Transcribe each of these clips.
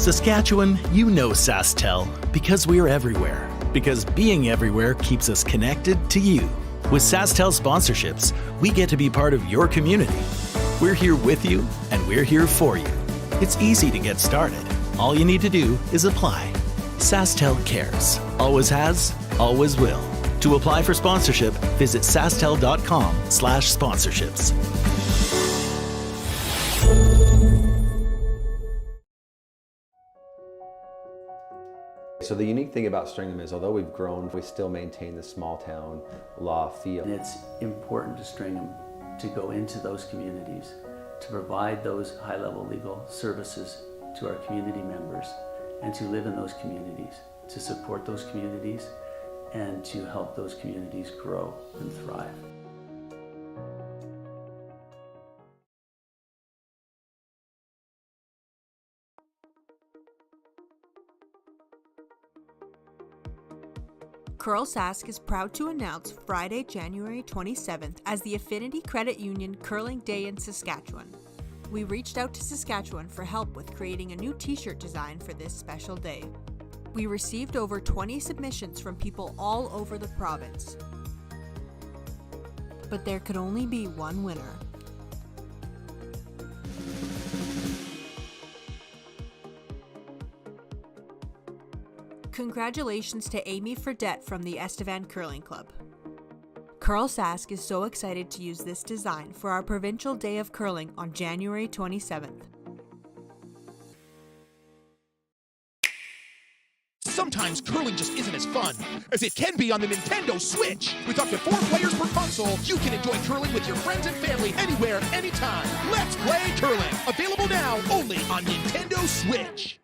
Saskatchewan, you know SaskTel because we're everywhere. Because being everywhere keeps us connected to you. With SaskTel sponsorships, we get to be part of your community. We're here with you and we're here for you. It's easy to get started. All you need to do is apply. SaskTel cares. Always has, always will. To apply for sponsorship, visit sastel.com/sponsorships. So the unique thing about Stringham is, although we've grown, we still maintain the small town law feel. And it's important to Stringham to go into those communities, to provide those high-level legal services to our community members, and to live in those communities, to support those communities, and to help those communities grow and thrive. CURLSASK is proud to announce Friday, January 27th as the Affinity Credit Union Curling Day in Saskatchewan. We reached out to Saskatchewan for help with creating a new t-shirt design for this special day. We received over 20 submissions from people all over the province. But there could only be one winner. Congratulations to Amy Fredette from the Estevan Curling Club. CURLSASK is so excited to use this design for our Provincial Day of Curling on January 27th. Sometimes curling just isn't as fun as it can be on the Nintendo Switch. With up to 4 players per console, you can enjoy curling with your friends and family anywhere, anytime. Let's play curling. Available now only on Nintendo Switch.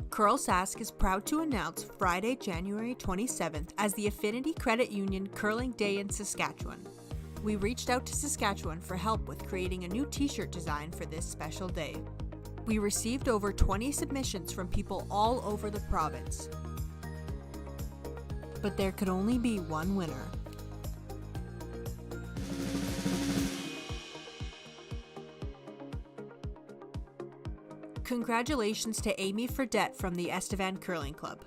CURLSASK is proud to announce Friday, January 27th as the Affinity Credit Union Curling Day in Saskatchewan. We reached out to Saskatchewan for help with creating a new t-shirt design for this special day. We received over 20 submissions from people all over the province. But there could only be one winner. Congratulations to Amy Fredette from the Estevan Curling Club.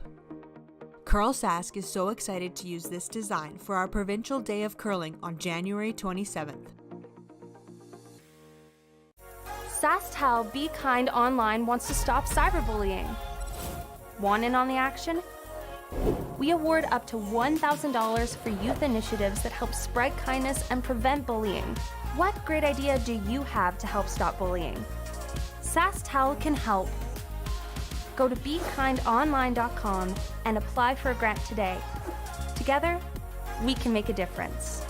CURLSASK is so excited to use this design for our Provincial Day of Curling on January 27th. SaskTel Be Kind Online wants to stop cyberbullying. Want in on the action? We award up to $1,000 for youth initiatives that help spread kindness and prevent bullying. What great idea do you have to help stop bullying? SaskTel can help. Go to BeKindOnline.com and apply for a grant today. Together, we can make a difference.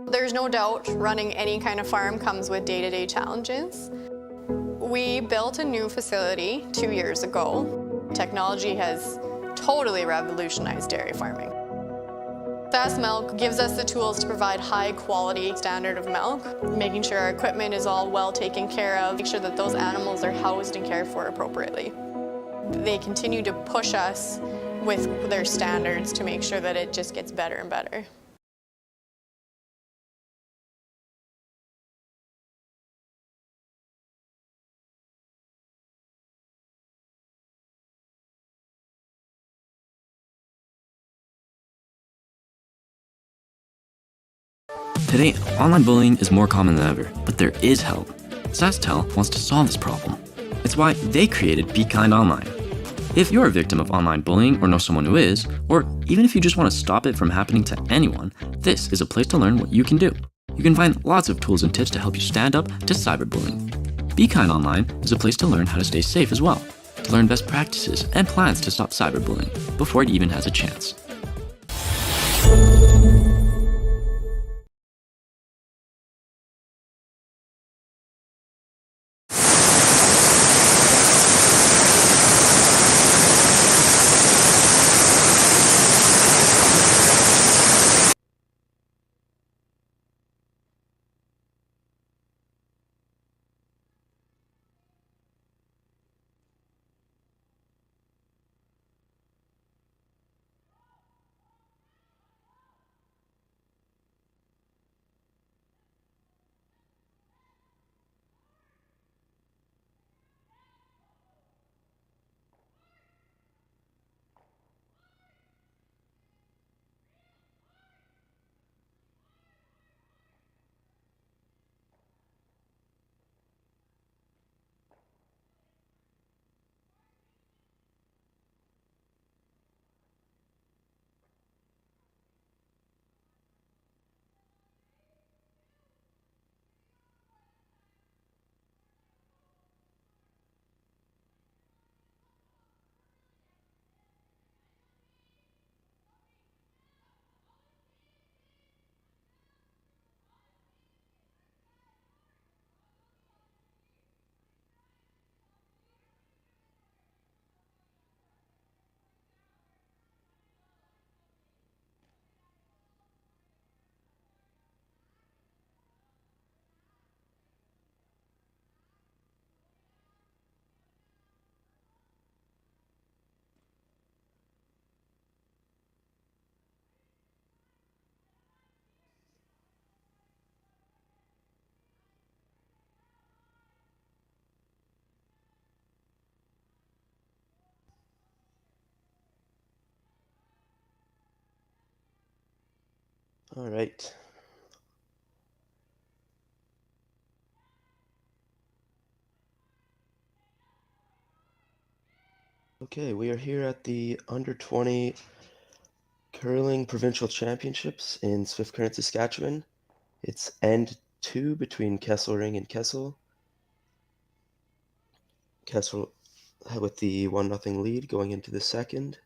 There's no doubt running any kind of farm comes with day-to-day challenges. We built a new facility 2 years ago. Technology has totally revolutionized dairy farming. Sask Milk gives us the tools to provide high quality standard of milk, making sure our equipment is all well taken care of, make sure that those animals are housed and cared for appropriately. They continue to push us with their standards to make sure that it just gets better and better. Today, online bullying is more common than ever, but there is help. SaskTel wants to solve this problem. It's why they created Be Kind Online. If you're a victim of online bullying or know someone who is, or even if you just want to stop it from happening to anyone, this is a place to learn what you can do. You can find lots of tools and tips to help you stand up to cyberbullying. Be Kind Online is a place to learn how to stay safe as well, to learn best practices and plans to stop cyberbullying before it even has a chance. All right. Okay, we are here at the Under 20 Curling Provincial Championships in Swift Current, Saskatchewan. It's end 2 between Kesslering and Kessel. Kessel with the 1-0 lead going into the second.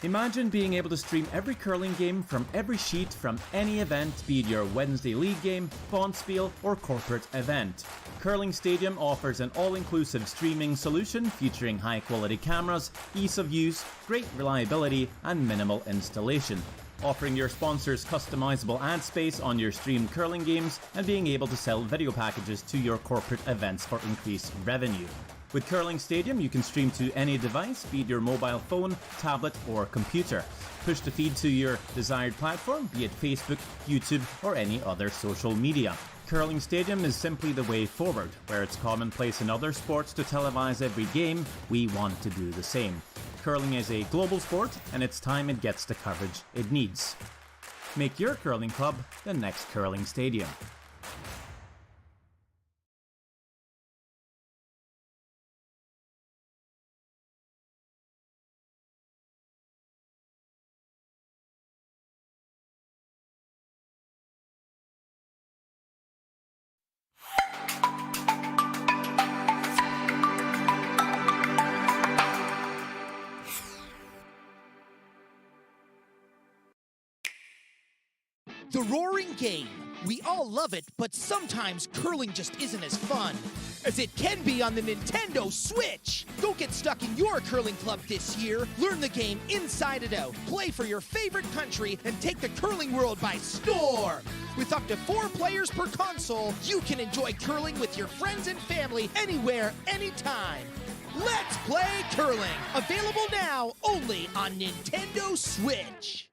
Imagine being able to stream every curling game from every sheet from any event, be it your Wednesday league game, bonspiel, or corporate event. Curling Stadium offers an all-inclusive streaming solution featuring high-quality cameras, ease of use, great reliability, and minimal installation. Offering your sponsors customizable ad space on your streamed curling games and being able to sell video packages to your corporate events for increased revenue. With Curling Stadium, you can stream to any device, be it your mobile phone, tablet, or computer. Push the feed to your desired platform, be it Facebook, YouTube, or any other social media. Curling Stadium is simply the way forward. Where it's commonplace in other sports to televise every game, we want to do the same. Curling is a global sport, and it's time it gets the coverage it needs. Make your curling club the next Curling Stadium. The roaring game. We all love it, but sometimes curling just isn't as fun as it can be on the Nintendo Switch. Don't get stuck in your curling club this year. Learn the game inside and out. Play for your favorite country and take the curling world by storm. With up to 4 players per console, you can enjoy curling with your friends and family anywhere, anytime. Let's play curling. Available now only on Nintendo Switch.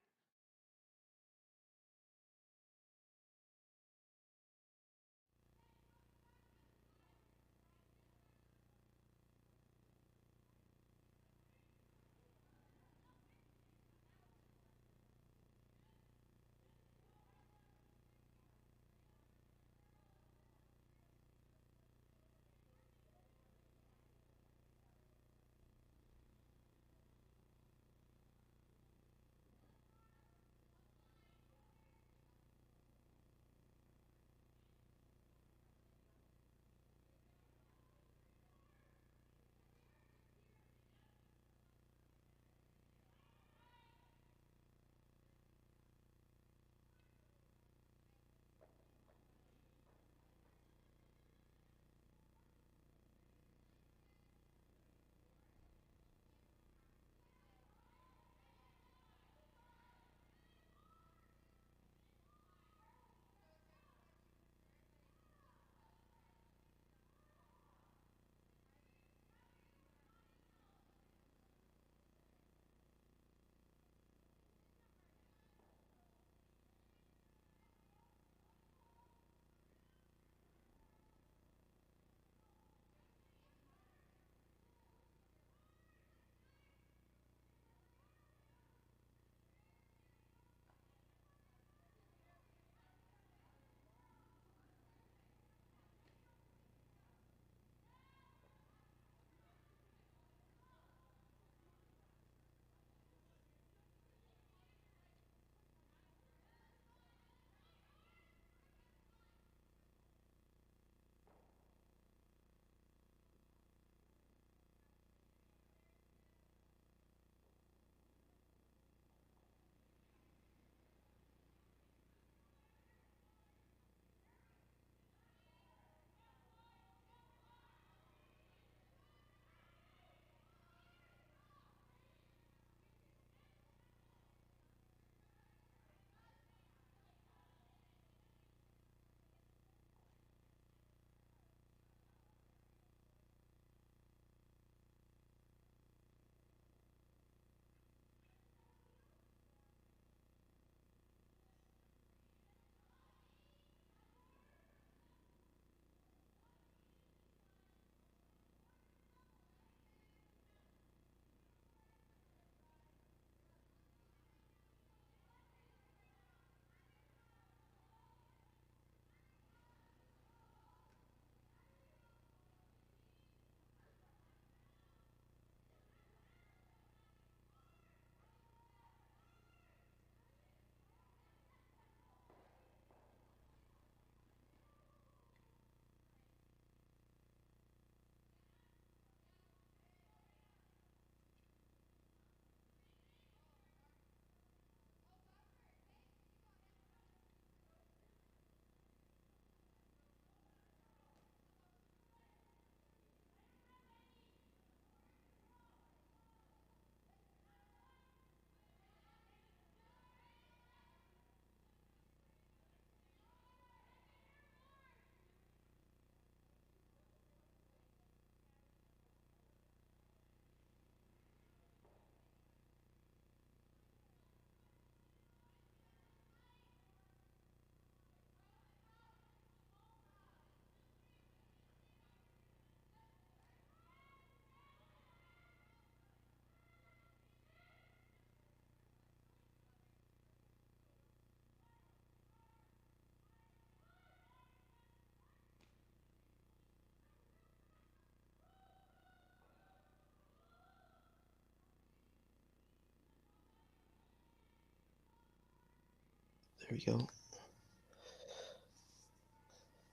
There we go.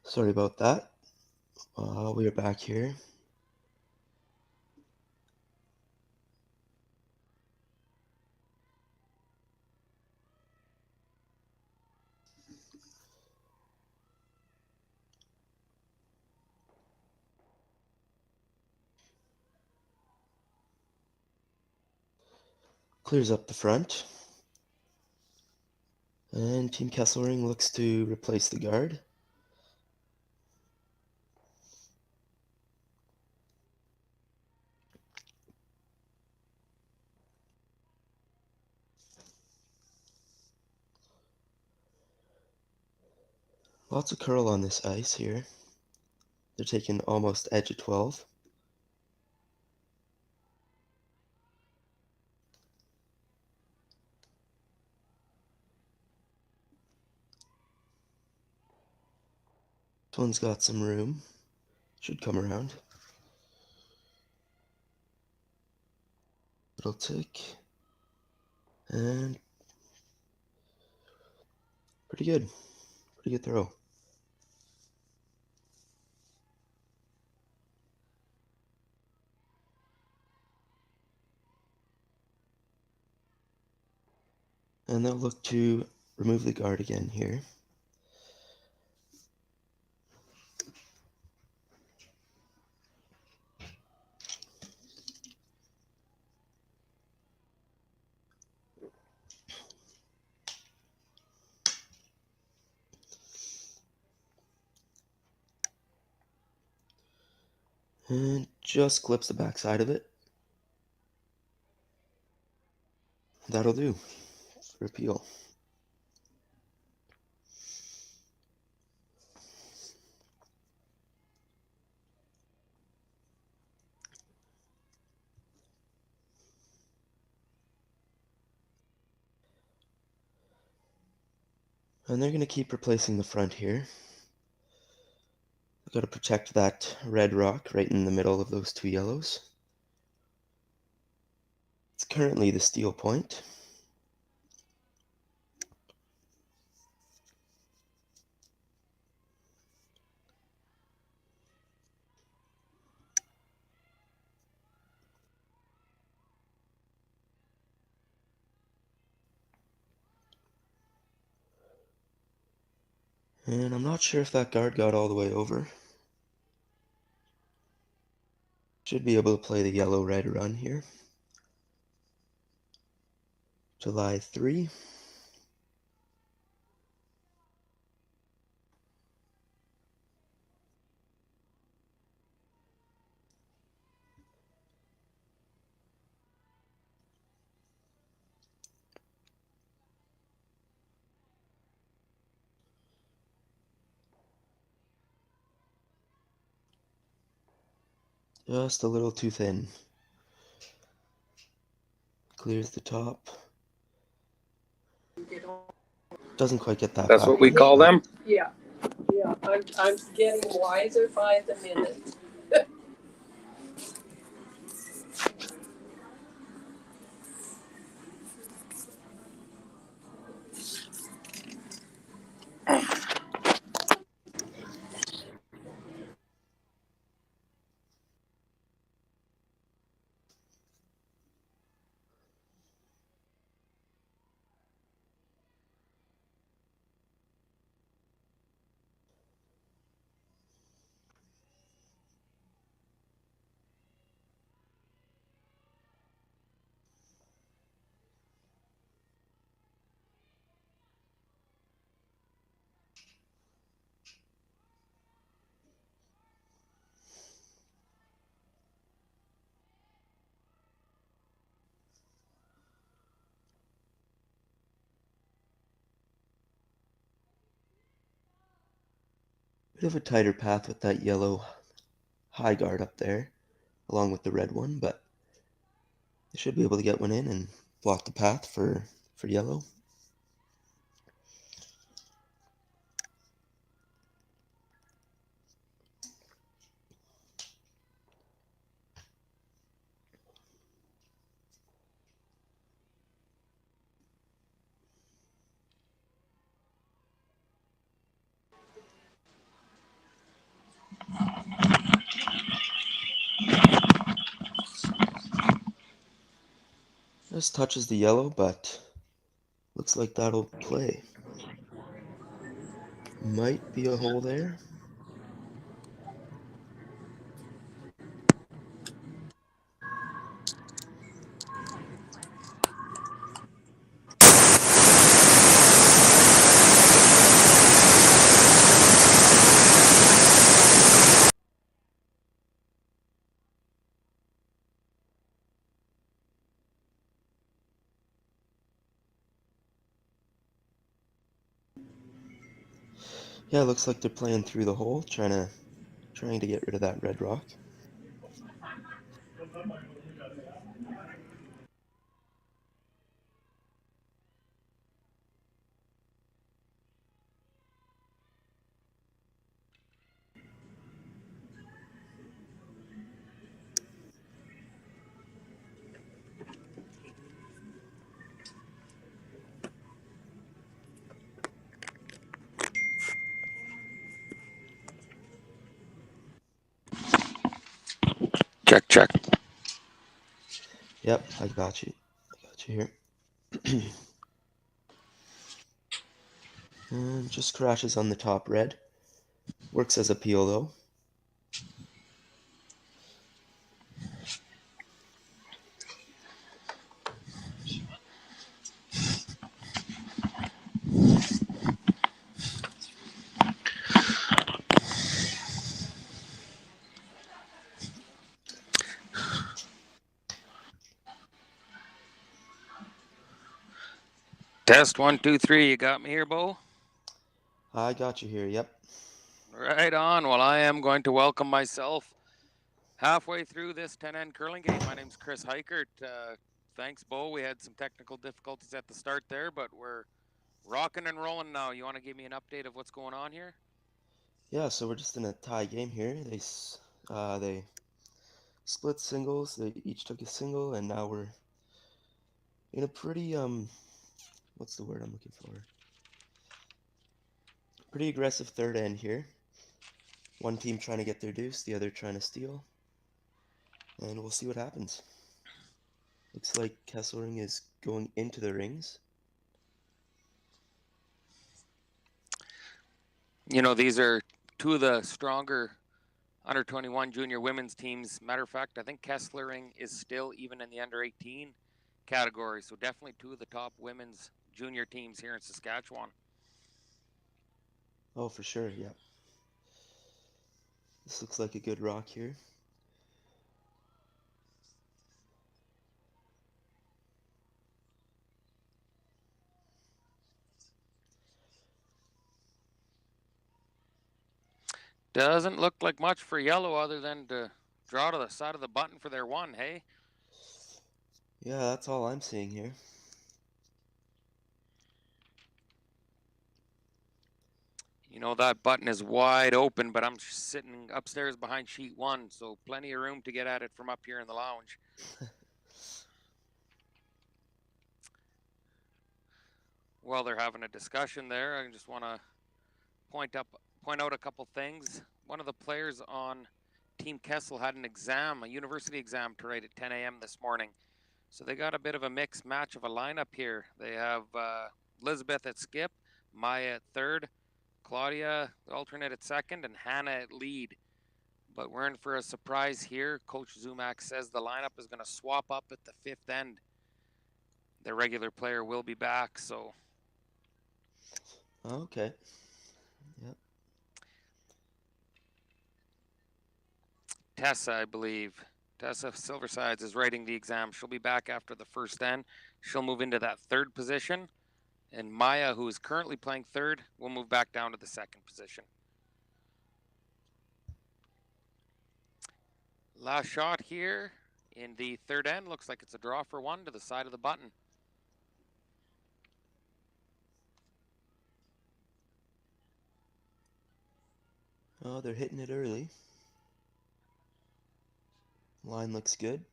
Sorry about that. We are back here. Clears up the front. And Team Kesslering looks to replace the guard. Lots of curl on this ice here. They're taking almost edge of 12. This one's got some room. Should come around. Little tick. And pretty good. Pretty good throw. And they'll look to remove the guard again here. And just clips the backside of it. That'll do for appeal. And they're going to keep replacing the front here. We've got to protect that red rock right in the middle of those two yellows. It's currently the steel point. And I'm not sure if that guard got all the way over. Should be able to play the yellow-red run here. July 3. Just a little too thin. Clears the top. Doesn't quite get that. That's what we call them? Yeah, yeah. I'm getting wiser by the minute. Bit of a tighter path with that yellow high guard up there, along with the red one, but they should be able to get one in and block the path for yellow. Just touches the yellow, but looks like that'll play. Might be a hole there. Yeah, looks like they're playing through the hole, trying to get rid of that red rock. Check, check. Yep, I got you. I got you here. And just crashes on the top red. Works as a peel though. Test 1, 2, 3. You got me here, Bo? I got you here, yep. Right on. Well, I am going to welcome myself halfway through this 10-end curling game. My name's Chris Heichert. Thanks, Bo. We had some technical difficulties at the start there, but we're rocking and rolling now. You want to give me an update of what's going on here? Yeah, so we're just in a tie game here. They split singles. They each took a single, and now we're in a pretty what's the word I'm looking for? Pretty aggressive third end here. One team trying to get their deuce, the other trying to steal, and we'll see what happens. Looks like Kesslering is going into the rings. You know, these are two of the stronger under 21 junior women's teams. Matter of fact, I think Kesslering is still even in the under 18 category. So definitely two of the top women's junior teams here in Saskatchewan. Oh, for sure, yeah. This looks like a good rock here. Doesn't look like much for yellow other than to draw to the side of the button for their one, hey? Yeah, that's all I'm seeing here. You know, that button is wide open, but I'm sitting upstairs behind sheet one, so plenty of room to get at it from up here in the lounge. While they're having a discussion there, I just want to point out a couple things. One of the players on Team Kessel had an exam, a university exam to write at 10 a.m. this morning. So they got a bit of a mixed match of a lineup here. They have Elizabeth at skip, Maya at third, Claudia, the alternate at second, and Hannah at lead. But we're in for a surprise here. Coach Zumak says the lineup is going to swap up at the fifth end. Their regular player will be back, so. Okay. Yep. Tessa, I believe. Tessa Silversides is writing the exam. She'll be back after the first end. She'll move into that third position. And Maya, who is currently playing third, will move back down to the second position. Last shot here in the third end. Looks like it's a draw for one to the side of the button. Oh, they're hitting it early. Line looks good.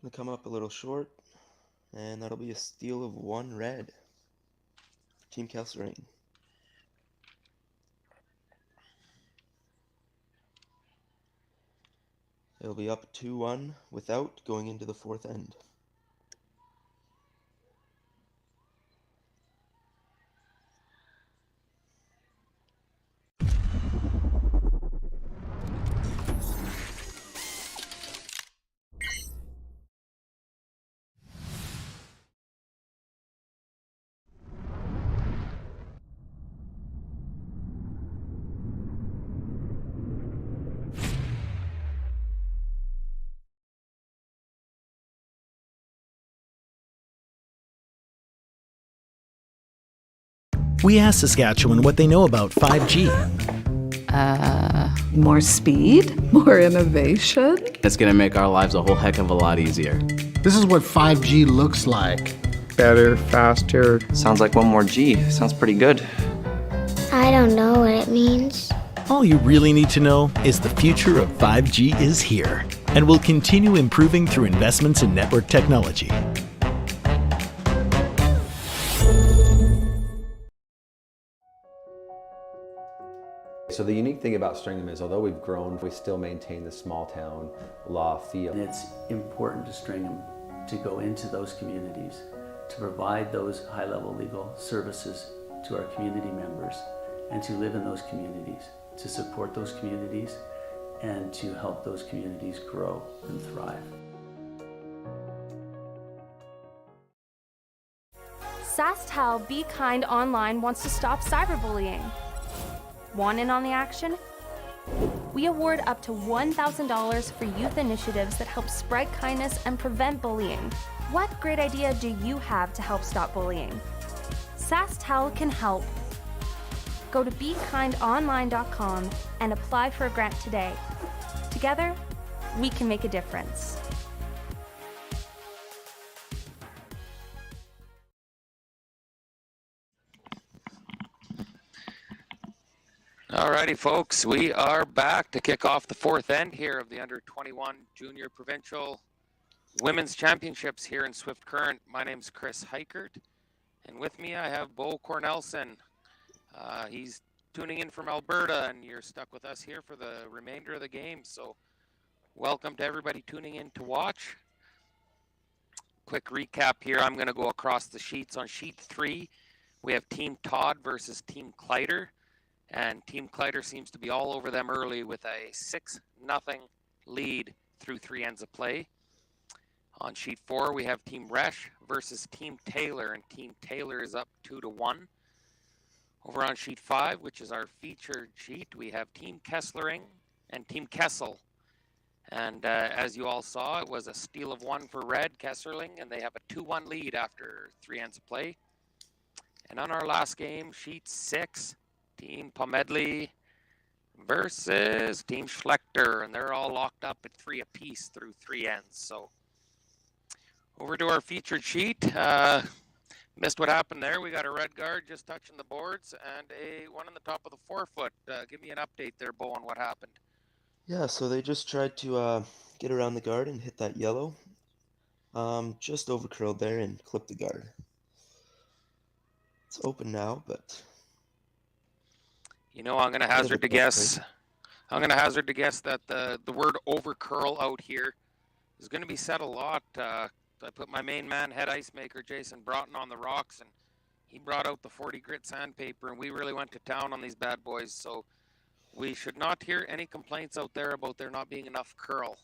Gonna come up a little short, and that'll be a steal of one red for Team Kesslering. It'll be up 2-1 without going into the fourth end. We asked Saskatchewan what they know about 5G. More speed, more innovation. It's going to make our lives a whole heck of a lot easier. This is what 5G looks like. Better, faster. Sounds like one more G. Sounds pretty good. I don't know what it means. All you really need to know is the future of 5G is here and will continue improving through investments in network technology. So the unique thing about Stringham is, although we've grown, we still maintain the small town law feel. And it's important to Stringham to go into those communities, to provide those high-level legal services to our community members, and to live in those communities, to support those communities, and to help those communities grow and thrive. SaskTel Be Kind Online wants to stop cyberbullying. Want in on the action? We award up to $1,000 for youth initiatives that help spread kindness and prevent bullying. What great idea do you have to help stop bullying? SaskTel can help. Go to BeKindOnline.com and apply for a grant today. Together, we can make a difference. Alrighty, folks, we are back to kick off the fourth end here of the under-21 Junior Provincial Women's Championships here in Swift Current. My name's Chris Heichert, and with me I have Bo Cornelson. He's tuning in from Alberta, and you're stuck with us here for the remainder of the game. So welcome to everybody tuning in to watch. Quick recap here. I'm going to go across the sheets. On sheet 3, we have Team Todd versus Team Kleider. And Team Kleider seems to be all over them early with a 6-0 lead through 3 ends of play. On sheet 4, we have Team Resch versus Team Taylor, and Team Taylor is up 2-1. Over on sheet 5, which is our featured sheet, we have Team Kesslering and Team Kessel. And as you all saw, it was a steal of 1 for Red Kesslering, and they have a 2-1 lead after 3 ends of play. And on our last game, sheet 6, Team Pomedley versus Team Schlechter, and they're all locked up at 3 apiece through 3 ends. So over to our featured sheet. Missed what happened there. We got a red guard just touching the boards and a one on the top of the forefoot. Give me an update there, Bo, on what happened. Yeah, so they just tried to get around the guard and hit that yellow. Just over curled there and clipped the guard. It's open now, but you know, I'm going to hazard to guess. I'm going to hazard to guess that the word over curl out here is going to be said a lot. I put my main man, head ice maker Jason Broughton, on the rocks, and he brought out the 40 grit sandpaper, and we really went to town on these bad boys. So we should not hear any complaints out there about there not being enough curl.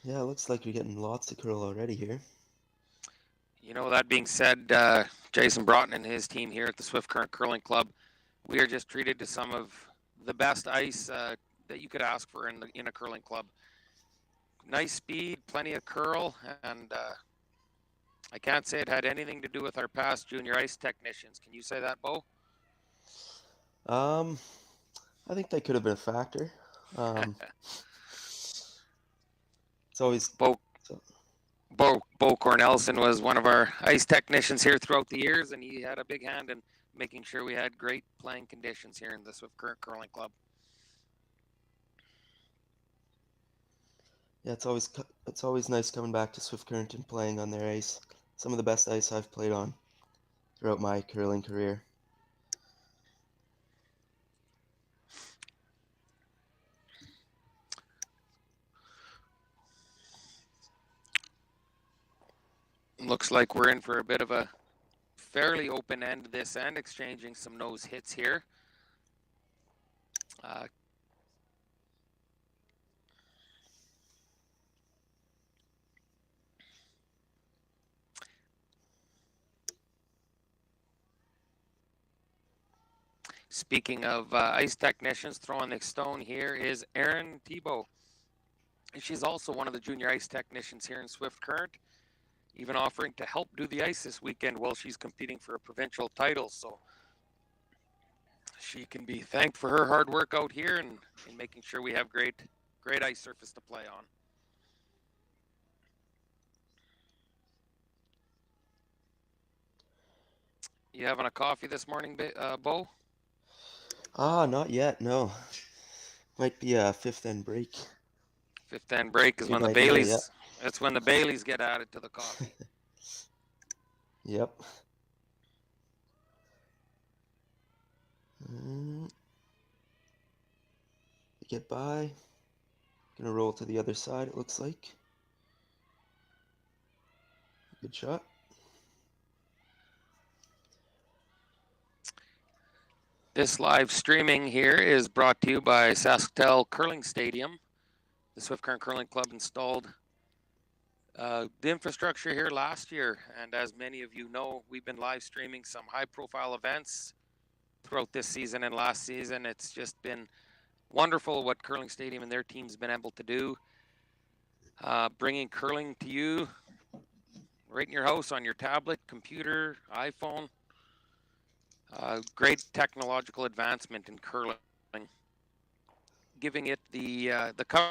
Yeah, it looks like you're getting lots of curl already here. You know, that being said, Jason Broughton and his team here at the Swift Current Curling Club, we are just treated to some of the best ice that you could ask for in a curling club. Nice speed, plenty of curl, and I can't say it had anything to do with our past junior ice technicians. Can you say that, Bo? I think that could have been a factor. It's always Bo Cornelson was one of our ice technicians here throughout the years, and he had a big hand in making sure we had great playing conditions here in the Swift Current Curling Club. Yeah, it's always nice coming back to Swift Current and playing on their ice. Some of the best ice I've played on throughout my curling career. like we're in for a bit of a fairly open end this end, exchanging some nose hits here. Speaking of ice technicians, throwing the stone here is Erin Tebow. She's also one of the junior ice technicians here in Swift Current, even offering to help do the ice this weekend while she's competing for a provincial title. So she can be thanked for her hard work out here and making sure we have great ice surface to play on. You having a coffee this morning, Bo? Not yet, no. Might be a fifth end break. Fifth end break is when the Baileys, that's when the Baileys get added to the coffee. Yep. Get by. Gonna roll to the other side, it looks like. Good shot. This live streaming here is brought to you by Saskatoon Curling Stadium. The Swift Current Curling Club installed the infrastructure here last year, and as many of you know, we've been live streaming some high-profile events throughout this season and last season. It's just been wonderful what Curling Stadium and their team's been able to do, bringing curling to you right in your house on your tablet, computer, iPhone. Great technological advancement in curling, giving it the cover.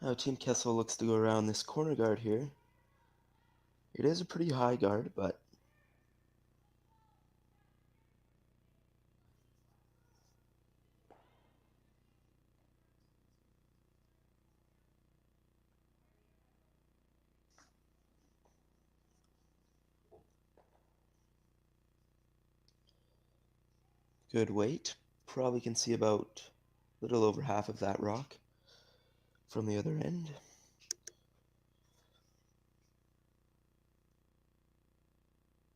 Now Team Kessel looks to go around this corner guard here. It is a pretty high guard, but good weight. Probably can see about a little over half of that rock from the other end.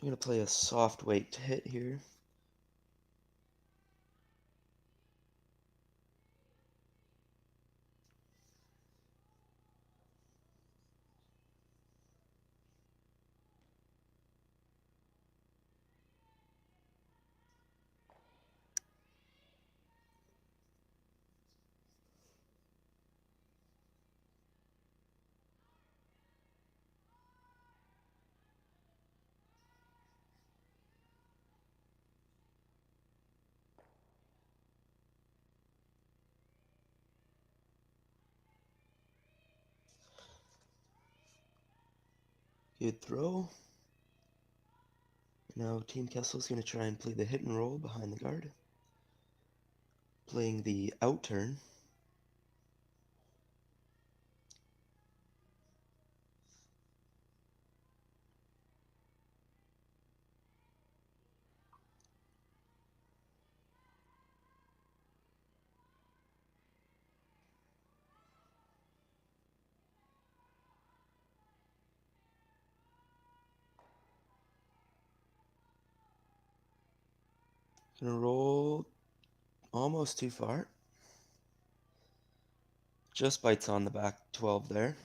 I'm going to play a soft weight to hit here. Good throw. Now Team Kessel's going to try and play the hit and roll behind the guard. Playing the out turn. Gonna roll almost too far. Just bites on the back 12 there.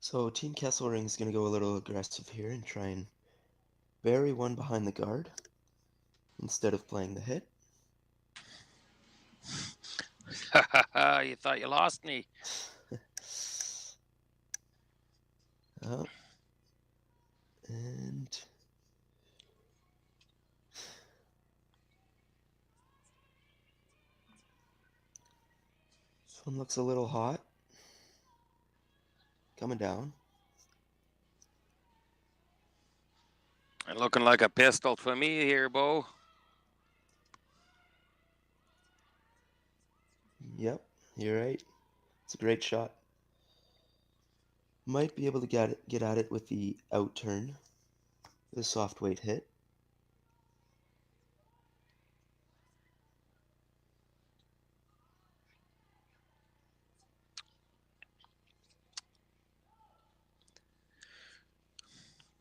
So Team Kesslering is going to go a little aggressive here and try and bury one behind the guard instead of playing the hit. You thought you lost me. Oh. And this one looks a little hot. Coming down. And looking like a pistol for me here, Bo. Yep, you're right. It's a great shot. Might be able to get at it with the out turn. The soft weight hit.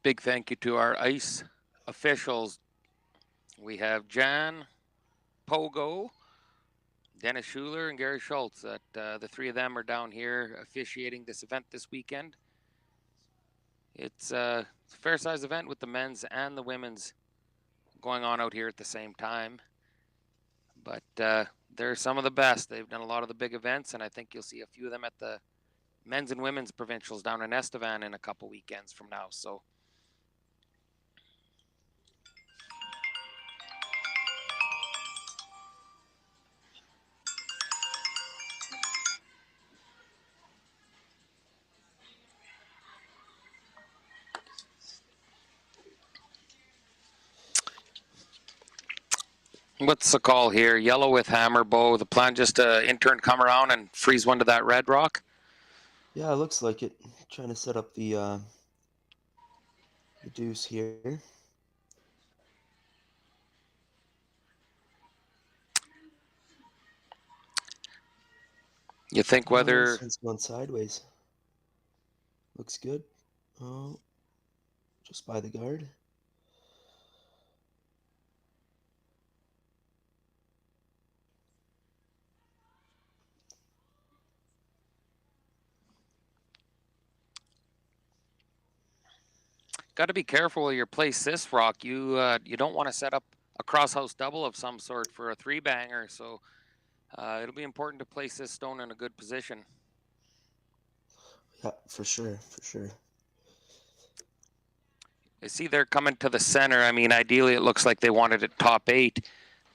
Big thank you to our ice officials. We have Jan, Pogo, Dennis Schuler, and Gary Schultz. The three of them are down here officiating this event this weekend. It's a fair-sized event with the men's and the women's going on out here at the same time. But they're some of the best. They've done a lot of the big events, and I think you'll see a few of them at the men's and women's provincials down in Estevan in a couple weekends from now. So what's the call here? Yellow with hammer, Bo. The plan just to intern come around and freeze one to that red rock? Yeah, it looks like it. Trying to set up the deuce here. You think whether... It's going sideways. Looks good. Oh, just by the guard. Got to be careful where you place this rock. You don't want to set up a crosshouse double of some sort for a three banger. So it'll be important to place this stone in a good position. Yeah, for sure, for sure. I see they're coming to the center. I mean, ideally it looks like they wanted it top 8.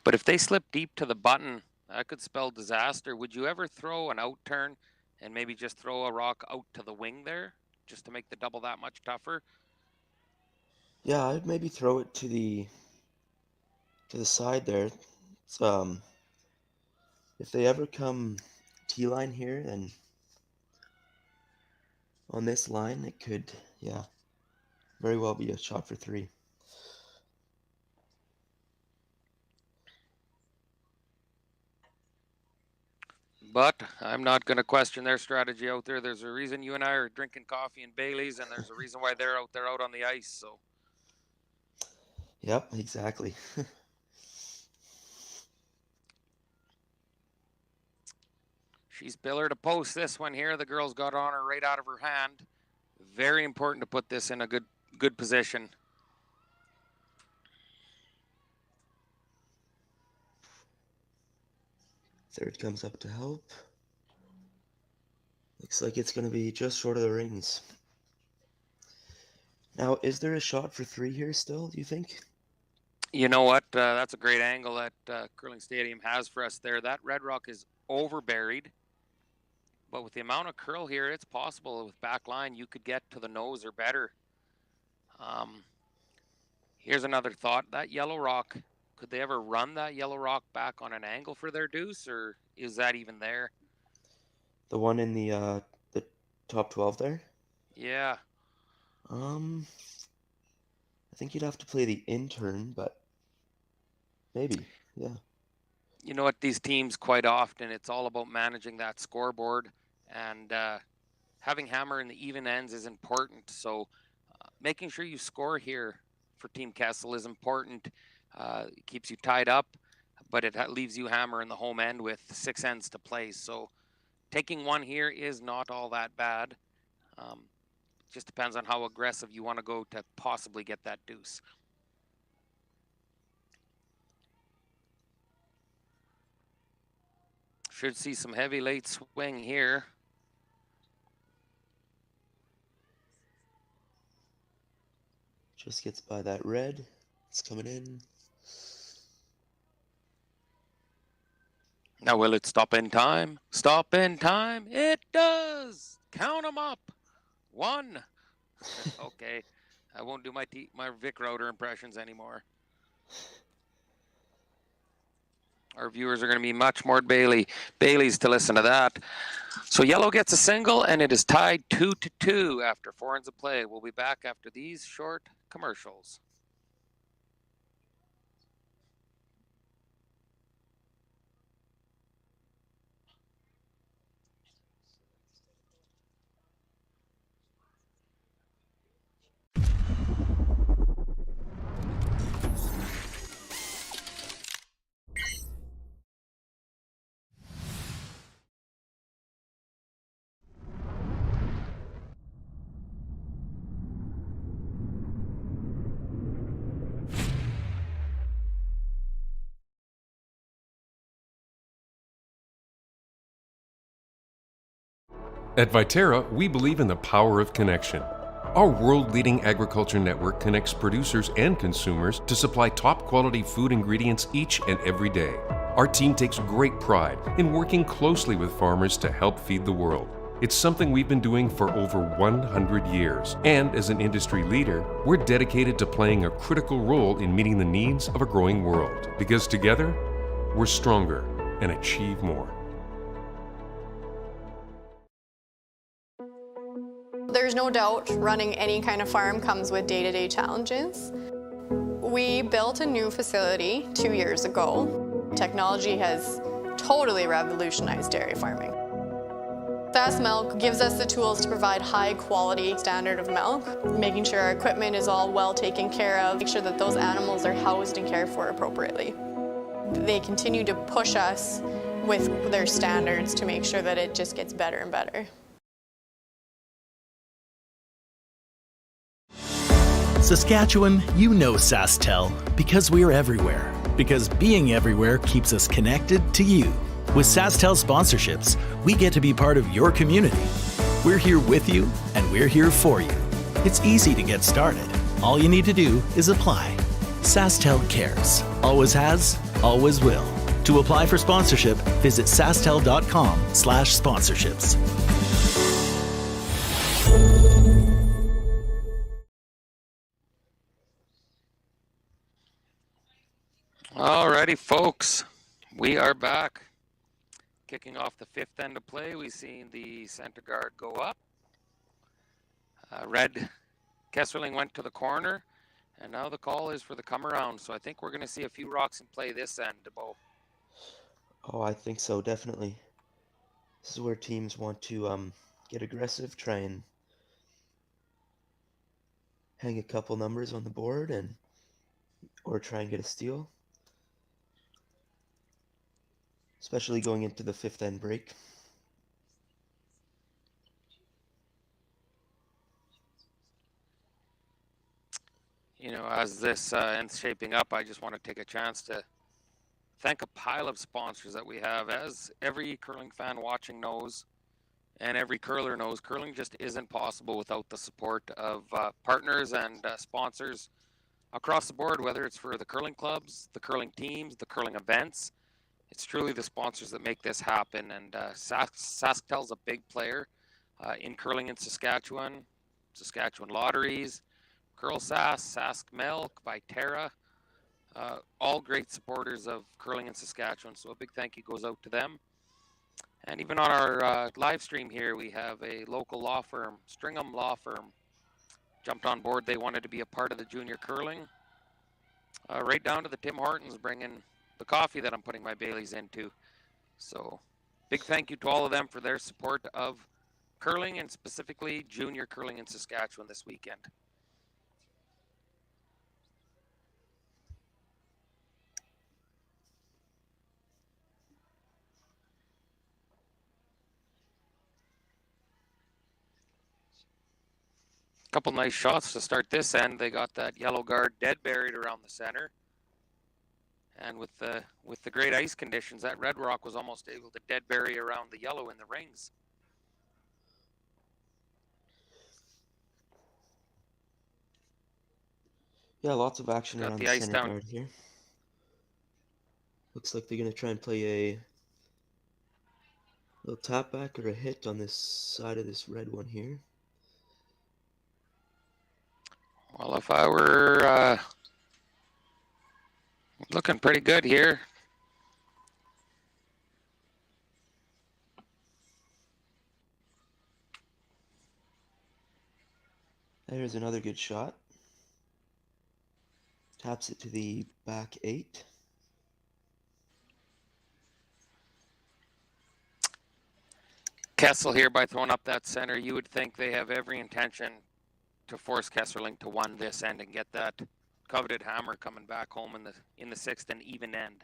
But if they slip deep to the button, that could spell disaster. Would you ever throw an out turn and maybe just throw a rock out to the wing there just to make the double that much tougher? Yeah, I'd maybe throw it to the side there. It's, if they ever come T-line here, then on this line, it could, yeah, very well be a shot for 3. But I'm not going to question their strategy out there. There's a reason you and I are drinking coffee and Baileys, and there's a reason why they're out on the ice. So. Yep, exactly. She's biller to post this one here. The girl's got on her right out of her hand. Very important to put this in a good position. Third comes up to help. Looks like it's going to be just short of the rings. Now, is there a shot for 3 here still, do you think? You know what? That's a great angle that Curling Stadium has for us there. That red rock is overburied. But with the amount of curl here, it's possible with back line you could get to the nose or better. Here's another thought. That yellow rock, could they ever run that yellow rock back on an angle for their deuce, or is that even there? The one in the top 12 there? Yeah. I think you'd have to play the intern, but maybe, yeah. You know what, these teams quite often, it's all about managing that scoreboard, and having hammer in the even ends is important. So making sure you score here for Team Kessel is important. It keeps you tied up, but it leaves you hammer in the home end with 6 ends to play. So taking one here is not all that bad. just depends on how aggressive you want to go to possibly get that deuce. Should see some heavy late swing here. Just gets by that red. It's coming in. Now will it stop in time? Stop in time? It does! Count them up. 1. Okay. I won't do my Vic Roeder impressions anymore. Our viewers are going to be much more Bailey's to listen to that. So yellow gets a single, and it is tied 2-2 after 4 ends of play. We'll be back after these short commercials. At Viterra, we believe in the power of connection. Our world-leading agriculture network connects producers and consumers to supply top-quality food ingredients each and every day. Our team takes great pride in working closely with farmers to help feed the world. It's something we've been doing for over 100 years. And as an industry leader, we're dedicated to playing a critical role in meeting the needs of a growing world. Because together, we're stronger and achieve more. There's no doubt running any kind of farm comes with day-to-day challenges. We built a new facility 2 years ago. Technology has totally revolutionized dairy farming. Sask Milk gives us the tools to provide high-quality standard of milk, making sure our equipment is all well taken care of, make sure that those animals are housed and cared for appropriately. They continue to push us with their standards to make sure that it just gets better and better. Saskatchewan, you know SaskTel because we're everywhere. Because being everywhere keeps us connected to you. With SaskTel sponsorships, we get to be part of your community. We're here with you, and we're here for you. It's easy to get started. All you need to do is apply. SaskTel cares. Always has, always will. To apply for sponsorship, visit sastel.com/sponsorships. Alrighty, folks, we are back. Kicking off the 5th end of play, we've seen the center guard go up. Red Kesslering went to the corner, and now the call is for the come around. So I think we're going to see a few rocks in play this end, Bo. Oh, I think so, definitely. This is where teams want to get aggressive, try and hang a couple numbers on the board, or try and get a steal. Especially going into the 5th end break. You know, as this ends shaping up, I just want to take a chance to thank a pile of sponsors that we have. As every curling fan watching knows, and every curler knows, curling just isn't possible without the support of partners and sponsors across the board, whether it's for the curling clubs, the curling teams, the curling events. It's truly the sponsors that make this happen, and SaskTel's a big player in curling in Saskatchewan, Saskatchewan Lotteries, CURLSASK, Sask Milk, Viterra, all great supporters of curling in Saskatchewan, so a big thank you goes out to them. And even on our live stream here, we have a local law firm, Stringham Law Firm, jumped on board. They wanted to be a part of the junior curling, right down to the Tim Hortons bringing the coffee that I'm putting my Baileys into. So big thank you to all of them for their support of curling, and specifically junior curling in Saskatchewan this weekend. couple nice shots to start this end. They got that yellow guard dead buried around the center. And with the great ice conditions, that red rock was almost able to dead bury around the yellow in the rings. Yeah, lots of action Got around the the ice center down. guard here. Looks like they're going to try and play a little tap back or a hit on this side of this red one here. Well, if I were looking pretty good here. There's another good shot. Taps it to the back 8. Kessel here, by throwing up that center, you would think they have every intention to force Kesslering to win this end and get that coveted hammer coming back home in the 6th and even end.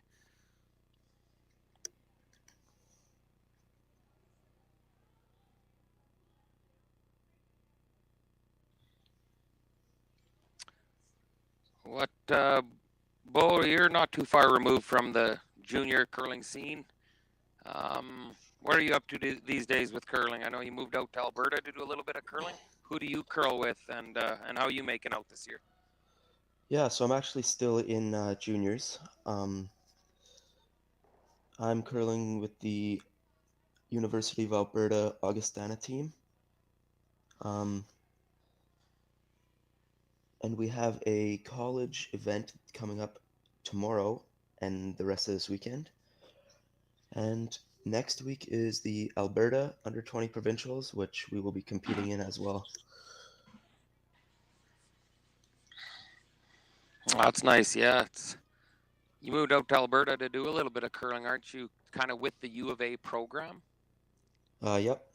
What, Bo, you're not too far removed from the junior curling scene. What are you up to these days with curling? I know you moved out to Alberta to do a little bit of curling. Who do you curl with, and how are you making out this year? Yeah, so I'm actually still in juniors. I'm curling with the University of Alberta Augustana team. And we have a college event coming up tomorrow and the rest of this weekend. And next week is the Alberta Under-20 Provincials, which we will be competing in as well. Oh, that's nice, yeah. You moved out to Alberta to do a little bit of curling, aren't you? Kind of with the U of A program? Yep.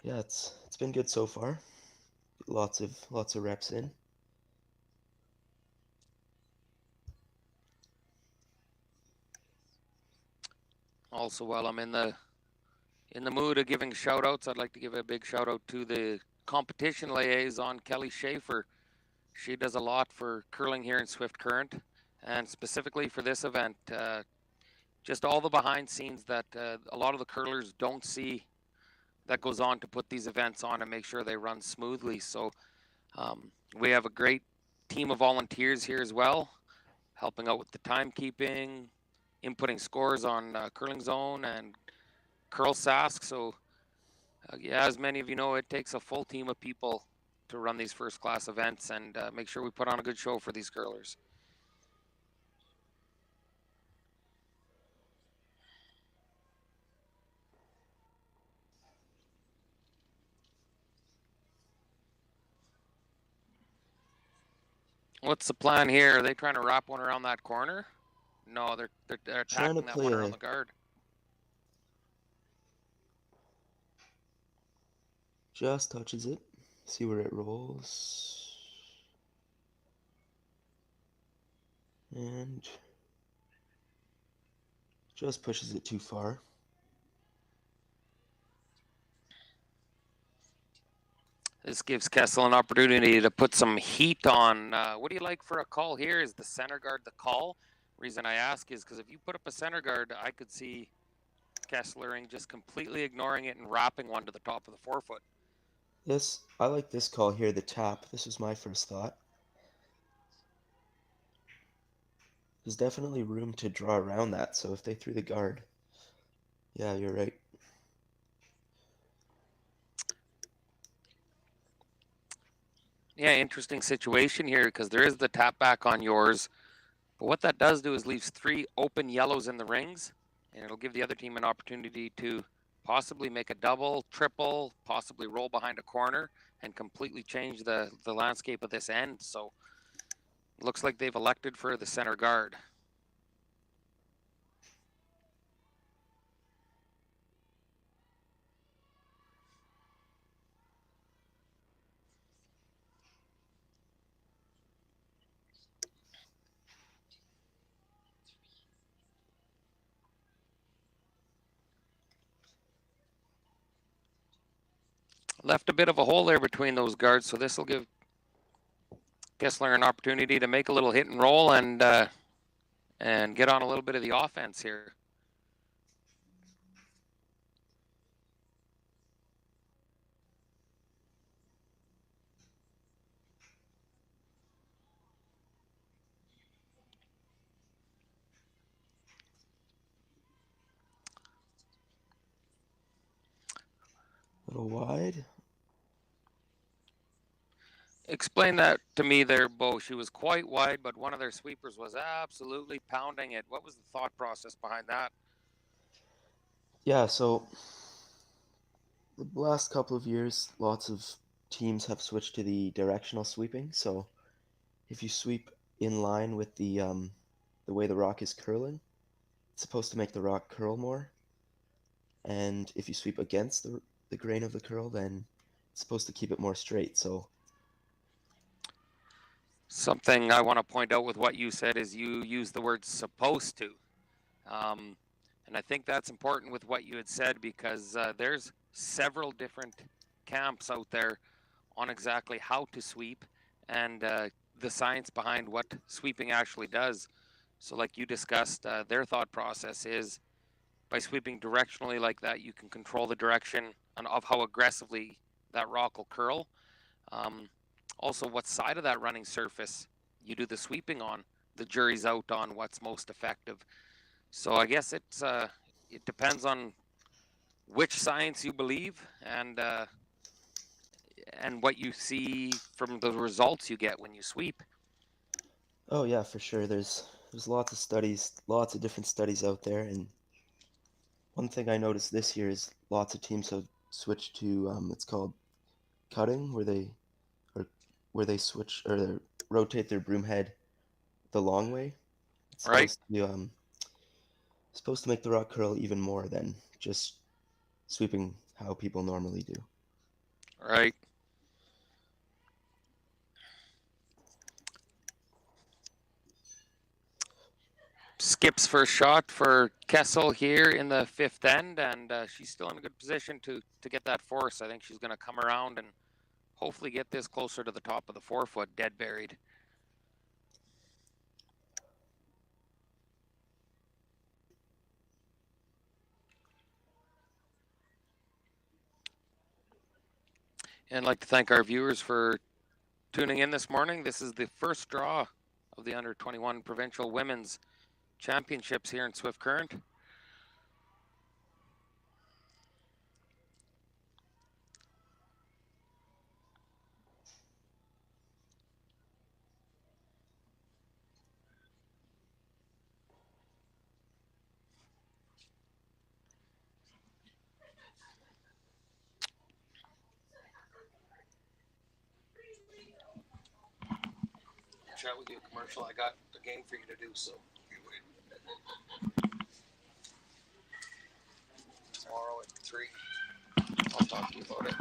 Yeah, it's been good so far. Lots of reps in. Also, while I'm in the mood of giving shout outs, I'd like to give a big shout out to the competition liaison, Kelly Schaefer. She does a lot for curling here in Swift Current, and specifically for this event. Just all the behind scenes that a lot of the curlers don't see that goes on to put these events on and make sure they run smoothly. So we have a great team of volunteers here as well, helping out with the timekeeping, inputting scores on Curling Zone and CURLSASK. So yeah, as many of you know, it takes a full team of people to run these first class events and make sure we put on a good show for these curlers. What's the plan here? Are they trying to wrap one around that corner? No, they're attacking that one around the guard. Just touches it. See where it rolls. And just pushes it too far. This gives Kessel an opportunity to put some heat on. What do you like for a call here? Is the center guard the call? Reason I ask is because if you put up a center guard, I could see Kesslering just completely ignoring it and wrapping one to the top of the forefoot. I like this call here, the tap. This was my first thought. There's definitely room to draw around that, so if they threw the guard, yeah, you're right. Yeah, interesting situation here because there is the tap back on yours. But what that does do is leaves 3 open yellows in the rings, and it'll give the other team an opportunity to possibly make a double, triple, possibly roll behind a corner and completely change the landscape of this end. So looks like they've elected for the center guard. Left a bit of a hole there between those guards, so this will give Kessler an opportunity to make a little hit and roll and get on a little bit of the offense here. A little wide. Explain that to me there, Bo. She was quite wide, but one of their sweepers was absolutely pounding it. What was the thought process behind that? Yeah, so the last couple of years, lots of teams have switched to the directional sweeping. So if you sweep in line with the way the rock is curling, it's supposed to make the rock curl more. And if you sweep against the grain of the curl, then it's supposed to keep it more straight. So something I want to point out with what you said is you used the word supposed to. And I think that's important with what you had said because there's several different camps out there on exactly how to sweep and the science behind what sweeping actually does. So like you discussed, their thought process is by sweeping directionally like that, you can control the direction of how aggressively that rock will curl. Also, what side of that running surface you do the sweeping on, the jury's out on what's most effective. So I guess it depends on which science you believe and what you see from the results you get when you sweep. oh yeah, for sure. There's lots of studies, lots of different studies out there, and one thing I noticed this year is lots of teams have switched to it's called cutting, where they switch or they rotate their broom head the long way. It's Right. Supposed to make the rock curl even more than just sweeping how people normally do. Right. Skips first shot for Kessel here in the fifth end, and she's still in a good position to get that force. I think she's going to come around and hopefully get this closer to the top of the 4 foot, dead buried. And I'd like to thank our viewers for tuning in this morning. This is the first draw of the Under 21 Provincial Women's Championships here in Swift Current. Chat with you a commercial. I got a game for you to do, so. Tomorrow at 3. I'll talk to you about it.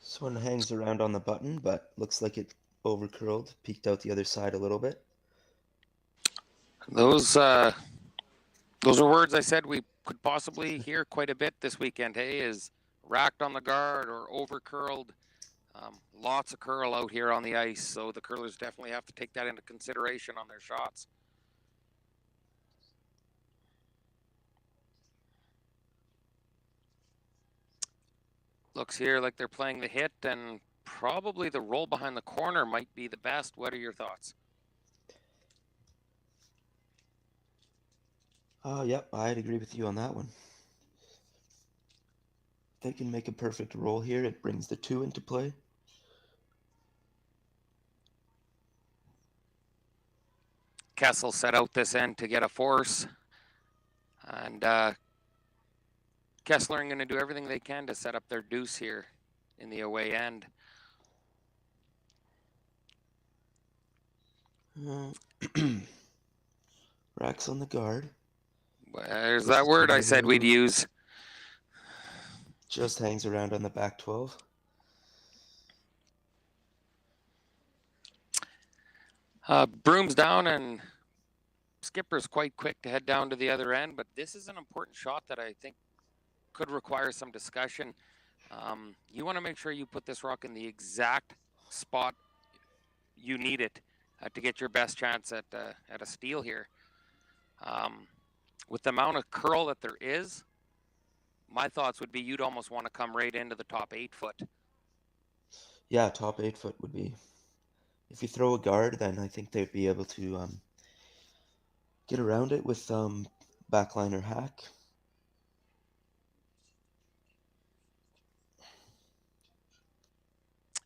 This one hangs around on the button, but looks like it over curled, peeked out the other side a little bit. Those are words I said we could possibly hear quite a bit this weekend. Hey, is racked on the guard or over curled. Lots of curl out here on the ice, so the curlers definitely have to take that into consideration on their shots. Looks here like they're playing the hit, and probably the roll behind the corner might be the best. What are your thoughts? Yep, I'd agree with you on that one. If they can make a perfect roll here, it brings the 2 into play. Kessel set out this end to get a force, and Kesslering going to do everything they can to set up their deuce here in the away end. Racks on the guard. There's that word I said we'd use. Just hangs around on the back 12. Brooms down and skipper's quite quick to head down to the other end, but this is an important shot that I think could require some discussion. You want to make sure you put this rock in the exact spot you need it to get your best chance at a steal here. With the amount of curl that there is, my thoughts would be you'd almost want to come right into the top 8 foot. Yeah, top 8 foot would be. If you throw a guard, then I think they'd be able to get around it with backline or hack.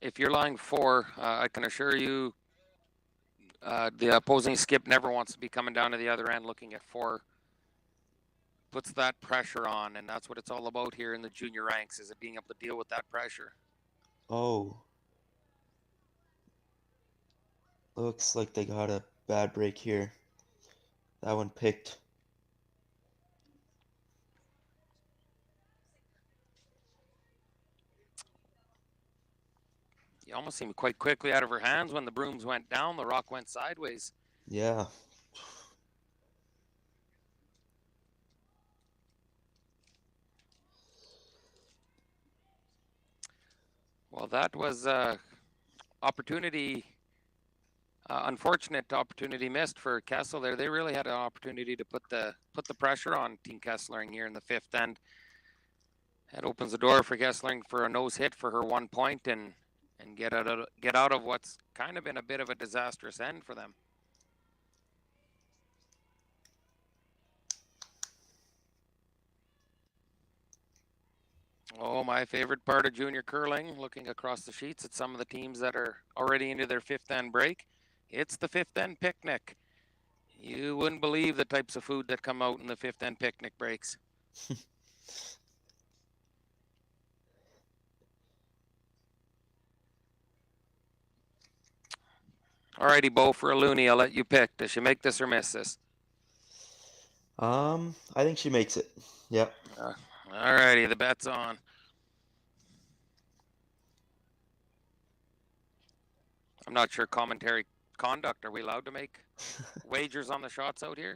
If you're lying 4, I can assure you the opposing skip never wants to be coming down to the other end looking at 4. Puts that pressure on, and that's what it's all about here in the junior ranks, is it being able to deal with that pressure. Oh. Looks like they got a bad break here. That one picked. You almost seemed quite quickly out of her hands when the brooms went down. The rock went sideways. Yeah. Well, that was opportunity, unfortunate opportunity missed for Kessel there. They really had an opportunity to put the pressure on Team Kesslering here in the 5th end. That opens the door for Kesslering for a nose hit for her 1 point and get out of what's kind of been a bit of a disastrous end for them. Oh, my favorite part of junior curling, looking across the sheets at some of the teams that are already into their 5th end break. It's the 5th end picnic. You wouldn't believe the types of food that come out in the 5th end picnic breaks. Alrighty, Bo, for a loonie, I'll let you pick. Does she make this or miss this? I think she makes it. Yep. Alrighty, the bet's on. I'm not sure commentary conduct. Are we allowed to make wagers on the shots out here?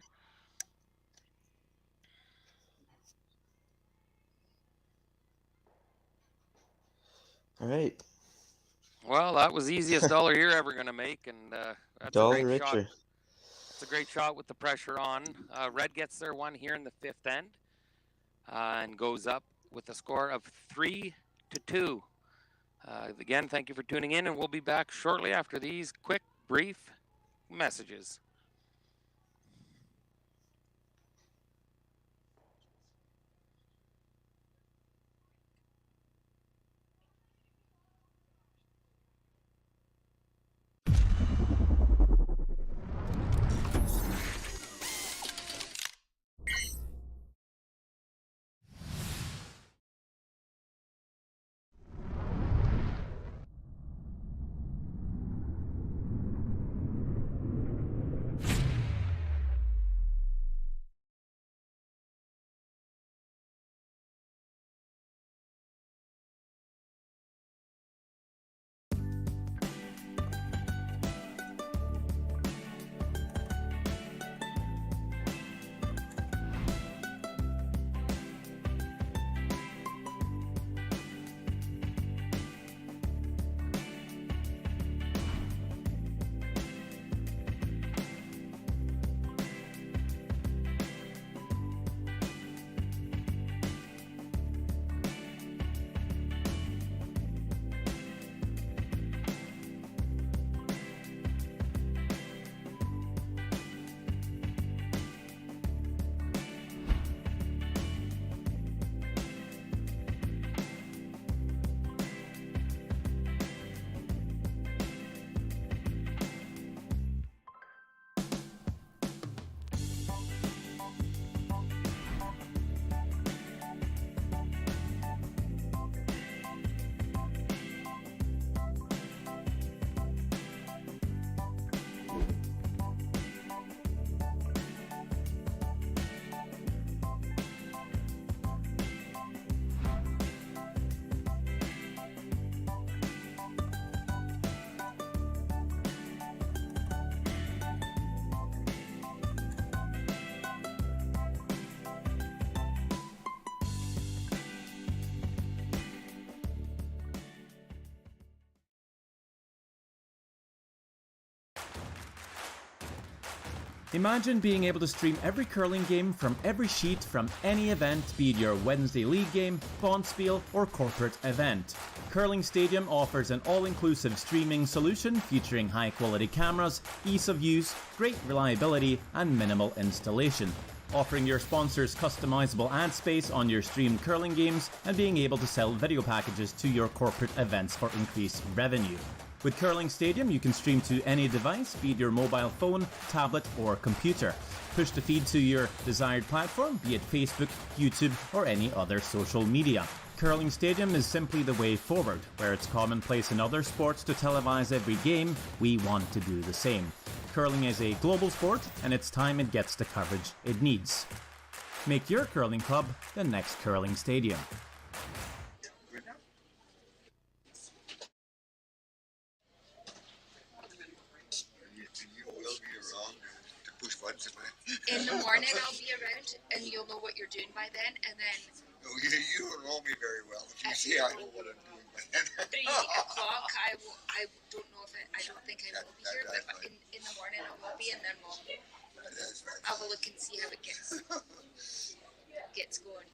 All right. Well, that was the easiest dollar you're ever going to make, and that's Dollar a great richer. shot. It's a great shot with the pressure on. Red gets their one here in the 5th end and goes up with a score of 3-2. Again, thank you for tuning in, and we'll be back shortly after these quick, brief messages. Imagine being able to stream every curling game from every sheet from any event, be it your Wednesday league game, bonspiel, or corporate event. Curling Stadium offers an all-inclusive streaming solution featuring high-quality cameras, ease of use, great reliability, and minimal installation. Offering your sponsors customizable ad space on your streamed curling games and being able to sell video packages to your corporate events for increased revenue. With Curling Stadium, you can stream to any device, be it your mobile phone, tablet, or computer. Push the feed to your desired platform, be it Facebook, YouTube, or any other social media. Curling Stadium is simply the way forward. Where it's commonplace in other sports to televise every game, we want to do the same. Curling is a global sport, and it's time it gets the coverage it needs. Make your curling club the next Curling Stadium. In the morning I'll be around and you'll know what you're doing by then, and then... No, you know me very well. If you see I know what I'm doing by then. 3 o'clock, I don't know if I don't think I will be here, but in the morning I will be, and then we'll have a look and see how it gets going.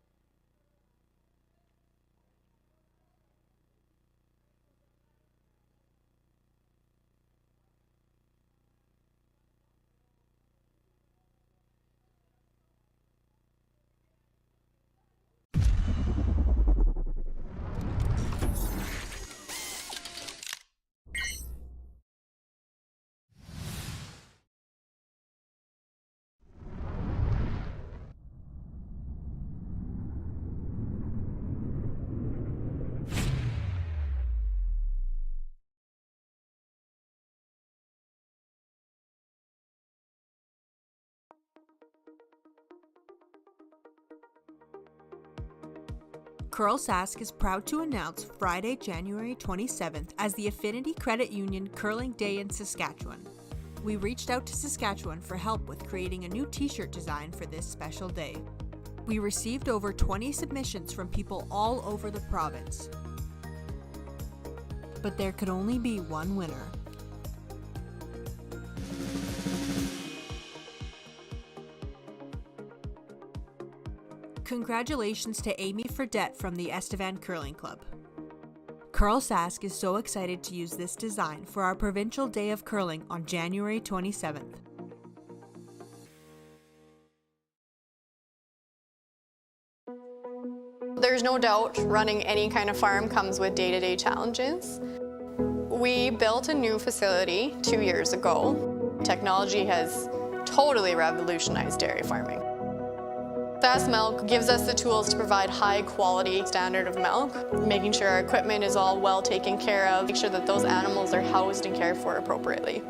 CURLSASK is proud to announce Friday, January 27th as the Affinity Credit Union Curling Day in Saskatchewan. We reached out to Saskatchewan for help with creating a new t-shirt design for this special day. We received over 20 submissions from people all over the province. But there could only be one winner. Congratulations to Amy Fredette from the Estevan Curling Club. CURLSASK is so excited to use this design for our Provincial Day of Curling on January 27th. There's no doubt running any kind of farm comes with day-to-day challenges. We built a new facility 2 years ago. Technology has totally revolutionized dairy farming. Sask Milk gives us the tools to provide high quality standard of milk, making sure our equipment is all well taken care of, make sure that those animals are housed and cared for appropriately.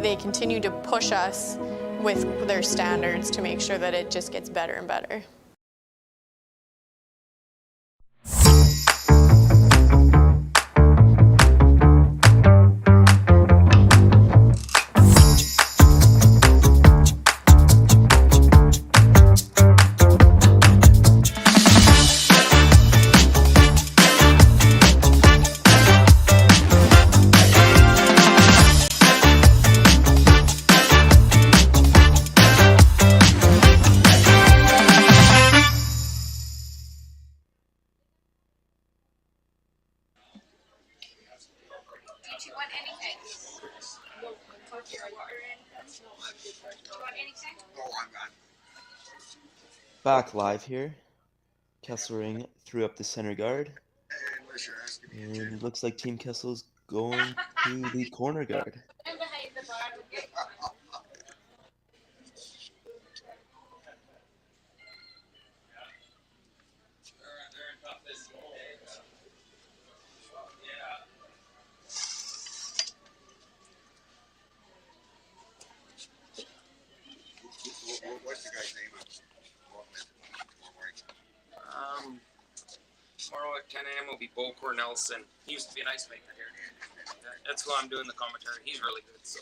They continue to push us with their standards to make sure that it just gets better and better. Back live here. Kesslering threw up the center guard. And looks like Team Kessel's going to the corner guard. What's the guy's name? Tomorrow at 10 a.m. will be Bo Cornelson. He used to be an ice maker here. That's who I'm doing the commentary. He's really good. So,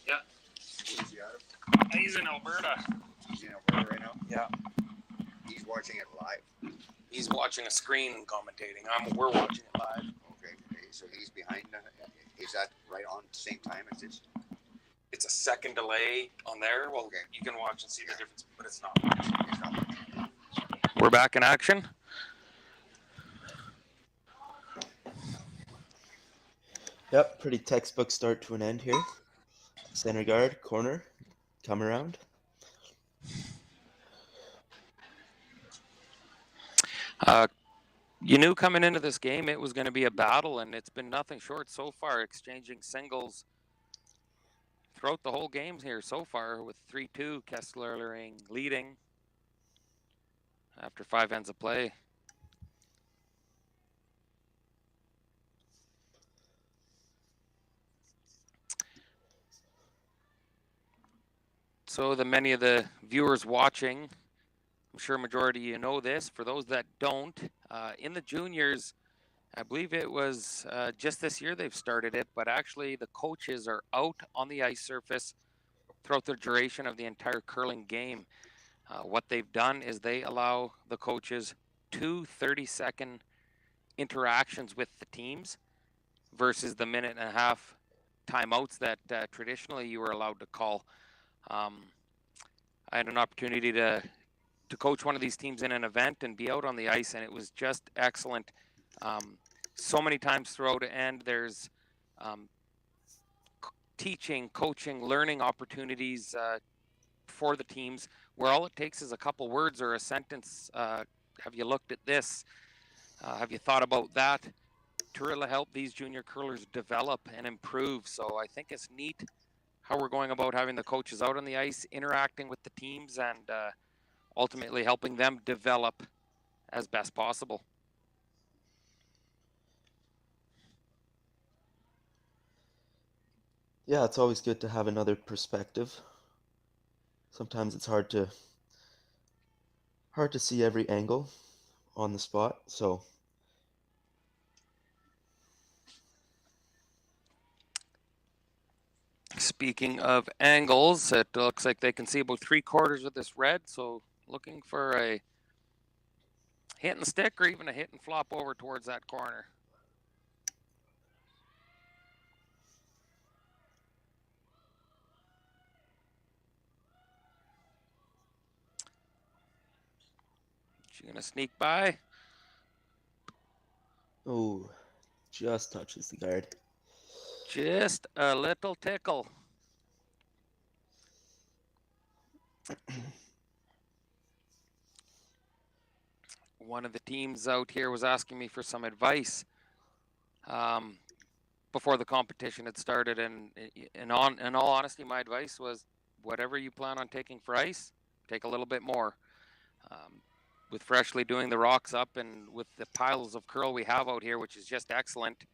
yeah. Where's he out of? He's in Alberta. He's in Alberta right now? Yeah. He's watching it live. He's watching a screen and commentating. We're watching it live. Okay. So he's behind. Is that right on the same time as this? it's a second delay on there. Well, you can watch and see the difference, but it's not much. We're back in action. Yep, pretty textbook start to an end here. Center guard, corner, come around. You knew coming into this game it was going to be a battle, and it's been nothing short so far, exchanging singles throughout the whole game here so far, with 3-2, Kesslering leading after 5 ends of play. So many of the viewers watching, I'm sure majority of you know this. For those that don't, in the juniors, I believe it was just this year they've started it, but actually the coaches are out on the ice surface throughout the duration of the entire curling game. What they've done is they allow the coaches 2 30-second interactions with the teams versus the minute and a half timeouts that traditionally you were allowed to call. I had an opportunity to coach one of these teams in an event and be out on the ice, and it was just excellent. So many times throughout, and there's teaching, coaching, learning opportunities for the teams where all it takes is a couple words or a sentence. Have you looked at this? Have you thought about that? To really help these junior curlers develop and improve. So I think it's neat how we're going about having the coaches out on the ice, interacting with the teams, and ultimately helping them develop as best possible. Yeah, it's always good to have another perspective. Sometimes it's hard to see every angle on the spot, so speaking of angles, it looks like they can see about 3/4 of this red, so looking for a hit and stick or even a hit and flop over towards that corner. She's gonna sneak by. oh, just touches the guard. Just a little tickle. One of the teams out here was asking me for some advice before the competition had started, and in all honesty, my advice was whatever you plan on taking for ice, take a little bit more. With freshly doing the rocks up and with the piles of curl we have out here, which is just excellent,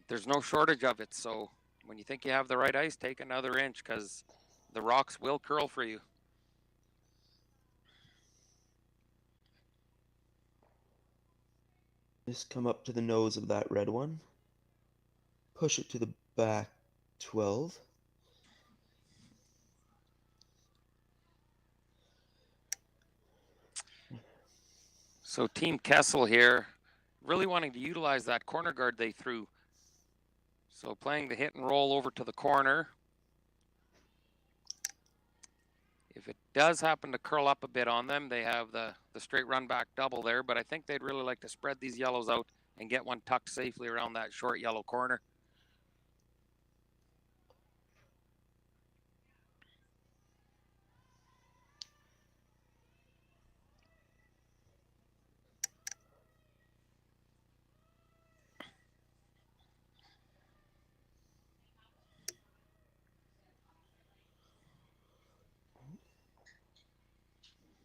there's no shortage of it. So when you think you have the right ice, take another inch, because the rocks will curl for you. Just come up to the nose of that red one. Push it to the back 12. So Team Kessel here really wanting to utilize that corner guard they threw. So playing the hit and roll over to the corner. If it does happen to curl up a bit on them, they have the straight run back double there, but I think they'd really like to spread these yellows out and get one tucked safely around that short yellow corner.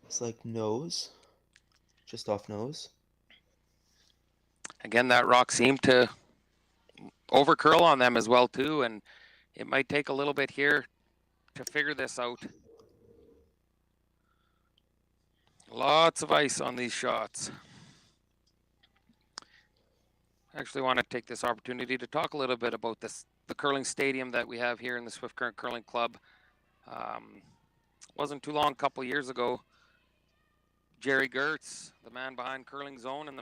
It's like nose, just off nose. Again, that rock seemed to over curl on them as well too, and it might take a little bit here to figure this out. Lots of ice on these shots. I actually want to take this opportunity to talk a little bit about the curling stadium that we have here in the Swift Current Curling Club. Wasn't too long, a couple years ago, Jerry Gertz, the man behind Curling Zone and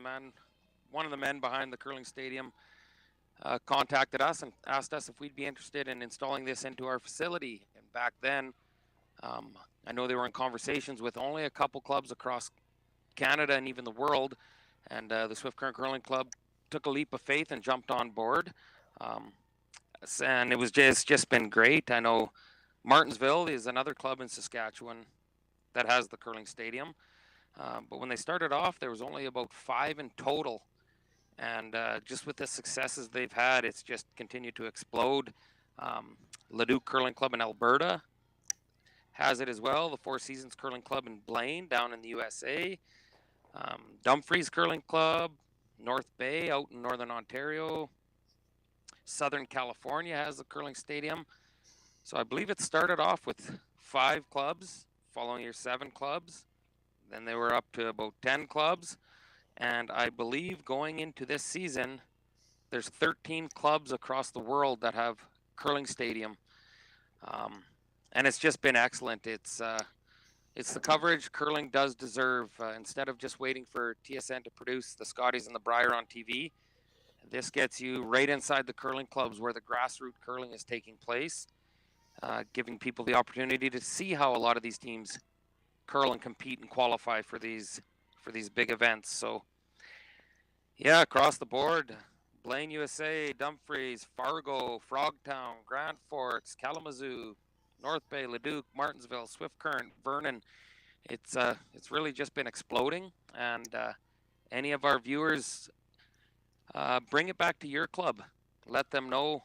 one of the men behind the curling stadium, contacted us and asked us if we'd be interested in installing this into our facility. And back then, I know they were in conversations with only a couple clubs across Canada and even the world, and the Swift Current Curling Club took a leap of faith and jumped on board. And it was just been great. I know Martinsville is another club in Saskatchewan that has the curling stadium. But when they started off, there was only about 5 in total. And just with the successes they've had, it's just continued to explode. Leduc Curling Club in Alberta has it as well. The Four Seasons Curling Club in Blaine down in the USA. Dumfries Curling Club, North Bay out in Northern Ontario. Southern California has a curling stadium. So I believe it started off with 5 clubs, following your 7 clubs. Then they were up to about 10 clubs. And I believe going into this season, there's 13 clubs across the world that have curling stadium. And it's just been excellent. It's the coverage curling does deserve. Instead of just waiting for TSN to produce the Scotties and the Brier on TV, this gets you right inside the curling clubs where the grassroots curling is taking place, giving people the opportunity to see how a lot of these teams curl and compete and qualify for these big events. So yeah, across the board, Blaine, USA, Dumfries, Fargo, Frogtown, Grand Forks, Kalamazoo, North Bay, Leduc, Martinsville, Swift Current, Vernon. It's really just been exploding. And any of our viewers, bring it back to your club. Let them know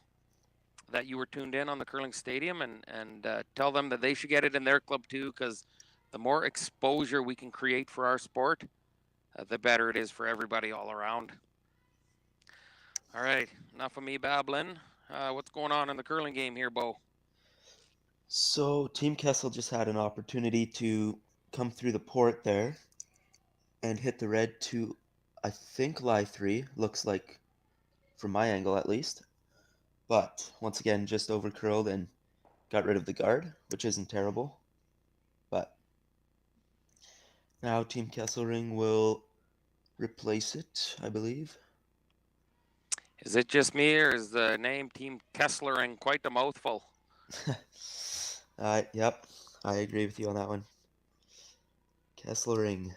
that you were tuned in on the curling stadium, and tell them that they should get it in their club too, because the more exposure we can create for our sport, the better it is for everybody all around. All right, enough of me babbling. What's going on in the curling game here, Bo? So Team Kessel just had an opportunity to come through the port there and hit the red to, I think, lie 3, looks like, from my angle at least. But once again, just over curled and got rid of the guard, which isn't terrible. But now Team Kesslering will replace it, I believe. Is it just me, or is the name Team Kesslering quite a mouthful? Yep, I agree with you on that one. Kesslering.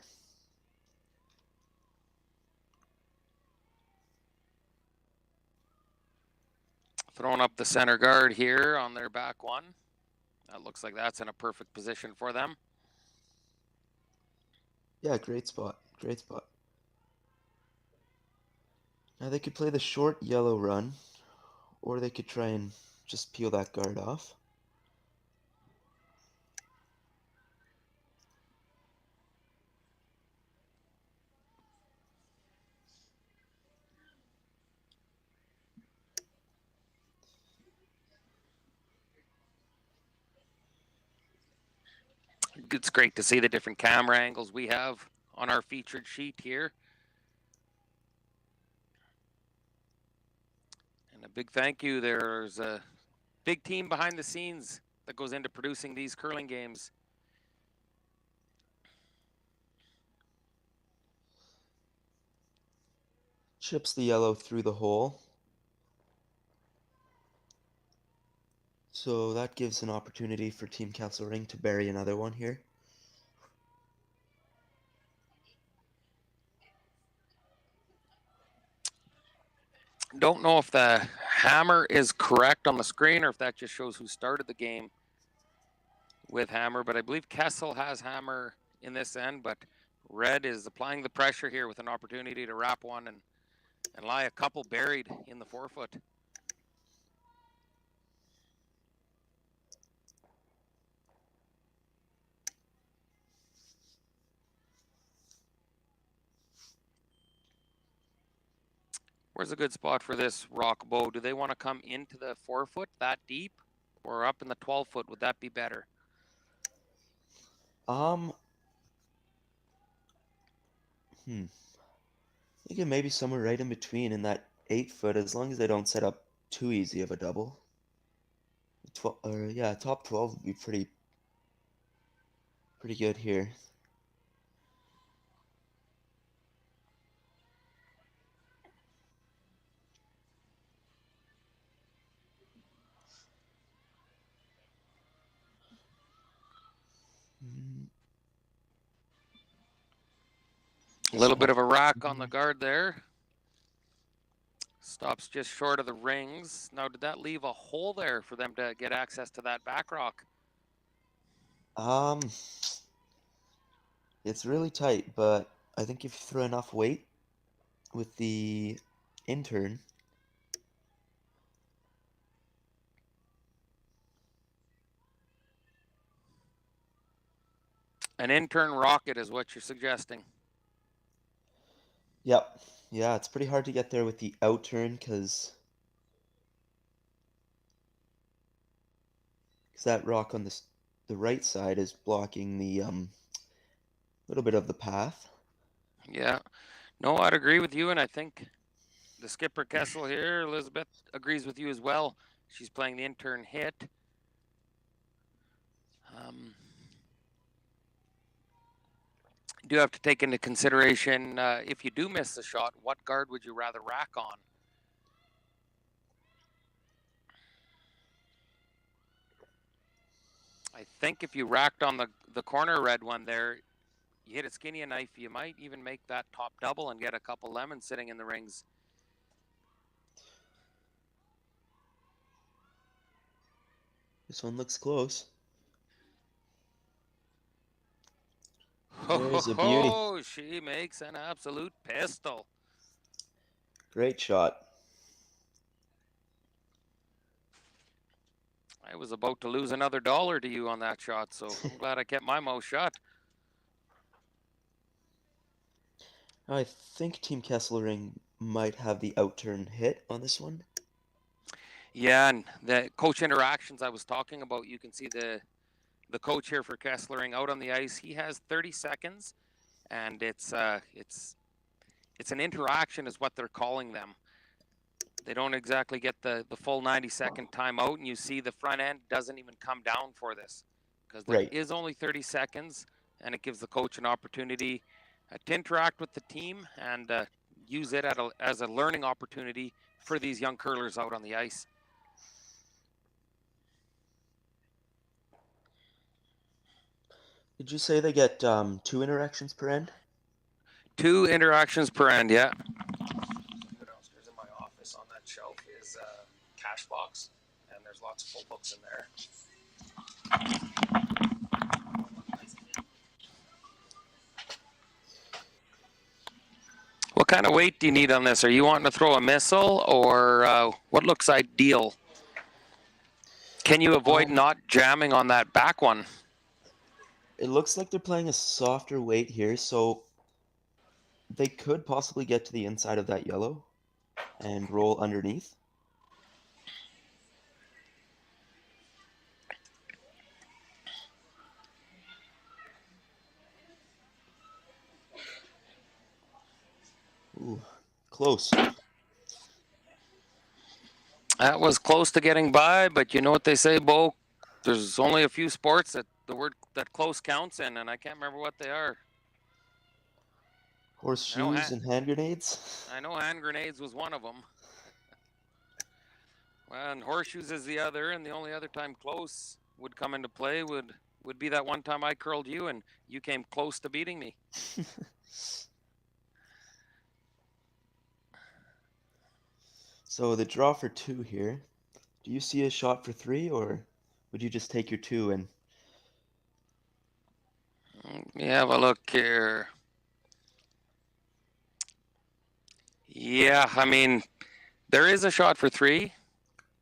Throwing up the center guard here on their back one. That looks like that's in a perfect position for them. Yeah, great spot. Great spot. Now they could play the short yellow run, or they could try and just peel that guard off. It's great to see the different camera angles we have on our featured sheet here. And a big thank you. There's a big team behind the scenes that goes into producing these curling games. Chips the yellow through the hole. So that gives an opportunity for Team Kesslering to bury another one here. Don't know if the hammer is correct on the screen or if that just shows who started the game with hammer, but I believe Kessel has hammer in this end, but Red is applying the pressure here with an opportunity to wrap one and lie a couple buried in the forefoot. Where's a good spot for this rock, Bo? Do they want to come into the forefoot that deep, or up in the 12-foot? Would that be better? Thinking maybe somewhere right in between in that 8-foot, as long as they don't set up too easy of a double. Top 12 would be pretty good here. A little bit of a rack on the guard there. Stops just short of the rings. Now, did that leave a hole there for them to get access to that back rock? It's really tight, but I think if you throw enough weight with the intern, An intern rocket is what you're suggesting. yep, yeah, it's pretty hard to get there with the out turn because that rock on the right side is blocking the little bit of the path. Yeah, no, I'd agree with you, and I think the skipper Kessel here, Elizabeth, agrees with you as well. She's playing the intern hit. You do have to take into consideration, if you do miss the shot, what guard would you rather rack on? I think if you racked on the corner red one there, you hit it skinny a knife, you might even make that top double and get a couple lemons sitting in the rings. This one looks close. There's a beauty. Oh, she makes an absolute pistol. Great shot. I was about to lose another $1 to you on that shot, so I'm glad I kept my mouth shut. I think Team Kesslering might have the outturn hit on this one. Yeah, and the coach interactions I was talking about, you can see the coach here for Kesslering out on the ice. He has 30 seconds, and it's an interaction is what they're calling them. They don't exactly get the full 90-second timeout, and you see the front end doesn't even come down for this because there is only 30 seconds, and it gives the coach an opportunity to interact with the team and use it as a learning opportunity for these young curlers out on the ice. Did you say they get 2 interactions per end? 2 interactions per end, yeah. Downstairs in my office on that shelf is a cash box, and there's lots of full books in there. What kind of weight do you need on this? Are you wanting to throw a missile, or what looks ideal? Can you avoid not jamming on that back one? It looks like they're playing a softer weight here, so they could possibly get to the inside of that yellow and roll underneath. Ooh, close. That was close to getting by, but you know what they say, Bo? There's only a few sports that the word that close counts in, and I can't remember what they are. Horseshoes and hand grenades? I know hand grenades was one of them. Well, and horseshoes is the other, and the only other time close would come into play would be that one time I curled you, and you came close to beating me. So the draw for 2 here. Do you see a shot for 3, or would you just take your 2 and... Let me have a look here. Yeah, I mean, there is a shot for 3,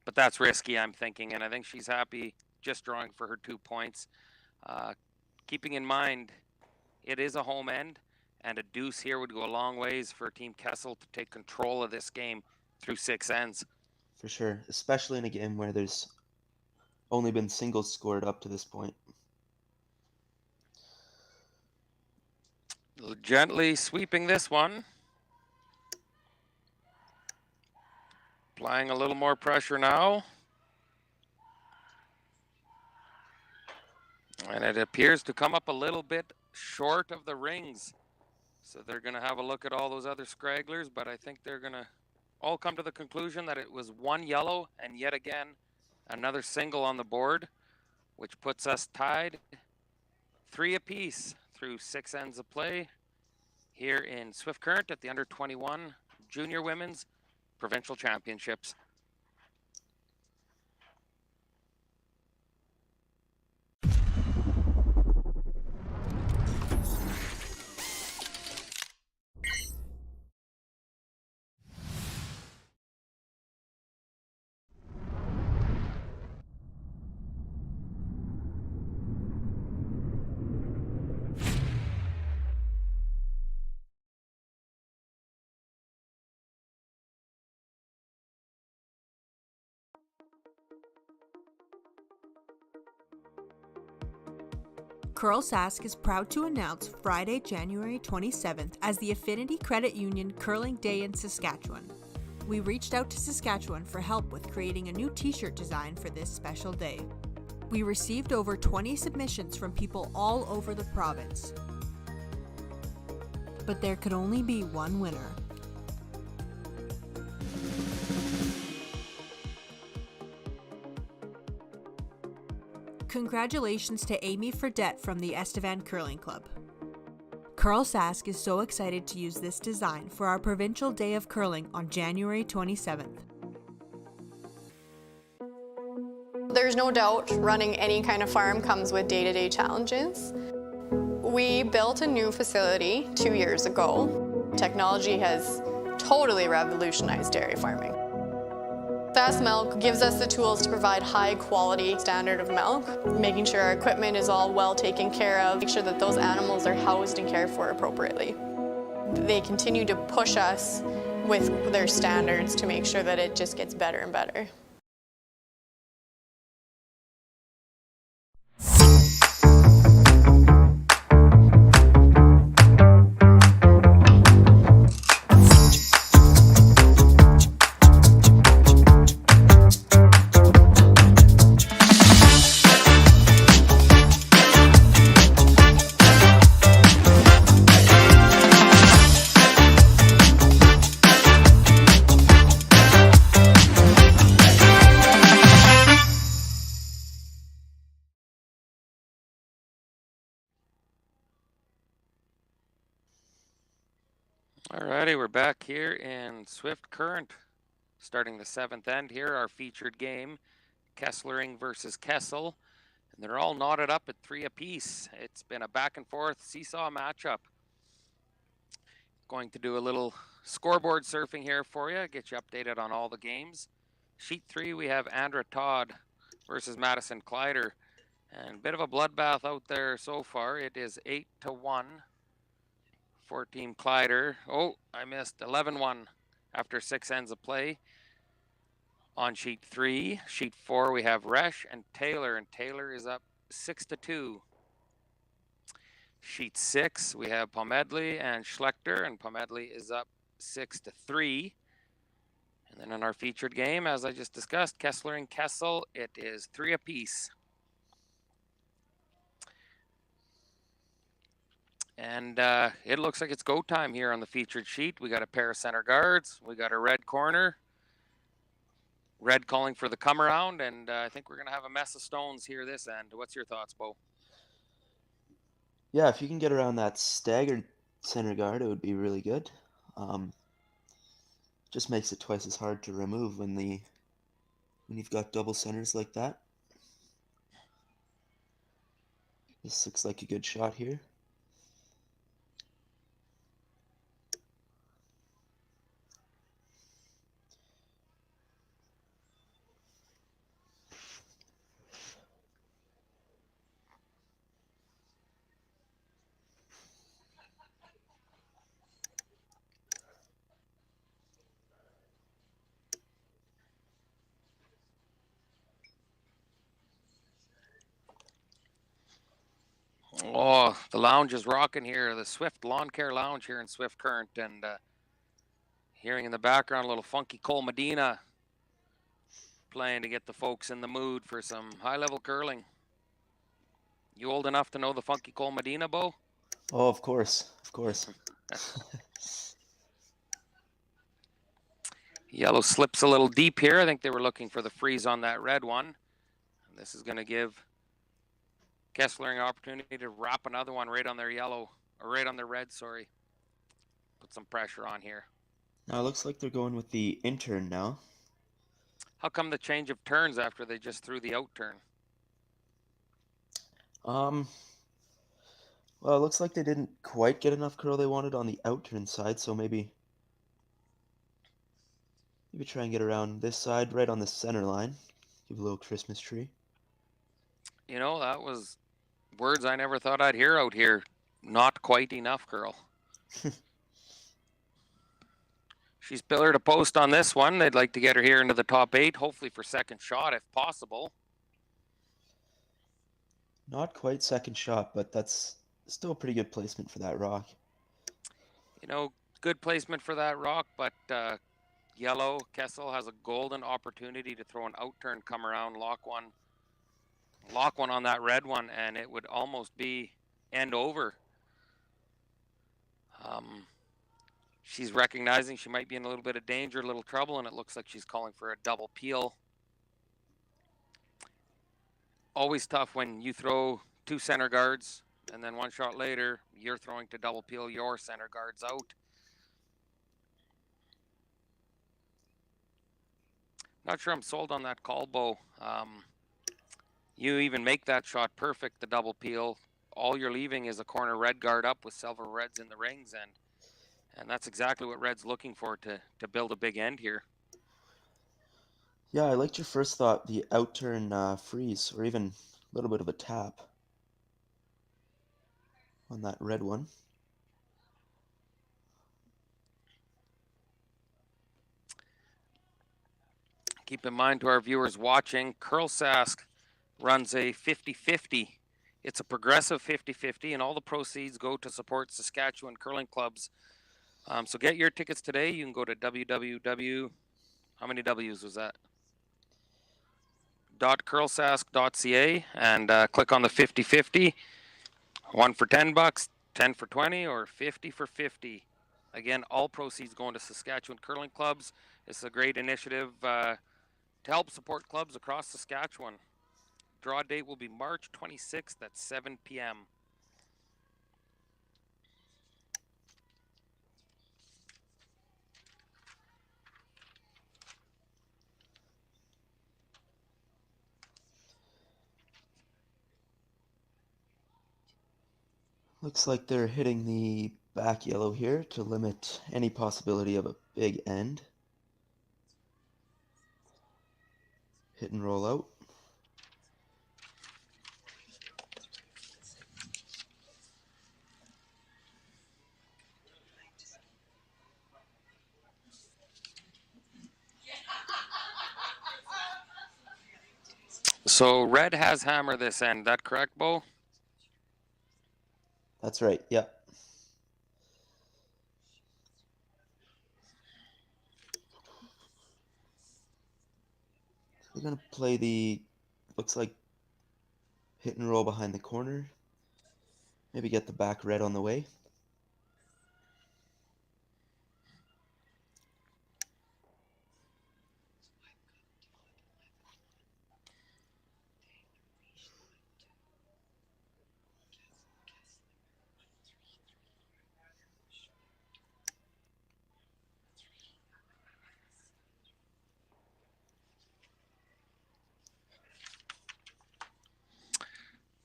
but that's risky, I'm thinking, and I think she's happy just drawing for her 2 points. Keeping in mind, it is a home end, and a deuce here would go a long ways for Team Kessel to take control of this game through 6 ends. For sure, especially in a game where there's only been singles scored up to this point. Gently sweeping this one. Applying a little more pressure now. And it appears to come up a little bit short of the rings. So they're going to have a look at all those other scragglers, but I think they're going to all come to the conclusion that it was 1 yellow and yet again another single on the board, which puts us tied 3 apiece through 6 ends of play here in Swift Current at the under-21 Junior Women's Provincial Championships. CURLSASK is proud to announce Friday, January 27th as the Affinity Credit Union Curling Day in Saskatchewan. We reached out to Saskatchewan for help with creating a new t-shirt design for this special day. We received over 20 submissions from people all over the province. But there could only be one winner. Congratulations to Amy Fredette from the Estevan Curling Club. CURLSASK is so excited to use this design for our Provincial Day of Curling on January 27th. There's no doubt running any kind of farm comes with day-to-day challenges. We built a new facility 2 years ago. Technology has totally revolutionized dairy farming. Sask Milk gives us the tools to provide high quality standard of milk, making sure our equipment is all well taken care of, make sure that those animals are housed and cared for appropriately. They continue to push us with their standards to make sure that it just gets better and better. Alrighty, we're back here in Swift Current, starting the 7th end here, our featured game, Kesslering versus Kessel, and they're all knotted up at 3 apiece. It's been a back and forth seesaw matchup. Going to do a little scoreboard surfing here for you, get you updated on all the games. Sheet 3, we have Andra Todd versus Madison Kleider, and a bit of a bloodbath out there so far. It is 8-1. For Team Kleider. Oh, I missed 11-1 after 6 ends of play. On sheet 3, sheet 4, we have Resch and Taylor is up 6-2. Sheet 6, we have Pomedley and Schlechter, and Pomedley is up 6-3. And then in our featured game, as I just discussed, Kesslering Kessel, it is 3 apiece. And it looks like it's go time here on the featured sheet. We got a pair of center guards. We got a red corner. Red calling for the come around, and I think we're going to have a mess of stones here this end. What's your thoughts, Bo? Yeah, if you can get around that staggered center guard, it would be really good. Just makes it twice as hard to remove when you've got double centers like that. This looks like a good shot here. Oh, the lounge is rocking here. The Swift Lawn Care Lounge here in Swift Current. And hearing in the background a little funky Cole Medina playing to get the folks in the mood for some high-level curling. You old enough to know the funky Cole Medina, Bo? Oh, of course. Of course. Yellow slips a little deep here. I think they were looking for the freeze on that red one. And this is going to give Kesslering opportunity to wrap another one right on their yellow, or right on their red, sorry. Put some pressure on here. Now it looks like they're going with the intern now. How come the change of turns after they just threw the out turn? Well, it looks like they didn't quite get enough curl they wanted on the out turn side, so maybe try and get around this side, right on the center line. Give a little Christmas tree. You know, that was words I never thought I'd hear out here. Not quite enough curl. She's pillar to post on this one. They'd like to get her here into the top 8, hopefully for second shot if possible. Not quite second shot, but that's still a pretty good placement for that rock. You know, good placement for that rock, but yellow, Kessel has a golden opportunity to throw an out turn, come around, lock one on that red one, and it would almost be end over. She's recognizing she might be in a little bit of danger, a little trouble, and it looks like she's calling for a double peel. Always tough when you throw 2 center guards, and then 1 shot later, you're throwing to double peel your center guards out. Not sure I'm sold on that call, Bo. You even make that shot perfect, the double peel. All you're leaving is a corner red guard up with silver reds in the rings, and that's exactly what red's looking for to build a big end here. Yeah, I liked your first thought, the out turn freeze, or even a little bit of a tap on that red one. Keep in mind to our viewers watching, CURLSASK runs a 50-50. It's a progressive 50-50, and all the proceeds go to support Saskatchewan curling clubs. So get your tickets today. You can go to www. How many W's was that? .curlsask.ca and click on the 50-50. 1 for $10, 10 for 20, or 50 for 50. Again, all proceeds going to Saskatchewan curling clubs. It's a great initiative to help support clubs across Saskatchewan. Draw date will be March 26th at 7 p.m. Looks like they're hitting the back yellow here to limit any possibility of a big end. Hit and roll out. So red has hammer this end, that correct, Bo? That's right, yep. We're going to play the, looks like, hit and roll behind the corner. Maybe get the back red on the way.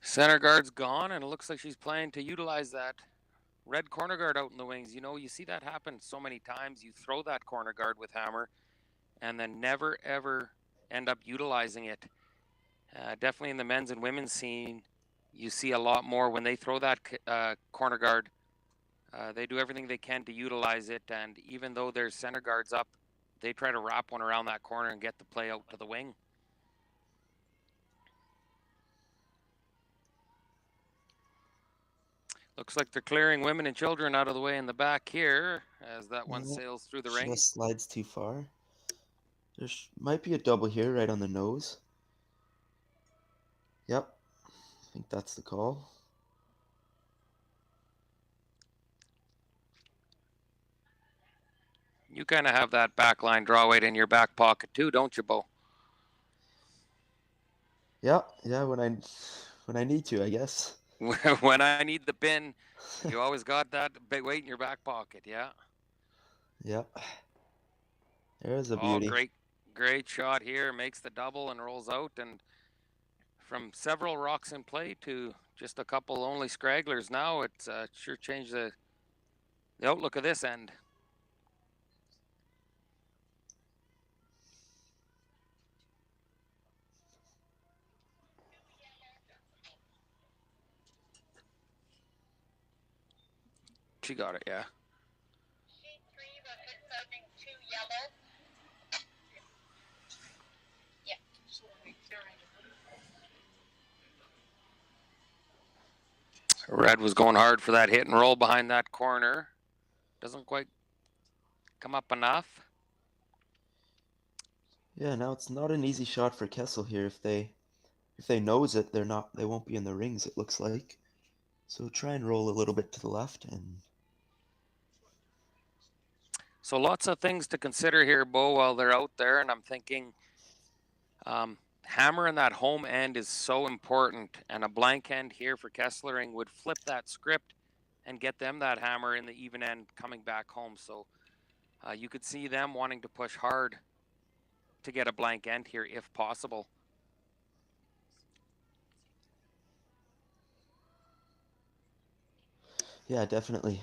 Center guard's gone, and it looks like she's planning to utilize that red corner guard out in the wings. You know, you see that happen so many times. You throw that corner guard with hammer and then never, ever end up utilizing it. Definitely in the men's and women's scene, you see a lot more when they throw that corner guard. They do everything they can to utilize it, and even though there's center guards up, they try to wrap one around that corner and get the play out to the wing. Looks like they're clearing women and children out of the way in the back here as that one sails through the ring. Just slides too far. There might be a double here right on the nose. Yep, I think that's the call. You kind of have that back line draw weight in your back pocket too, don't you, Bo? Yeah, when when I need to, I guess. When I need the pin, you always got that big weight in your back pocket, yeah? Yep. There's a Oh, beauty. great shot here. Makes the double and rolls out. And from several rocks in play to just a couple only scragglers now, it's sure changed the outlook of this end. She got it, yeah. Red was going hard for that hit and roll behind that corner. Doesn't quite come up enough. Yeah, now it's not an easy shot for Kessel here. If they nose it, they won't be in the rings, it looks like. So try and roll a little bit to the left and So lots of things to consider here, Bo, while they're out there, and I'm thinking hammer in that home end is so important, and a blank end here for Kesslering would flip that script and get them that hammer in the even end coming back home. So you could see them wanting to push hard to get a blank end here if possible. yeah, definitely.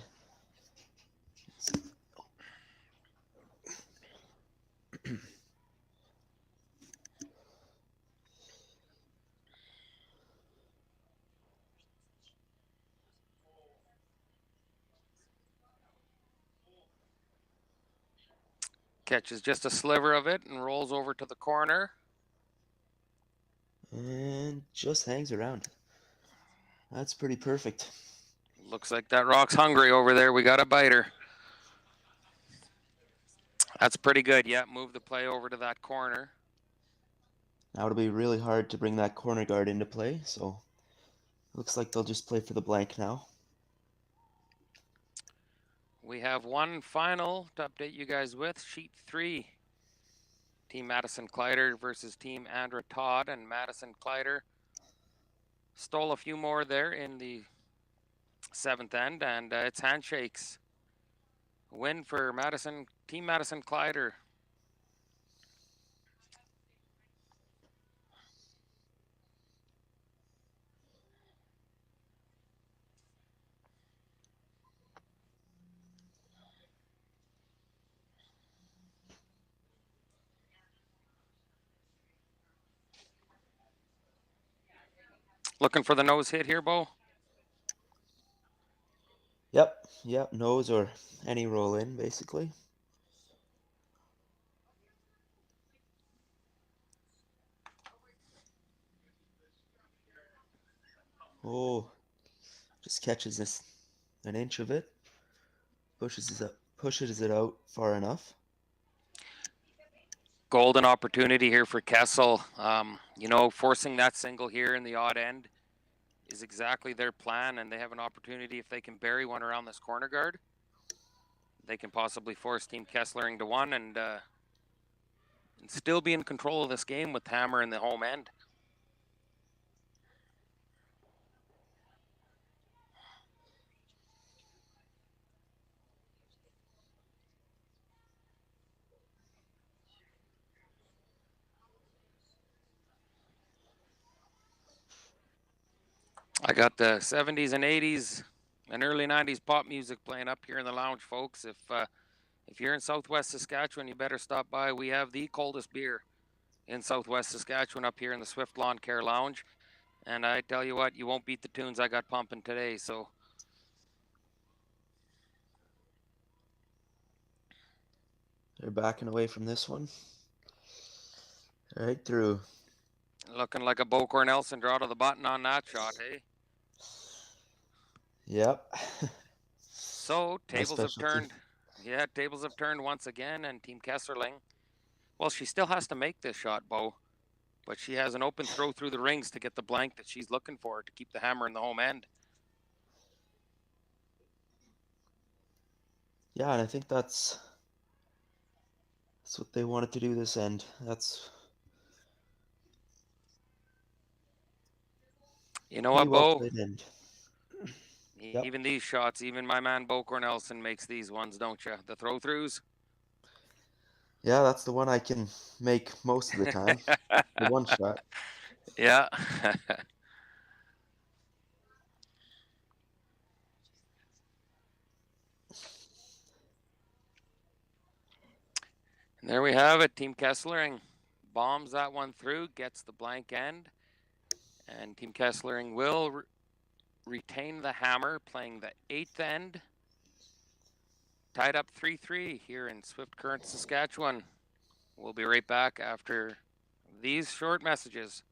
Catches just a sliver of it and rolls over to the corner. And just hangs around. That's pretty perfect. Looks like that rock's hungry over there. We got a biter. That's pretty good. Yeah, move the play over to that corner. Now it'll be really hard to bring that corner guard into play, so looks like they'll just play for the blank now. We have one final to update you guys with. Sheet 3. Team Madison Kleider versus Team Andra Todd. And Madison Kleider stole a few more there in the 7th end. And it's handshakes. Win for Team Madison Kleider. Looking for the nose hit here, Bo? Yep, nose or any roll in, basically. Oh, just catches this an inch of it, pushes it out far enough. Golden opportunity here for Kessel. Forcing that single here in the odd end is exactly their plan, and they have an opportunity if they can bury one around this corner guard. They can possibly force Team Kesslering to one and still be in control of this game with hammer in the home end. I got the 70s and 80s and early 90s pop music playing up here in the lounge, folks. If you're in Southwest Saskatchewan, you better stop by. We have the coldest beer in Southwest Saskatchewan up here in the Swift Lawn Care Lounge. And I tell you what, you won't beat the tunes I got pumping today. So They're backing away from this one. Right through. looking like a Bo Cornelson draw to the button on that shot, hey? Yep. So tables have turned. Yeah, tables have turned once again, and Team Kesslering, well, she still has to make this shot, Bo, but she has an open throw through the rings to get the blank that she's looking for to keep the hammer in the home end. Yeah, and I think that's what they wanted to do this end. You know Pretty what, well Bo? played end. Yep. Even these shots, even my man Bo Cornelson makes these ones, don't you? The throw-throughs. Yeah, that's the one I can make most of the time. The one shot. Yeah. And there we have it. Team Kesslering bombs that one through, gets the blank end, and Team Kesslering will retain the hammer, playing the 8th end. Tied up 3-3 here in Swift Current, Saskatchewan. We'll be right back after these short messages.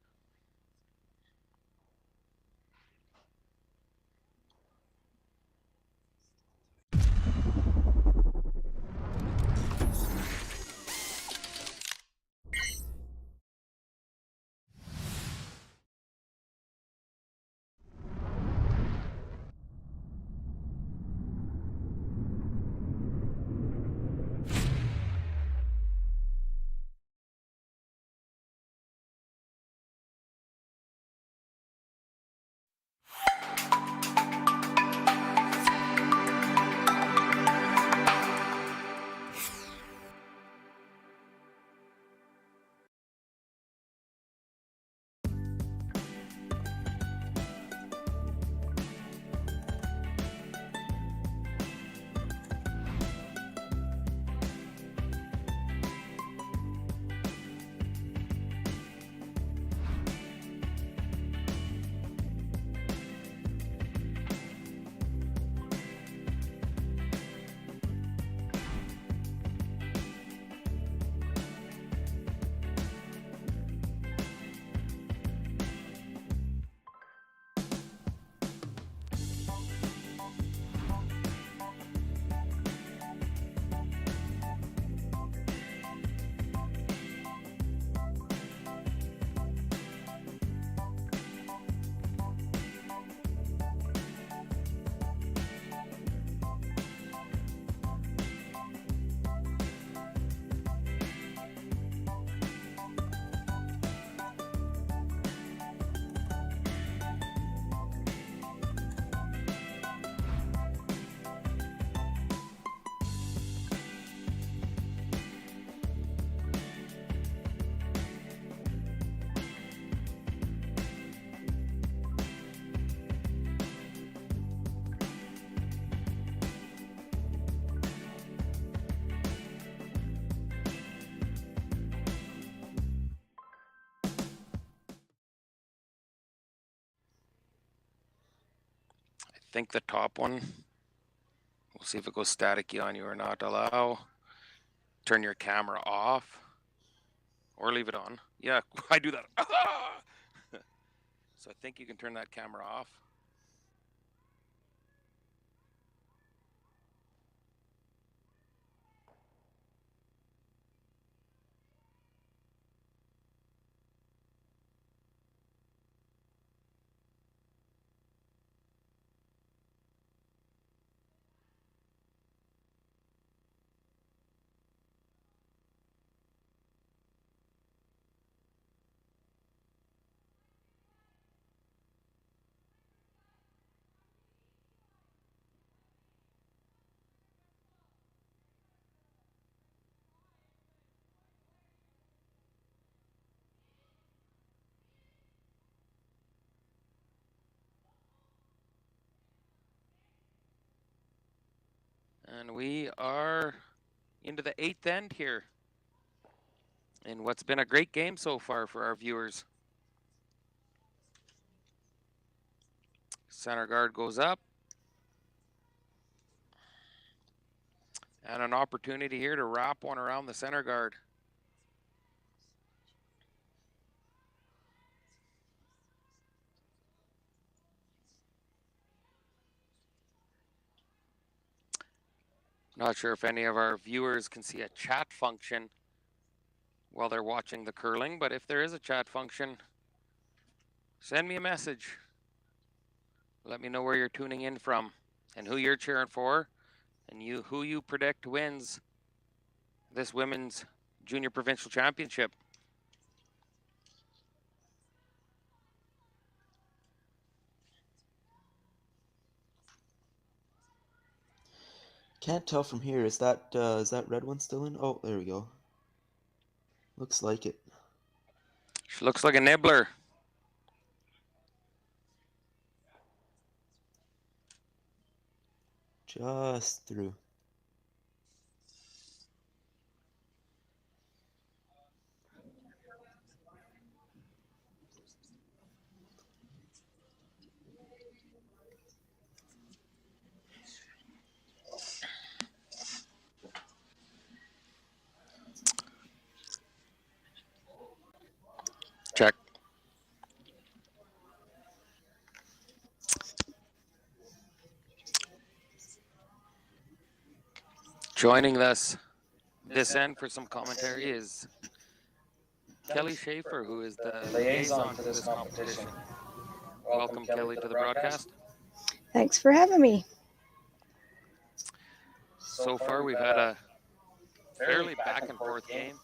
I think the top one, we'll see if it goes staticky on you or not. Allow, turn your camera off or leave it on. Yeah, I do that. So I think you can turn that camera off. And we are into the 8th end here in what's been a great game so far for our viewers. Center guard goes up. And an opportunity here to wrap one around the center guard. Not sure if any of our viewers can see a chat function while they're watching the curling, but if there is a chat function, send me a message. Let me know where you're tuning in from and who you're cheering for and who you predict wins this women's junior provincial championship. Can't tell from here. Is that red one still in? Oh, there we go. Looks like it. She looks like a nibbler. Just through. Check. Joining us this end for some commentary is Kelly Schaefer, who is the liaison for this competition. Welcome, Kelly, to the broadcast. Thanks for having me. So far, we've had a fairly back and forth game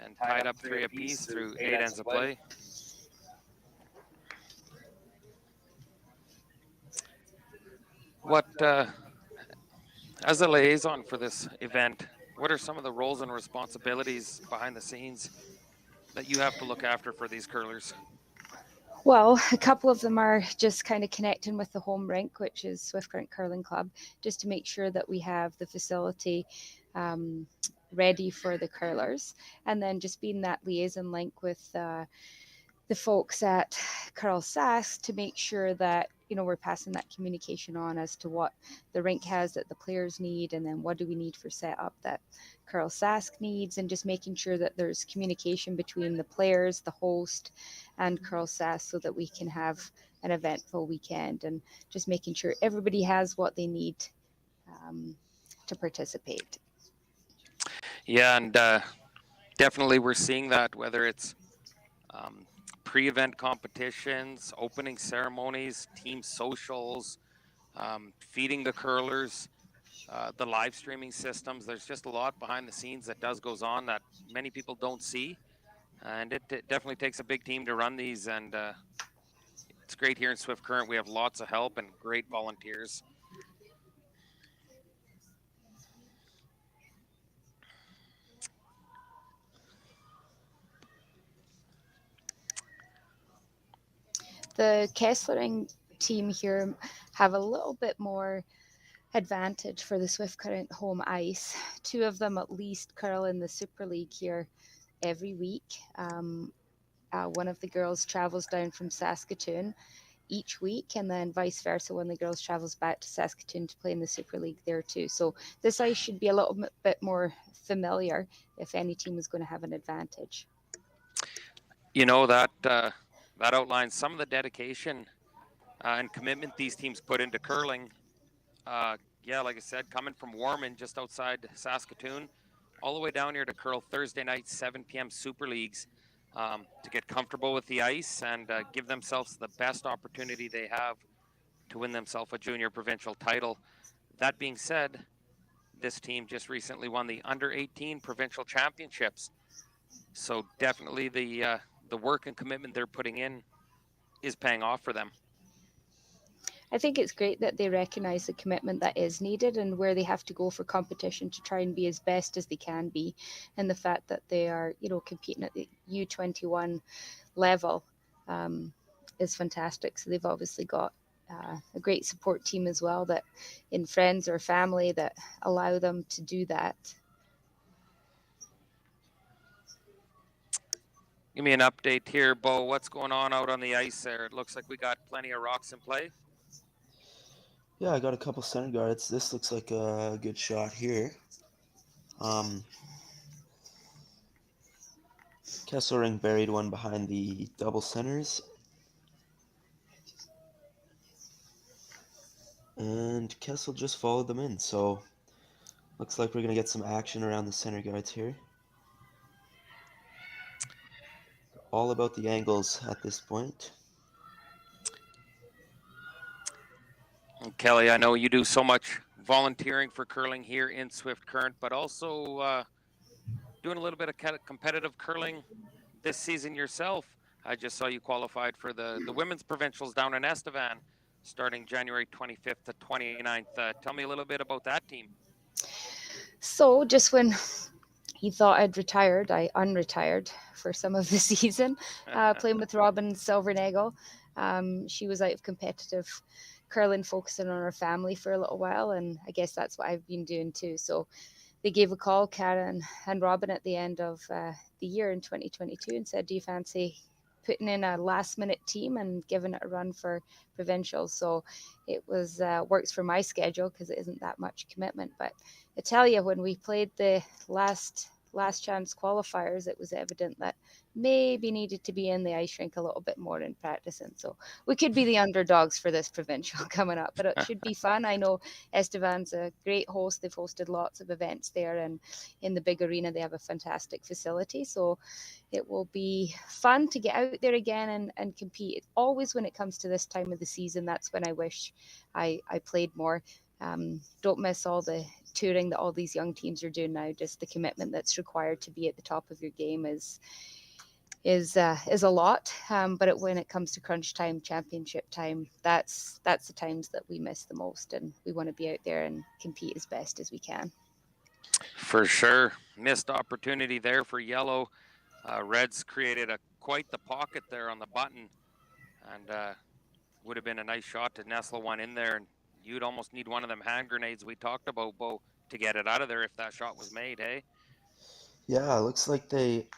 and tied up 3 apiece through 8 ends of play. What, as a liaison for this event, what are some of the roles and responsibilities behind the scenes that you have to look after for these curlers? Well, a couple of them are just kind of connecting with the home rink, which is Swift Current Curling Club, just to make sure that we have the facility ready for the curlers, and then just being that liaison link with the folks at CURLSASK to make sure that, you know, we're passing that communication on as to what the rink has that the players need, and then what do we need for setup that CURLSASK needs, and just making sure that there's communication between the players, the host, and CURLSASK so that we can have an eventful weekend, and just making sure everybody has what they need to participate. Yeah, and definitely we're seeing that, whether it's pre-event competitions, opening ceremonies, team socials, feeding the curlers, the live streaming systems. There's just a lot behind the scenes that goes on that many people don't see, and it definitely takes a big team to run these, and it's great here in Swift Current. We have lots of help and great volunteers. The Kesslering team here have a little bit more advantage for the Swift Current home ice. 2 of them at least curl in the Super League here every week. One of the girls travels down from Saskatoon each week, and then vice versa, when the girls travels back to Saskatoon to play in the Super League there too. So this ice should be a little bit more familiar if any team is going to have an advantage. You know, that outlines some of the dedication and commitment these teams put into curling. Yeah, like I said, coming from Warman, just outside Saskatoon, all the way down here to curl Thursday night, 7 p.m. Super Leagues, to get comfortable with the ice and give themselves the best opportunity they have to win themselves a junior provincial title. That being said, this team just recently won the under-18 provincial championships. So definitely the work and commitment they're putting in is paying off for them. I think it's great that they recognize the commitment that is needed and where they have to go for competition to try and be as best as they can be, and the fact that they are, you know, competing at the U21 level is fantastic. So they've obviously got a great support team as well, that in friends or family that allow them to do that. Give me an update here, Bo. What's going on out on the ice there? It looks like we got plenty of rocks in play. Yeah, I got a couple center guards. This looks like a good shot here. Kesslering buried one behind the double centers. And Kessel just followed them in, so looks like we're going to get some action around the center guards here. All about the angles at this point. Kelly, I know you do so much volunteering for curling here in Swift Current, but also doing a little bit of competitive curling this season yourself. I just saw you qualified for the women's provincials down in Estevan. starting January 25th to 29th. Tell me a little bit about that team. So just when he thought I'd retired, I unretired for some of the season, playing with Robin Silvernagle. She was out of competitive curling, focusing on her family for a little while, and I guess that's what I've been doing too. So they gave a call, Cara and Robin, at the end of the year in 2022 and said, do you fancy putting in a last minute team and giving it a run for Provincials? So it was works for my schedule because it isn't that much commitment. But I tell you, when we played the last chance qualifiers, it was evident that maybe needed to be in the ice rink a little bit more in practicing. So we could be the underdogs for this provincial coming up, but it should be fun. I know Estevan's a great host. They've hosted lots of events there, and in the big arena they have a fantastic facility. So it will be fun to get out there again and compete. Always when it comes to this time of the season, that's when I wish I played more. Don't miss all the touring that all these young teams are doing now. Just the commitment that's required to be at the top of your game is a lot. But when it comes to crunch time, championship time, that's the times that we miss the most, and we want to be out there and compete as best as we can. For sure. Missed opportunity there for Yellow. Reds created quite the pocket there on the button, and would have been a nice shot to nestle one in there, and you'd almost need one of them hand grenades we talked about, Bo, to get it out of there if that shot was made, hey? Yeah, it looks like they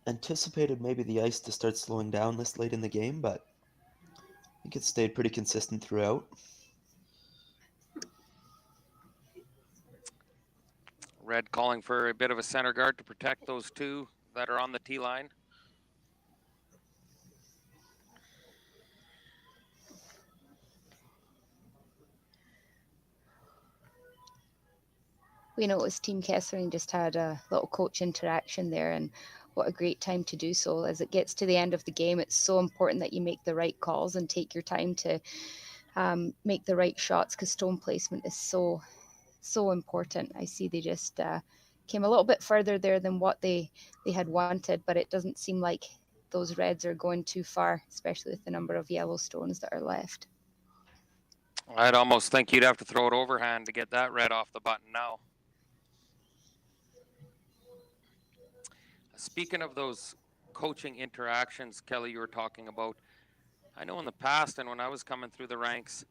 anticipated maybe the ice to start slowing down this late in the game, but I think it stayed pretty consistent throughout. Red calling for a bit of a center guard to protect those two that are on the T line. We noticed Team Kesslering just had a little coach interaction there, and what a great time to do so. As it gets to the end of the game, it's so important that you make the right calls and take your time to make the right shots, because stone placement is so important. I see they just came a little bit further there than what they had wanted, but it doesn't seem like those Reds are going too far, especially with the number of yellow stones that are left. I'd almost think you'd have to throw it overhand to get that Red off the button now. Speaking of those coaching interactions, Kelly, you were talking about, I know in the past and when I was coming through the ranks,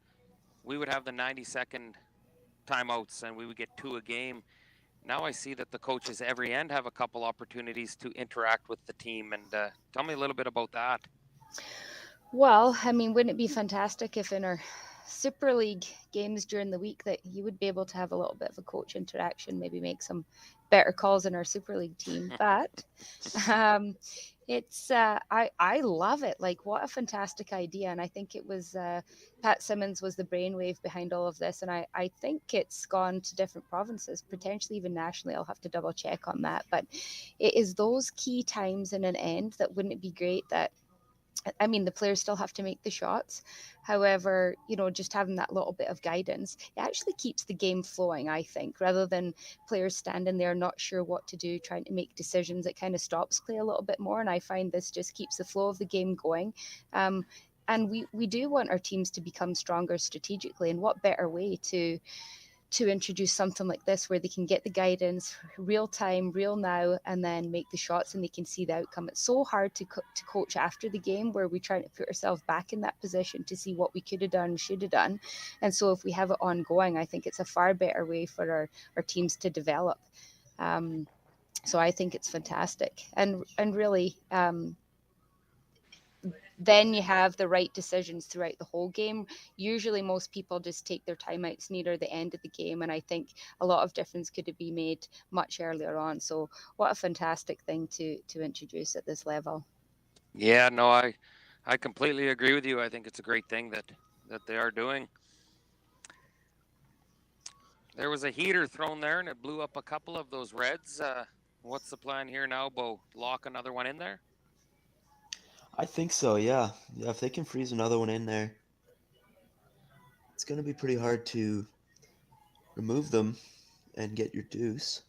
we would have the 90-second timeouts and we would get 2 a game. Now I see that the coaches every end have a couple opportunities to interact with the team, and tell me a little bit about that. Well, I mean, wouldn't it be fantastic if in our Super League games during the week that you would be able to have a little bit of a coach interaction, maybe make some better calls in our Super League team. But it's I love it. Like, what a fantastic idea. And I think it was Pat Simmons was the brainwave behind all of this. And I think it's gone to different provinces, potentially even nationally. I'll have to double check on that. But it is those key times in an end that wouldn't it be great that, I mean, the players still have to make the shots. However, just having that little bit of guidance, it actually keeps the game flowing, I think, rather than players standing there not sure what to do, trying to make decisions. It kind of stops play a little bit more. And I find this just keeps the flow of the game going. And we do want our teams to become stronger strategically. And what better way to introduce something like this where they can get the guidance real time, real now, and then make the shots and they can see the outcome. It's so hard to coach after the game where we try to put ourselves back in that position to see what we could have done, should have done. And so if we have it ongoing, I think it's a far better way for our teams to develop. So I think it's fantastic. And really, then you have the right decisions throughout the whole game. Usually most people just take their timeouts near the end of the game, and I think a lot of difference could be made much earlier on. So what a fantastic thing to introduce at this level. Yeah, no, I completely agree with you. I think it's a great thing that they are doing. There was a heater thrown there and it blew up a couple of those Reds. What's the plan here now, Bo? Lock another one in there? I think so, yeah. Yeah, if they can freeze another one in there, it's going to be pretty hard to remove them and get your deuce,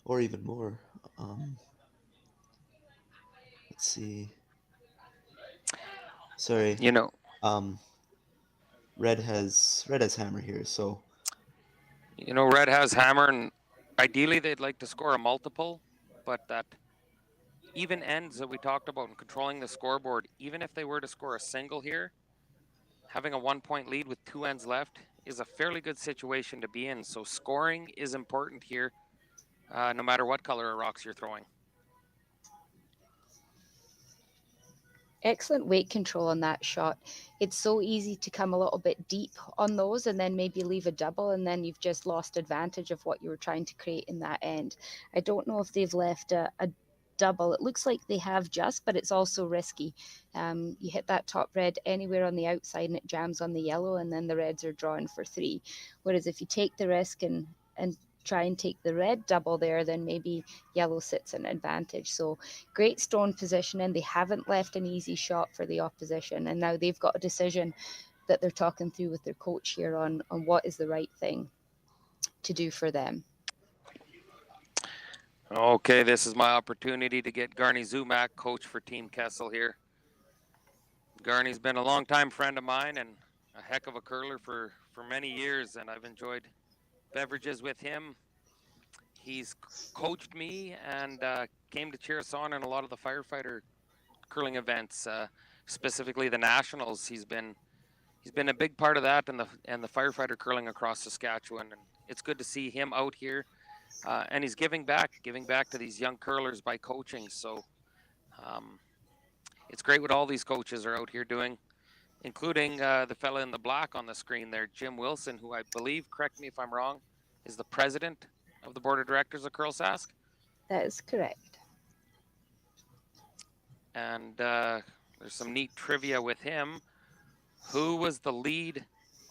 or even more. Let's see. Sorry. Red has hammer here, so You know, red has hammer, and ideally they'd like to score a multiple, but that even ends that we talked about in controlling the scoreboard, even if they were to score a single here, having a 1-point lead with 2 ends left is a fairly good situation to be in. So scoring is important here, no matter what color of rocks you're throwing. Excellent weight control on that shot. It's so easy to come a little bit deep on those and then maybe leave a double, and then you've just lost advantage of what you were trying to create in that end. I don't know if they've left a double. It looks like they have just, but it's also risky. You hit that top red anywhere on the outside and it jams on the yellow, and then the reds are drawing for 3. Whereas if you take the risk and try and take the red double there, then maybe yellow sits an advantage. So great stone positioning. They haven't left an easy shot for the opposition, and now they've got a decision that they're talking through with their coach here on what is the right thing to do for them. Okay, this is my opportunity to get Garney Zumak, coach for Team Kessel here. Garney's been a longtime friend of mine and a heck of a curler for many years, and I've enjoyed beverages with him. He's coached me and came to cheer us on in a lot of the firefighter curling events, specifically the nationals. He's been a big part of that and the firefighter curling across Saskatchewan, and it's good to see him out here. And he's giving back to these young curlers by coaching. So it's great what all these coaches are out here doing, including the fella in the black on the screen there, Jim Wilson, who I believe, correct me if I'm wrong, is the president of the board of directors of CURLSASK. That is correct. And there's some neat trivia with him. Who was the lead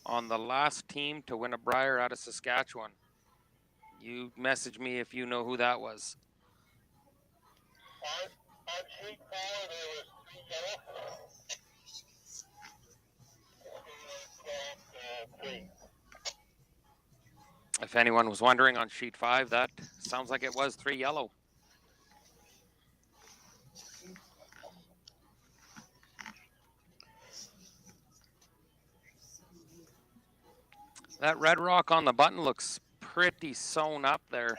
on the last team to win a Brier out of Saskatchewan? You message me if you know who that was. If anyone was wondering, on sheet 5, that sounds like it was 3 yellow. That red rock on the button looks pretty sewn up there.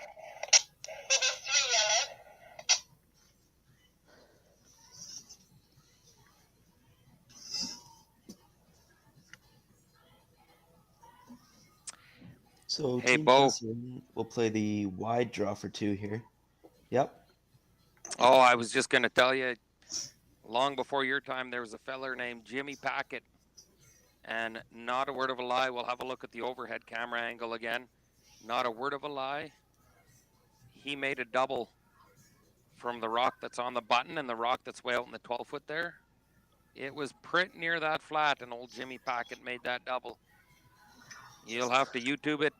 So hey, Team Bo. Kesslering will play the wide draw for 2 here. Yep. Oh, I was just going to tell you, long before your time, there was a feller named Jimmy Packett. And not a word of a lie, we'll have a look at the overhead camera angle again. Not a word of a lie. He made a double from the rock that's on the button and the rock that's way out in the 12-foot there. It was pretty near that flat, and old Jimmy Packett made that double. You'll have to YouTube it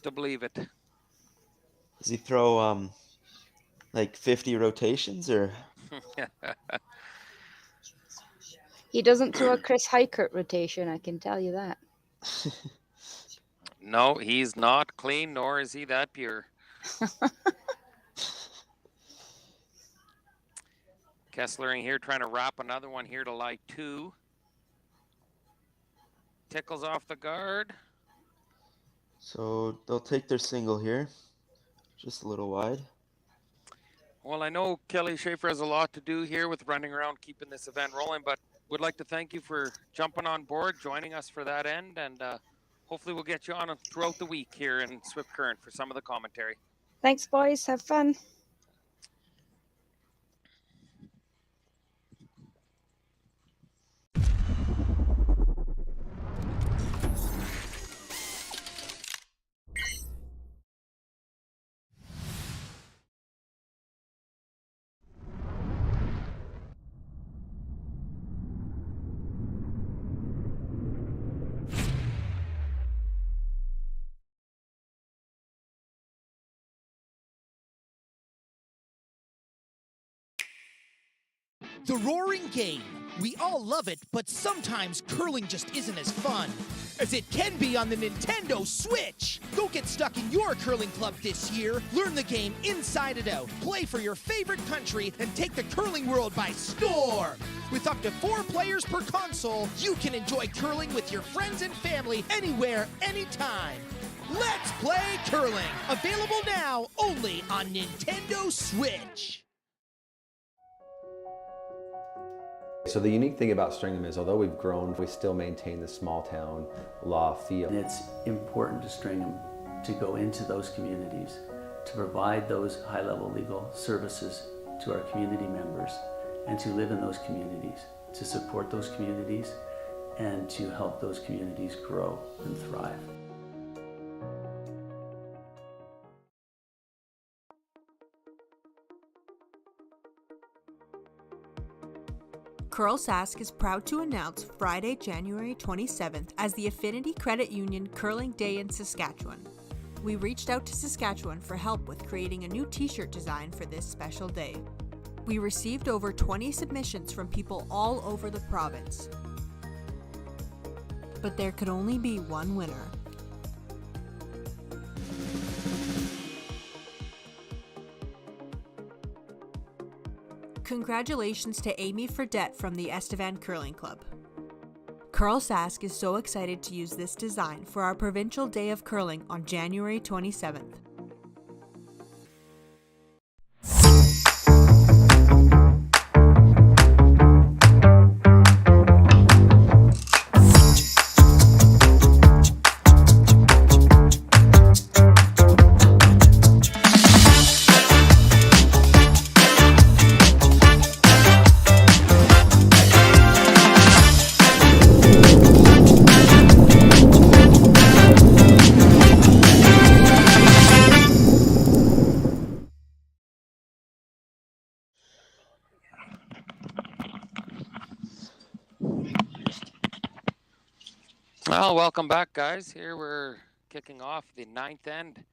to believe it. Does he throw like 50 rotations or? He doesn't throw a Chris Heikert rotation, I can tell you that. No, he's not clean, nor is he that pure. Kesslering here trying to wrap another one here to lie 2. Tickles off the guard. So they'll take their single here, just a little wide. Well, I know Kelly Schaefer has a lot to do here with running around keeping this event rolling, but would like to thank you for jumping on board, joining us for that end, and hopefully we'll get you on throughout the week here in Swift Current for some of the commentary. Thanks, boys. Have fun. The Roaring Game, We all love it, but sometimes curling just isn't as fun as it can be on the Nintendo Switch. Go get stuck in your curling club this year. Learn the game inside and out. Play for your favorite country and take the curling world by storm. With up to 4 players per console, you can enjoy curling with your friends and family anywhere, anytime. Let's play curling. Available now only on Nintendo Switch. So the unique thing about Stringham is, although we've grown, we still maintain the small town law feel. And it's important to Stringham to go into those communities, to provide those high-level legal services to our community members, and to live in those communities, to support those communities, and to help those communities grow and thrive. CURLSASK is proud to announce Friday, January 27th as the Affinity Credit Union Curling Day in Saskatchewan. We reached out to Saskatchewan for help with creating a new t-shirt design for this special day. We received over 20 submissions from people all over the province. But there could only be one winner. Congratulations to Amy Fredette from the Estevan Curling Club. CURLSASK is so excited to use this design for our Provincial Day of Curling on January 27th. Well, welcome back, guys. Here we're kicking off the 9th end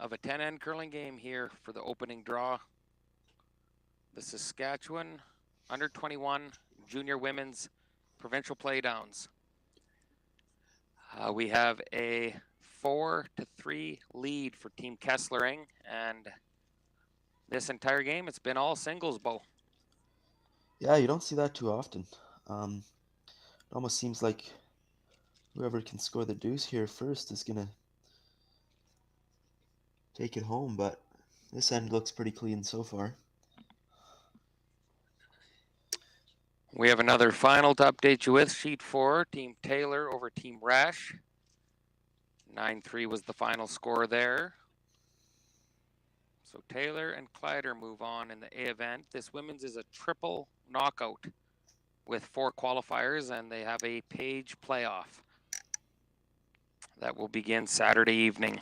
of a 10-end curling game here for the opening draw. The Saskatchewan Under-21 Junior Women's Provincial Playdowns. We have a 4-3 lead for Team Kesslering, and this entire game, it's been all singles, Bo. Yeah, you don't see that too often. It almost seems like whoever can score the deuce here first is going to take it home, but this end looks pretty clean so far. We have another final to update you with. Sheet 4, Team Taylor over Team Rash. 9-3 was the final score there. So Taylor and Kleider move on in the A event. This women's is a triple knockout with 4 qualifiers, and they have a page playoff that will begin Saturday evening.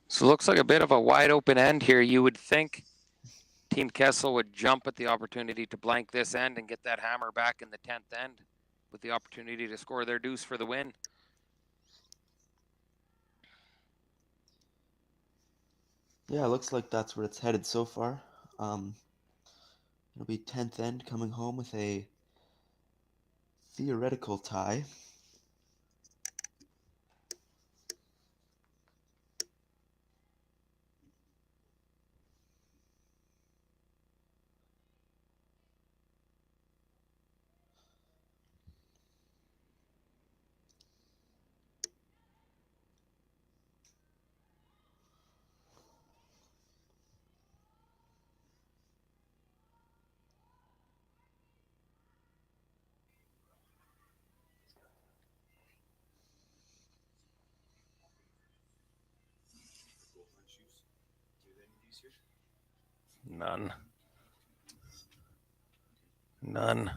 So it looks like a bit of a wide open end here. You would think Team Kessel would jump at the opportunity to blank this end and get that hammer back in the 10th end with the opportunity to score their deuce for the win. Yeah, it looks like that's where it's headed so far. It'll be 10th end coming home with a theoretical tie. None. None.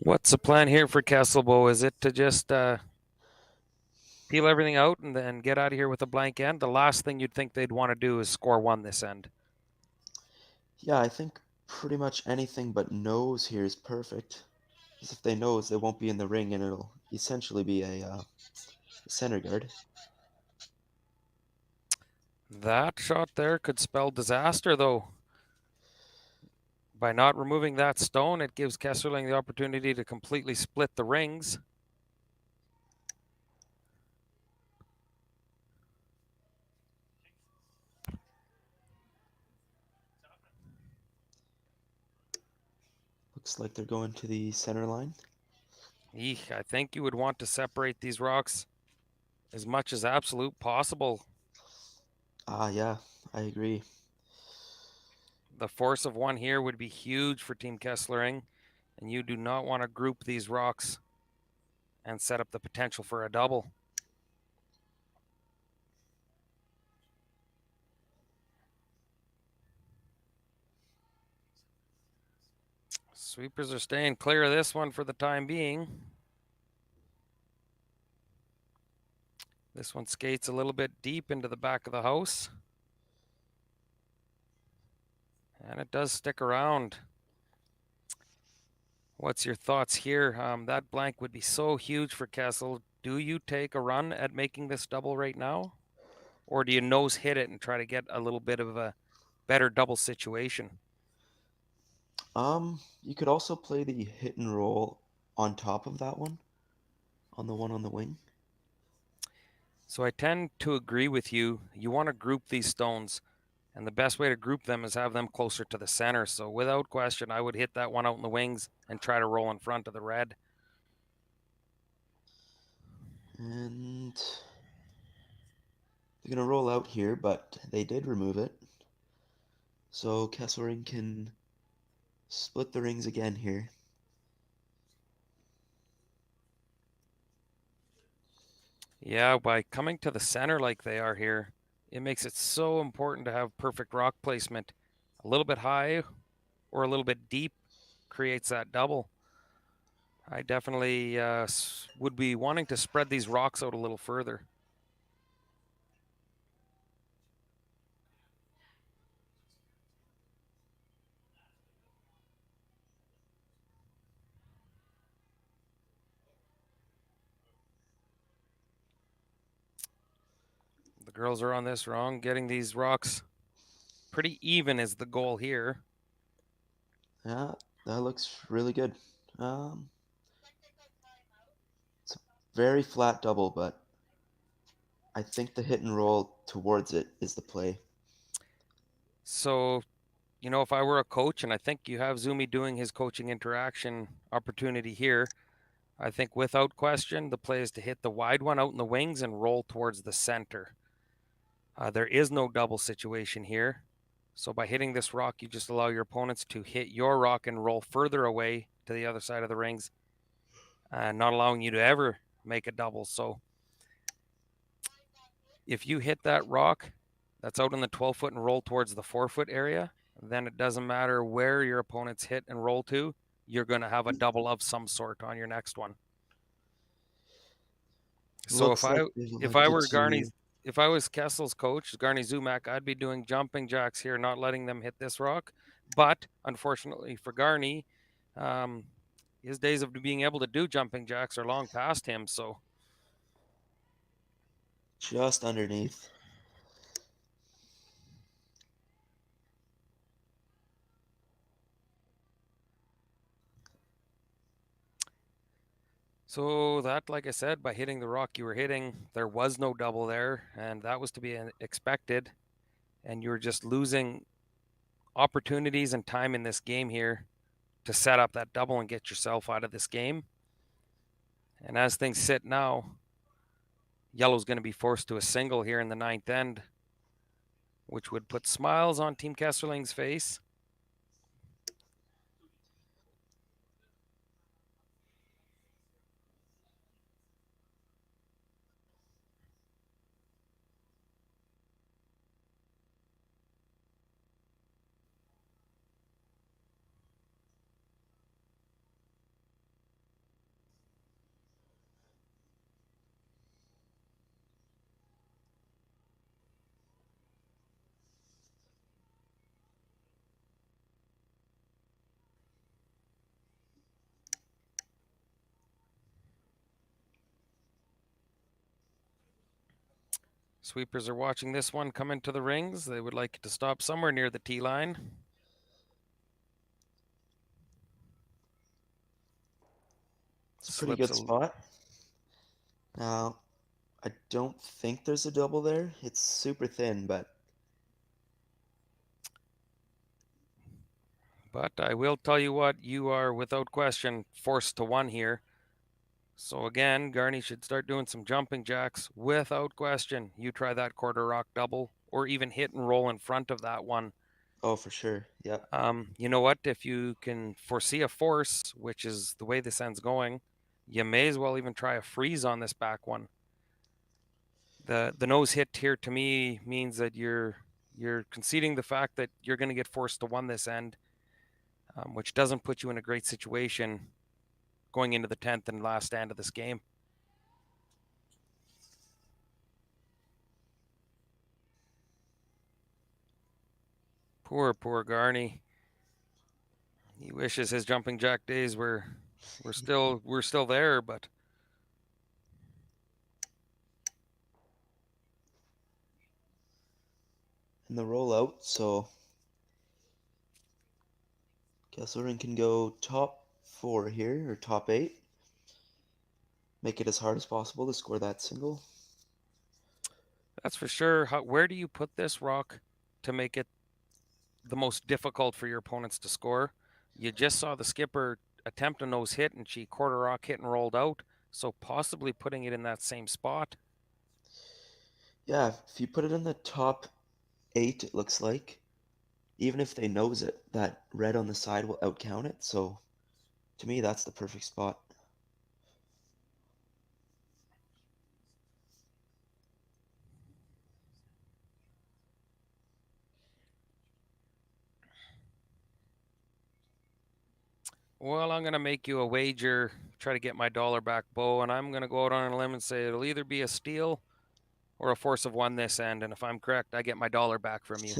What's the plan here for Kesselbo? Is it to just peel everything out and then get out of here with a blank end? The last thing you'd think they'd want to do is score one this end. Yeah, I think pretty much anything but nose here is perfect. Because if they nose, they won't be in the ring, and it'll essentially be a center guard. That shot there could spell disaster, though. By not removing that stone, it gives Kesslering the opportunity to completely split the rings. Looks like they're going to the center line. Eek, I think you would want to separate these rocks as much as absolute possible. Yeah, I agree. The force of one here would be huge for Team Kesslering, and you do not want to group these rocks and set up the potential for a double. Sweepers are staying clear of this one for the time being. This one skates a little bit deep into the back of the house. And it does stick around. What's your thoughts here? That blank would be so huge for Kessel. Do you take a run at making this double right now? Or do you nose hit it and try to get a little bit of a better double situation? You could also play the hit and roll on top of that one, on the one on the wing. So I tend to agree with you. You want to group these stones, and the best way to group them is have them closer to the center. So without question, I would hit that one out in the wings and try to roll in front of the red. And they're going to roll out here, but they did remove it. So Kesslering can split the rings again here. Yeah, by coming to the center like they are here, it makes it so important to have perfect rock placement. A little bit high or a little bit deep creates that double. I definitely would be wanting to spread these rocks out a little further. The girls are on this wrong. Getting these rocks pretty even is the goal here. Yeah, that looks really good. It's a very flat double, but I think the hit and roll towards it is the play. So, you know, if I were a coach, and I think you have Zumi doing his coaching interaction opportunity here, I think without question, the play is to hit the wide one out in the wings and roll towards the center. There is no double situation here. So by hitting this rock, you just allow your opponents to hit your rock and roll further away to the other side of the rings, not allowing you to ever make a double. So if you hit that rock that's out in the 12-foot and roll towards the 4-foot area, then it doesn't matter where your opponents hit and roll to, you're going to have a double of some sort on your next one. So Looks like if I were Garney's, if I was Kessel's coach, Garney Zumak, I'd be doing jumping jacks here, not letting them hit this rock. But unfortunately for Garney, his days of being able to do jumping jacks are long past him. So just underneath. So that, like I said, by hitting the rock you were hitting, there was no double there, and that was to be expected. And you were just losing opportunities and time in this game here to set up that double and get yourself out of this game. And as things sit now, Yellow's going to be forced to a single here in the 9th end, which would put smiles on Team Kessling's face. Sweepers are watching this one come into the rings. They would like it to stop somewhere near the tee line. It's a pretty good spot. Now, I don't think there's a double there. It's super thin, but I will tell you what, you are without question forced to one here. So again, Garney should start doing some jumping jacks without question. You try that quarter rock double or even hit and roll in front of that one. oh, for sure. Yep. You know what? If you can foresee a force, which is the way this end's going, you may as well even try a freeze on this back one. The nose hit here to me means that you're conceding the fact that you're going to get forced to one this end, which doesn't put you in a great situation going into the 10th and last stand of this game. Poor Garney. He wishes his jumping jack days were still there, but in the rollout, so Kesslering can go top 4 here, or top 8. Make it as hard as possible to score that single. That's for sure. Where do you put this rock to make it the most difficult for your opponents to score? You just saw the skipper attempt a nose hit and she quarter rock hit and rolled out. So possibly putting it in that same spot. Yeah, if you put it in the top 8, it looks like, even if they nose it, that red on the side will outcount it. So to me, that's the perfect spot. Well, I'm going to make you a wager, try to get my dollar back, Bo, and I'm going to go out on a limb and say it'll either be a steal or a force of one this end. And if I'm correct, I get my dollar back from you.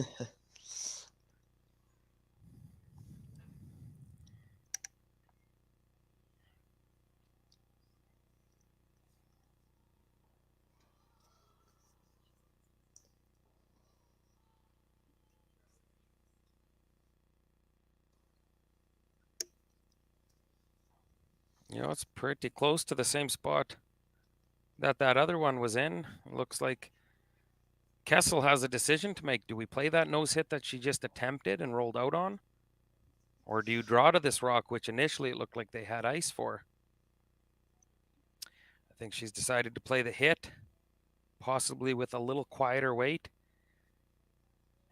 You know, it's pretty close to the same spot that other one was in. It looks like Kessel has a decision to make. Do we play that nose hit that she just attempted and rolled out on? Or do you draw to this rock, which initially it looked like they had ice for? I think she's decided to play the hit, possibly with a little quieter weight.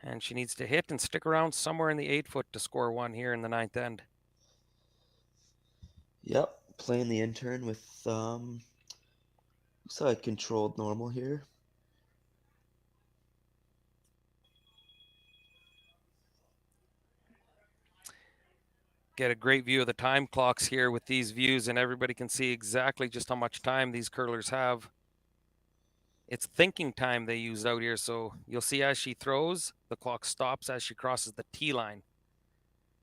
And she needs to hit and stick around somewhere in the 8-foot to score one here in the 9th end. Yep, playing the intern with looks like controlled normal here. Get a great view of the time clocks here with these views, and everybody can see exactly just how much time these curlers have. It's thinking time they use out here, so you'll see as she throws, the clock stops as she crosses the tee line.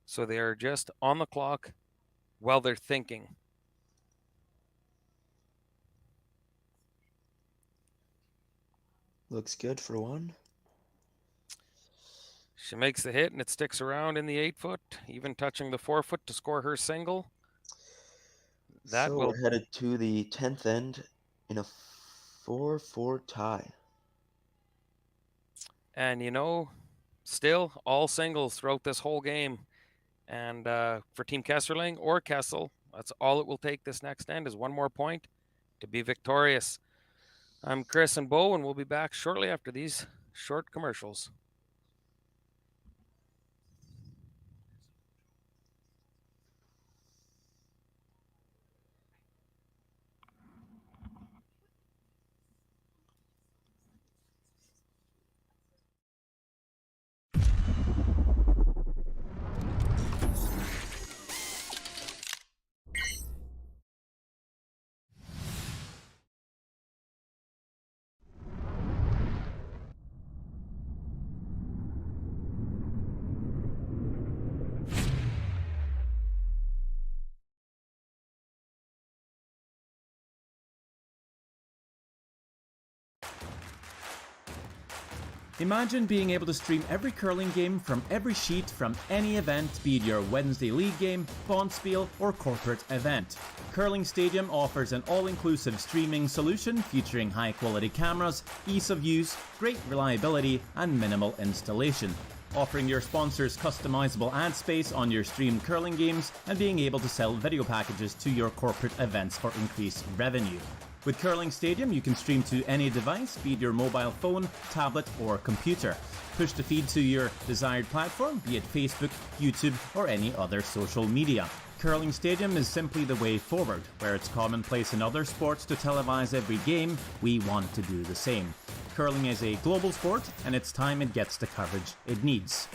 So they're just on the clock while they're thinking. Looks good for one. She makes the hit and it sticks around in the 8-foot, even touching the 4-foot to score her single. That so will we're headed to the 10th end in a 4-4 tie. And you know, still all singles throughout this whole game. And for Team Kesslering or Kessel, that's all it will take this next end is one more point to be victorious. I'm Chris and Bo, and we'll be back shortly after these short commercials. Imagine being able to stream every curling game from every sheet from any event, be it your Wednesday league game, bonspiel, or corporate event. Curling Stadium offers an all-inclusive streaming solution featuring high-quality cameras, ease of use, great reliability, and minimal installation. Offering your sponsors customizable ad space on your streamed curling games and being able to sell video packages to your corporate events for increased revenue. With Curling Stadium, you can stream to any device, be it your mobile phone, tablet, or computer. Push the feed to your desired platform, be it Facebook, YouTube, or any other social media. Curling Stadium is simply the way forward. Where it's commonplace in other sports to televise every game, we want to do the same. Curling is a global sport, and it's time it gets the coverage it needs.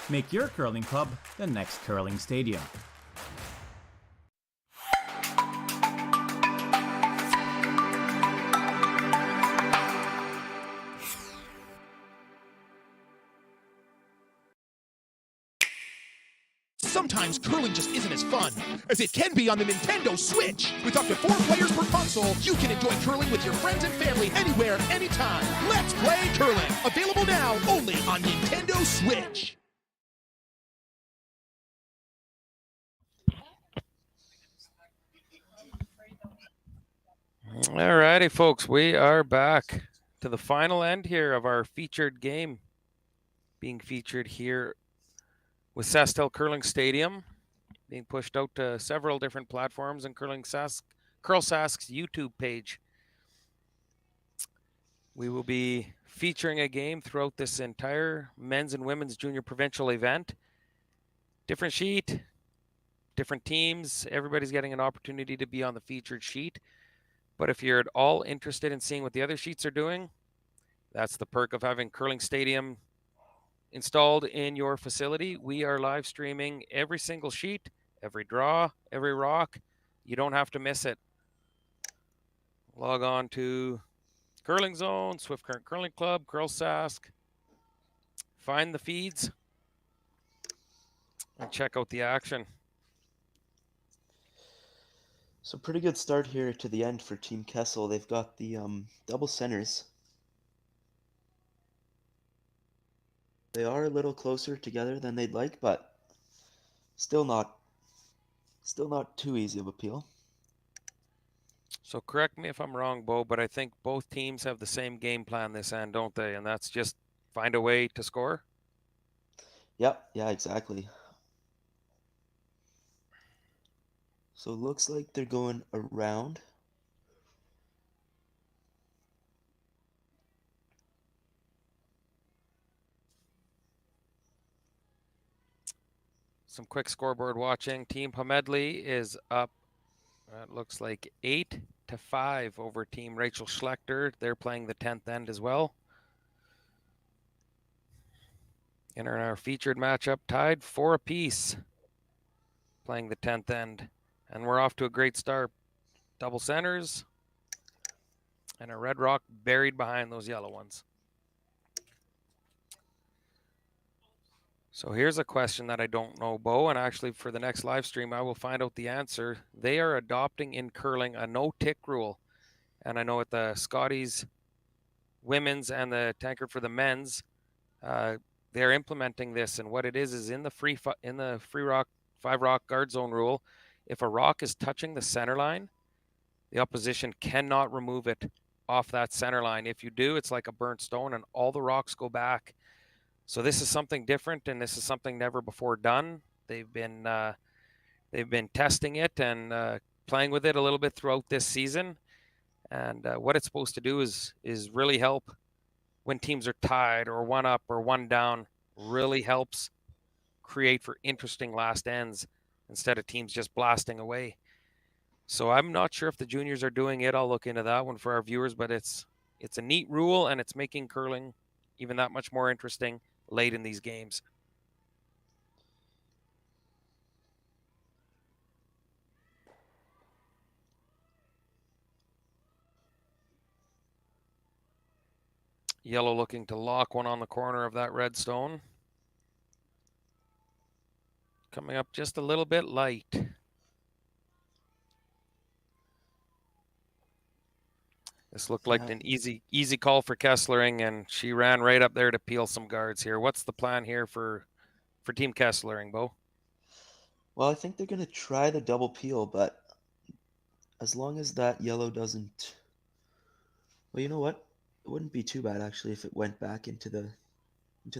Make your curling club the next Curling Stadium. Sometimes curling just isn't as fun as it can be on the Nintendo Switch. With up to 4 players per console, you can enjoy curling with your friends and family anywhere, anytime. Let's play curling. Available now only on Nintendo Switch. Alrighty, folks, we are back to the final end here of our featured game, being featured here with SaskTel Curling Stadium, being pushed out to several different platforms and CURLSASK's YouTube page. We will be featuring a game throughout this entire men's and women's junior provincial event. Different sheet, different teams. Everybody's getting an opportunity to be on the featured sheet. But if you're at all interested in seeing what the other sheets are doing, that's the perk of having Curling Stadium installed in your facility. We are live streaming every single sheet, every draw, every rock. You don't have to miss it. Log on to Curling Zone, Swift Current Curling Club, CURLSASK. Find the feeds and check out the action. So pretty good start here to the end for Team Kessel. They've got the double centers. They are a little closer together than they'd like, but still not too easy of a peel. So correct me if I'm wrong, Bo, but I think both teams have the same game plan this end, don't they? And that's just find a way to score? Yep, yeah, exactly. So it looks like they're going around. Some quick scoreboard watching. Team Pomedley is up, it looks like 8-5 over Team Rachel Schlechter. They're playing the 10th end as well. In our featured matchup, tied 4 apiece, playing the 10th end. And we're off to a great start. Double centers and a red rock buried behind those yellow ones. So here's a question that I don't know, Bo, and actually for the next live stream, I will find out the answer. They are adopting in curling a no-tick rule. And I know at the Scotties women's and the Tankard for the men's, they're implementing this. And what it is in the free rock, 5 rock guard zone rule, if a rock is touching the center line, the opposition cannot remove it off that center line. If you do, it's like a burnt stone and all the rocks go back. So this is something different, and this is something never before done. They've been testing it and playing with it a little bit throughout this season. And what it's supposed to do is really help when teams are tied or one up or one down. Really helps create for interesting last ends instead of teams just blasting away. So I'm not sure if the juniors are doing it. I'll look into that one for our viewers, but it's a neat rule, and it's making curling even that much more interesting late in these games. Yellow looking to lock one on the corner of that red stone. Coming up just a little bit light. This looked like an easy call for Kesslering, and she ran right up there to peel some guards here. What's the plan here for Team Kesslering, Bo? Well, I think they're going to try the double peel, but as long as that yellow doesn't... Well, you know what? It wouldn't be too bad, actually, if it went back into the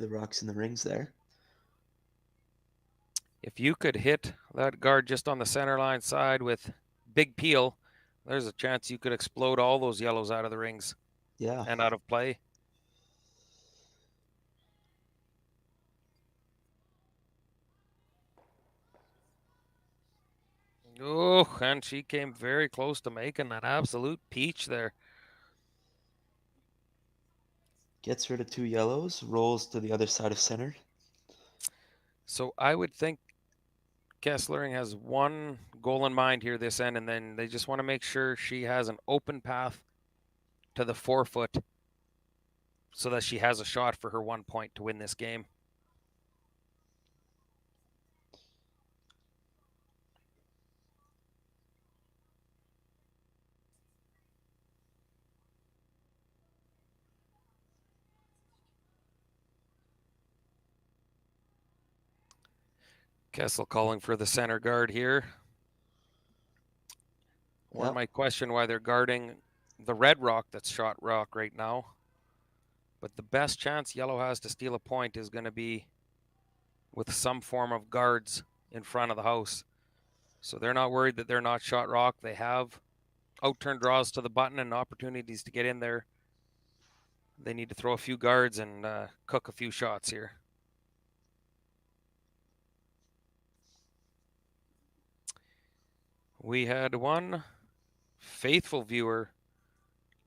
rocks and the rings there. If you could hit that guard just on the center line side with big peel, there's a chance you could explode all those yellows out of the rings. Yeah. And out of play. Oh, and she came very close to making that absolute peach there. Gets rid of 2 yellows, rolls to the other side of center. So I would think Kesslering has one goal in mind here this end, and then they just want to make sure she has an open path to the 4-foot so that she has a shot for her 1 point to win this game. Kessel calling for the center guard here. One might question why they're guarding the red rock that's shot rock right now. But the best chance yellow has to steal a point is going to be with some form of guards in front of the house. So they're not worried that they're not shot rock. They have outturn draws to the button and opportunities to get in there. They need to throw a few guards and cook a few shots here. We had one faithful viewer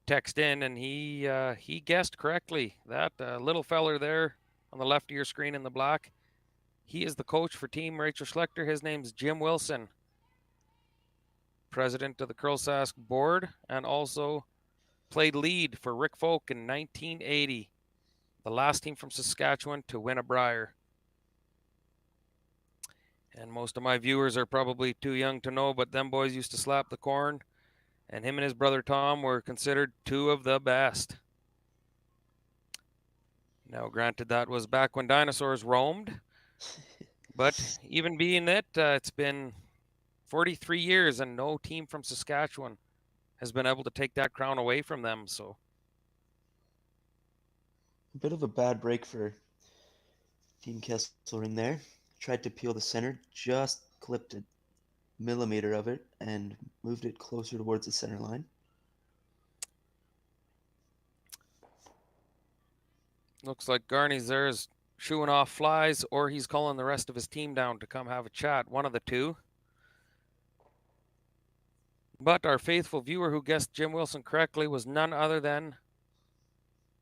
text in, and he guessed correctly. That little feller there on the left of your screen in the black, he is the coach for Team Rachel Schlechter. His name's Jim Wilson, president of the CURLSASK board, and also played lead for Rick Folk in 1980, the last team from Saskatchewan to win a Brier. And most of my viewers are probably too young to know, but them boys used to slap the corn, and him and his brother Tom were considered 2 of the best. Now, granted, that was back when dinosaurs roamed, but even being it, it's been 43 years and no team from Saskatchewan has been able to take that crown away from them. So, a bit of a bad break for Team Kesslering there. Tried to peel the center, just clipped a millimeter of it and moved it closer towards the center line. Looks like Garney's there is shooing off flies, or he's calling the rest of his team down to come have a chat. One of the two. But our faithful viewer who guessed Jim Wilson correctly was none other than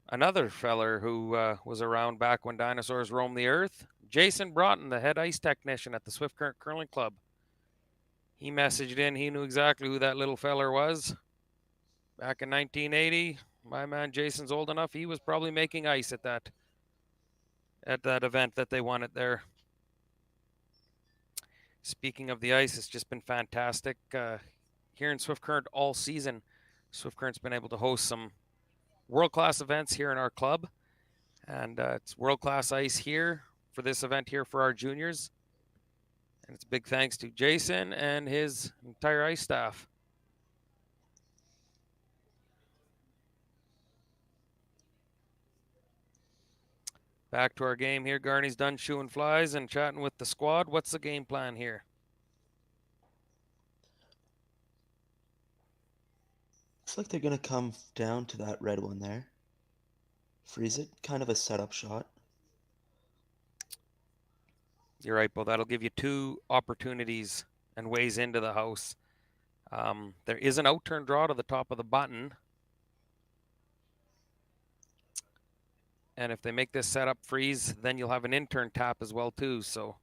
another feller who was around back when dinosaurs roamed the earth. Jason Broughton, the head ice technician at the Swift Current Curling Club. He messaged in. He knew exactly who that little feller was. Back in 1980, my man Jason's old enough. He was probably making ice at that event that they won it there. Speaking of the ice, it's just been fantastic here in Swift Current all season. Swift Current's been able to host some world-class events here in our club, and it's world-class ice here for this event here for our juniors. And it's big thanks to Jason and his entire ice staff. Back to our game here. Garney's done shooing flies and chatting with the squad. What's the game plan here? Looks like they're going to come down to that red one there. Freeze it. Kind of a setup shot. You're right, Bo. That'll give you 2 opportunities and ways into the house. There is an outturn draw to the top of the button. And if they make this setup freeze, then you'll have an in-turn tap as well, too. So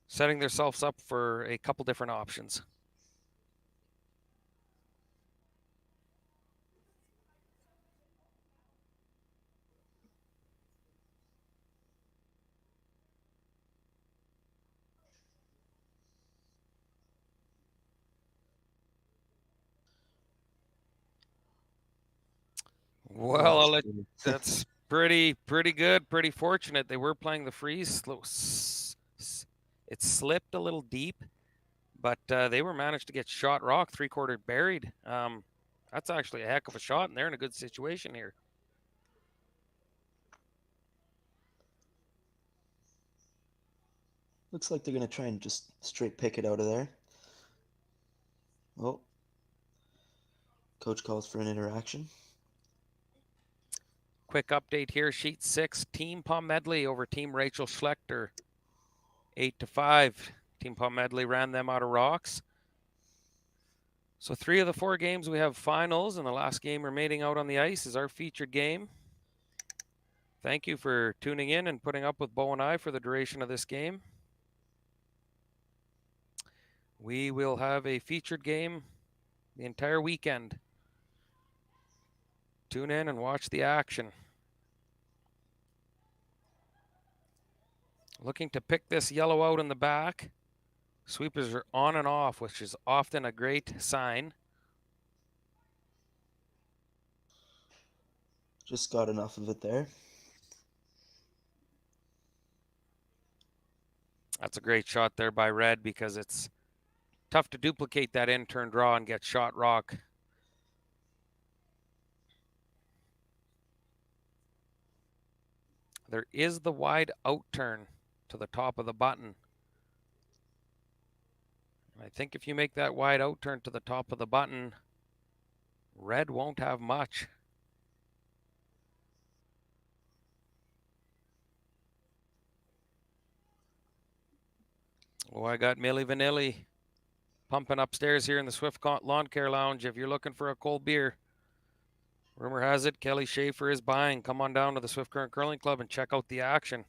setting themselves up for a couple different options. Well, that's pretty good, pretty fortunate. They were playing the freeze. It slipped a little deep, but they were managed to get shot rock, 3/4 buried. That's actually a heck of a shot, and they're in a good situation here. Looks like they're going to try and just straight pick it out of there. Oh. Coach calls for an interaction. Quick update here, sheet 6, Team Pomedley over Team Rachel Schlechter. 8-5. Team Pomedley ran them out of rocks. So 3 of the 4 games we have finals, and the last game remaining out on the ice is our featured game. Thank you for tuning in and putting up with Bo and I for the duration of this game. We will have a featured game the entire weekend. Tune in and watch the action. Looking to pick this yellow out in the back. Sweepers are on and off, which is often a great sign. Just got enough of it there. That's a great shot there by Red, because it's tough to duplicate that in-turn draw and get shot rock. There is the wide out turn to the top of the button. I think if you make that wide out turn to the top of the button, Red won't have much. Oh, I got Millie Vanilli pumping upstairs here in the Swift Lawn Care Lounge. If you're looking for a cold beer, rumor has it Kelly Schaefer is buying. Come on down to the Swift Current Curling Club and check out the action.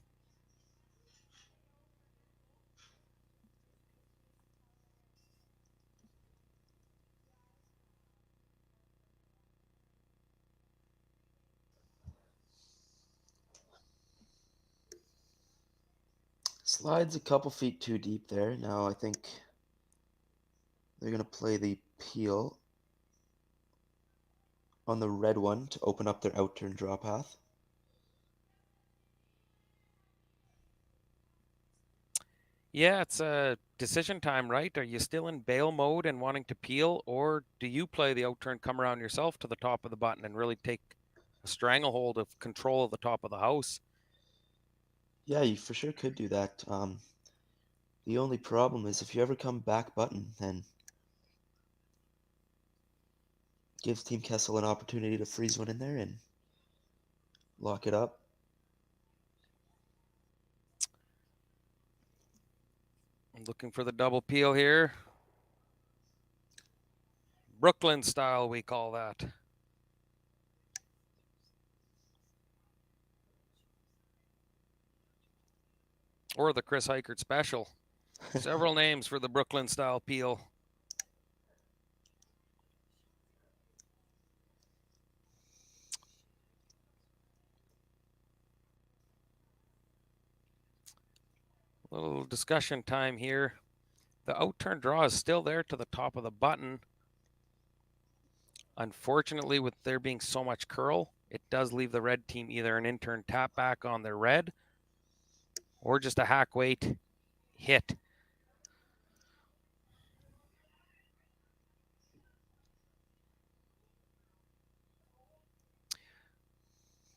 Slide's a couple feet too deep there. Now I think they're going to play the peel on the red one to open up their out-turn draw path. Yeah, it's a decision time, right? Are you still in bail mode and wanting to peel, or do you play the out-turn come around yourself to the top of the button and really take a stranglehold of control of the top of the house? Yeah, you for sure could do that. The only problem is if you ever come back button, then gives Team Kessel an opportunity to freeze one in there and lock it up. I'm looking for the double peel here. Brooklyn style, we call that. Or the Chris Heichert special. Several names for the Brooklyn style peel. A little discussion time here. The out-turn draw is still there to the top of the button. Unfortunately, with there being so much curl, it does leave the red team either an in-turn tap back on their red or just a hack weight hit.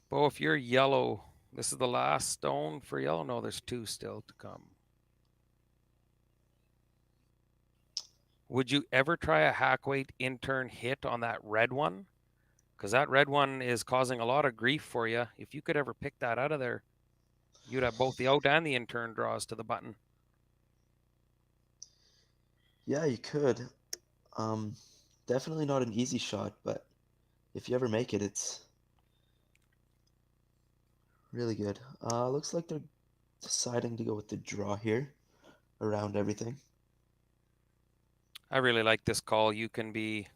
Bo, if you're yellow, this is the last stone for yellow. No, there's 2 still to come. Would you ever try a hack weight in-turn hit on that red one? Because that red one is causing a lot of grief for you. If you could ever pick that out of there, you'd have both the out and the in-turn draws to the button. Yeah, you could. Definitely not an easy shot, but if you ever make it, it's really good. Looks like they're deciding to go with the draw here around everything. I really like this call. You can be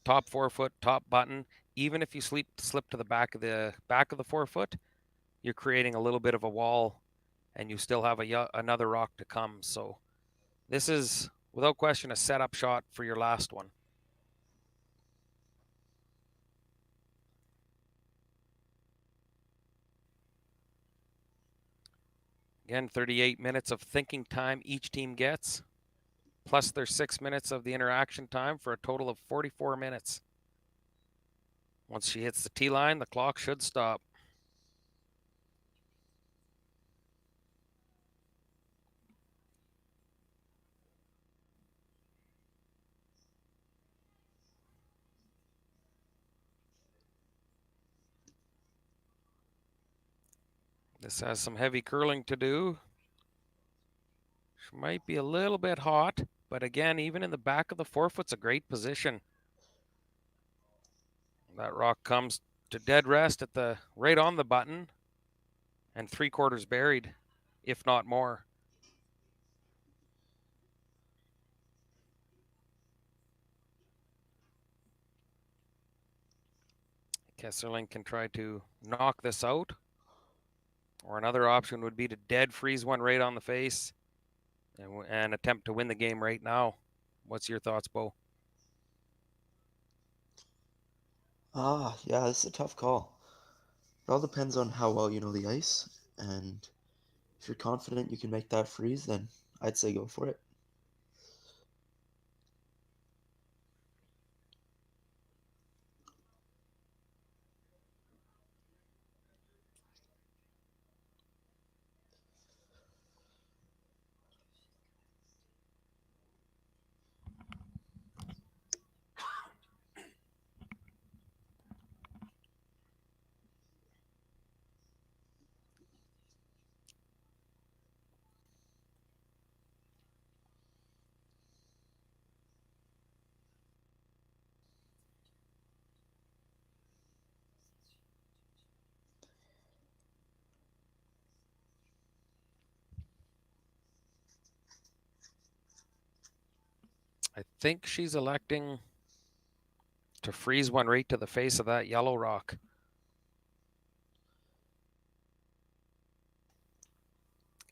top 4 foot, top button. Even if you slip to the back of the 4 foot, you're creating a little bit of a wall, and you still have another rock to come. So this is, without question, a setup shot for your last one. Again, 38 minutes of thinking time each team gets, plus their 6 minutes of the interaction time for a total of 44 minutes. Once she hits the tee line, the clock should stop. This has some heavy curling to do. She might be a little bit hot, but again, even in the back of the forefoot's a great position. That rock comes to dead rest at the right on the button and 3/4 buried, if not more. Kesslering can try to knock this out, or another option would be to dead freeze one right on the face and attempt to win the game right now. What's your thoughts, Bo? Yeah, this is a tough call. It all depends on how well you know the ice, and if you're confident you can make that freeze, then I'd say go for it. I think she's electing to freeze one right to the face of that yellow rock.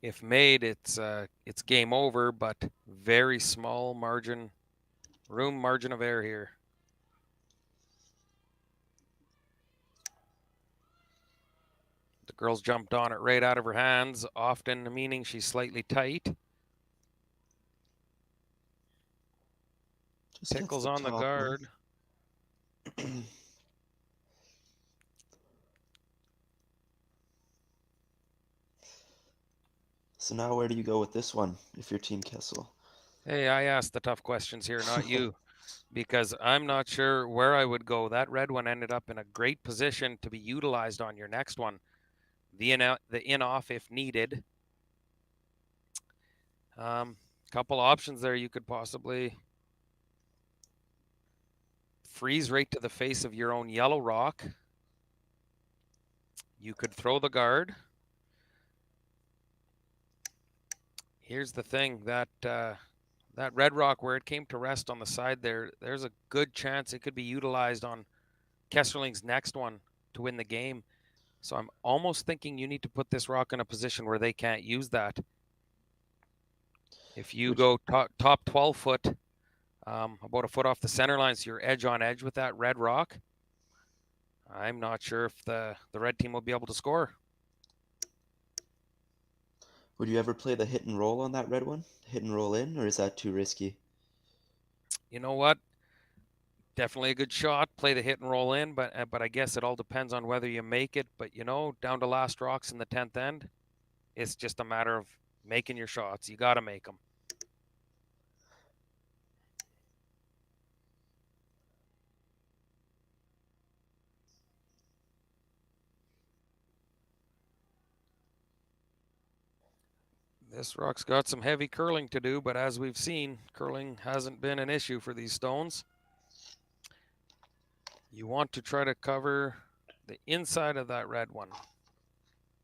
If made, it's game over, but very small margin of error here. The girl's jumped on it right out of her hands, often meaning she's slightly tight. Just Tickles on the guard. So now where do you go with this one if you're Team Kessel? Hey, I asked the tough questions here, not you, because I'm not sure where I would go. That red one ended up in a great position to be utilized on your next one. The in-off if needed. Couple options there. You could possibly freeze right to the face of your own yellow rock. You could throw the guard. Here's the thing, that red rock where it came to rest on the side there's a good chance it could be utilized on Kessling's next one to win the game. So I'm almost thinking you need to put this rock in a position where they can't use that. If you go top 12 foot, about a foot off the center line, so you're edge on edge with that red rock, I'm not sure if the red team will be able to score. Would you ever play the hit and roll on that red one? Hit and roll in, or is that too risky? You know what? Definitely a good shot. Play the hit and roll in, but I guess it all depends on whether you make it. But you know, down to last rocks in the 10th end, it's just a matter of making your shots. You got to make them. This rock's got some heavy curling to do, but as we've seen, curling hasn't been an issue for these stones. You want to try to cover the inside of that red one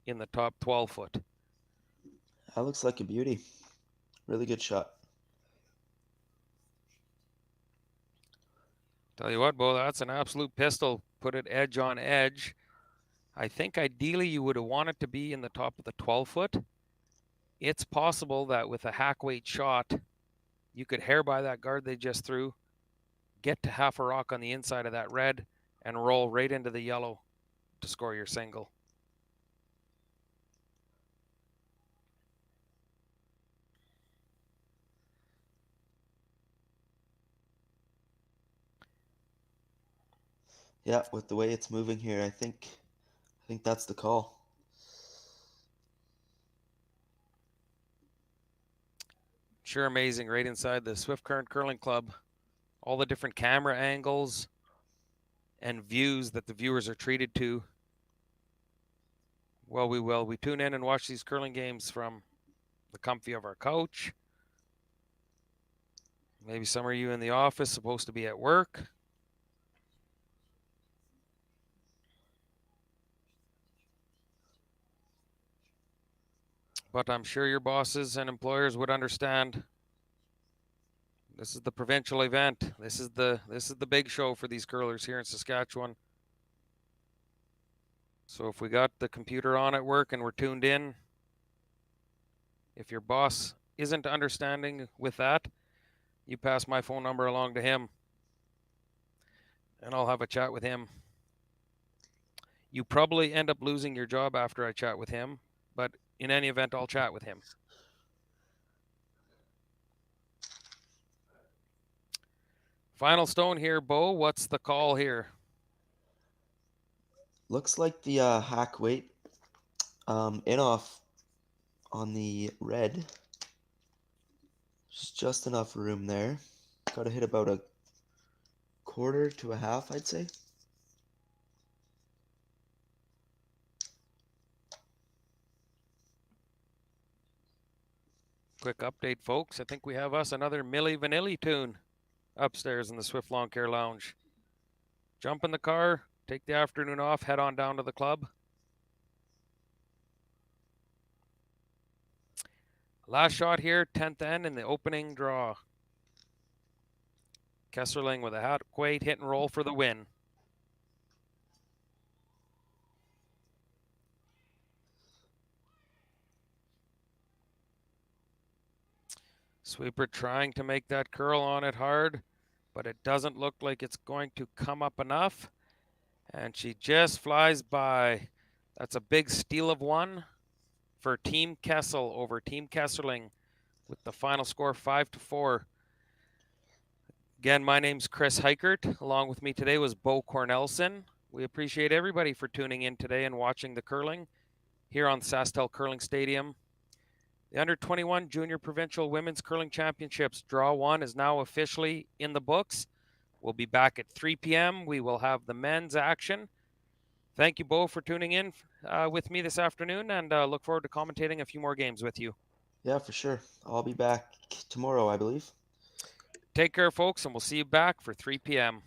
in the top 12 foot. That looks like a beauty. Really good shot. Tell you what, Bo, that's an absolute pistol. Put it edge on edge. I think ideally you would have wanted to be in the top of the 12 foot. It's possible that with a hack weight shot, you could hair by that guard they just threw, get to half a rock on the inside of that red, and roll right into the yellow to score your single. Yeah, with the way it's moving here, I think that's the call. Sure amazing right inside the Swift Current Curling Club. All the different camera angles and views that the viewers are treated to. Well, we tune in and watch these curling games from the comfy of our couch. Maybe some of you in the office supposed to be at work. But I'm sure your bosses and employers would understand. This is the provincial event. This is the big show for these curlers here in Saskatchewan. So if we got the computer on at work and we're tuned in, if your boss isn't understanding with that, you pass my phone number along to him and I'll have a chat with him. You probably end up losing your job after I chat with him, but in any event, I'll chat with him. Final stone here, Bo. What's the call here? Looks like the hack weight in off on the red. Just enough room there. Got to hit about a quarter to a half, I'd say. Quick update, folks. I think we have us another Milli Vanilli tune upstairs in the Swift Lawn Care Lounge. Jump in the car, take the afternoon off, head on down to the club. Last shot here, 10th end in the opening draw. Kesslering with a hack weight, hit and roll for the win. Sweeper trying to make that curl on it hard, but it doesn't look like it's going to come up enough. And she just flies by. That's a big steal of one for Team Kessel over Team Kesslering with the final score 5-4. Again, my name's Chris Heichert. Along with me today was Bo Cornelson. We appreciate everybody for tuning in today and watching the curling here on SaskTel Curling Stadium. The Under-21 Junior Provincial Women's Curling Championships Draw 1 is now officially in the books. We'll be back at 3 p.m. We will have the men's action. Thank you, Bo, for tuning in with me this afternoon, and look forward to commentating a few more games with you. Yeah, for sure. I'll be back tomorrow, I believe. Take care, folks, and we'll see you back for 3 p.m.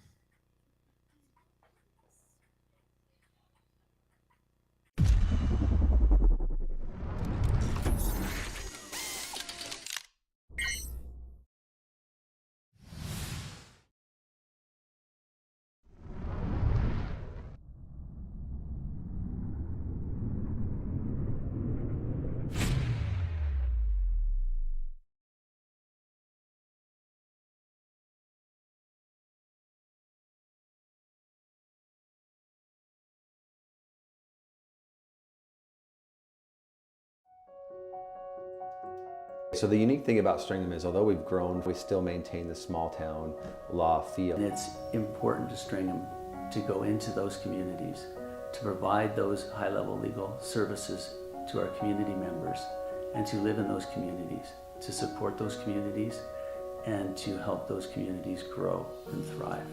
So the unique thing about Stringham is, although we've grown, we still maintain the small town law feel. And it's important to Stringham to go into those communities, to provide those high-level legal services to our community members, and to live in those communities, to support those communities, and to help those communities grow and thrive.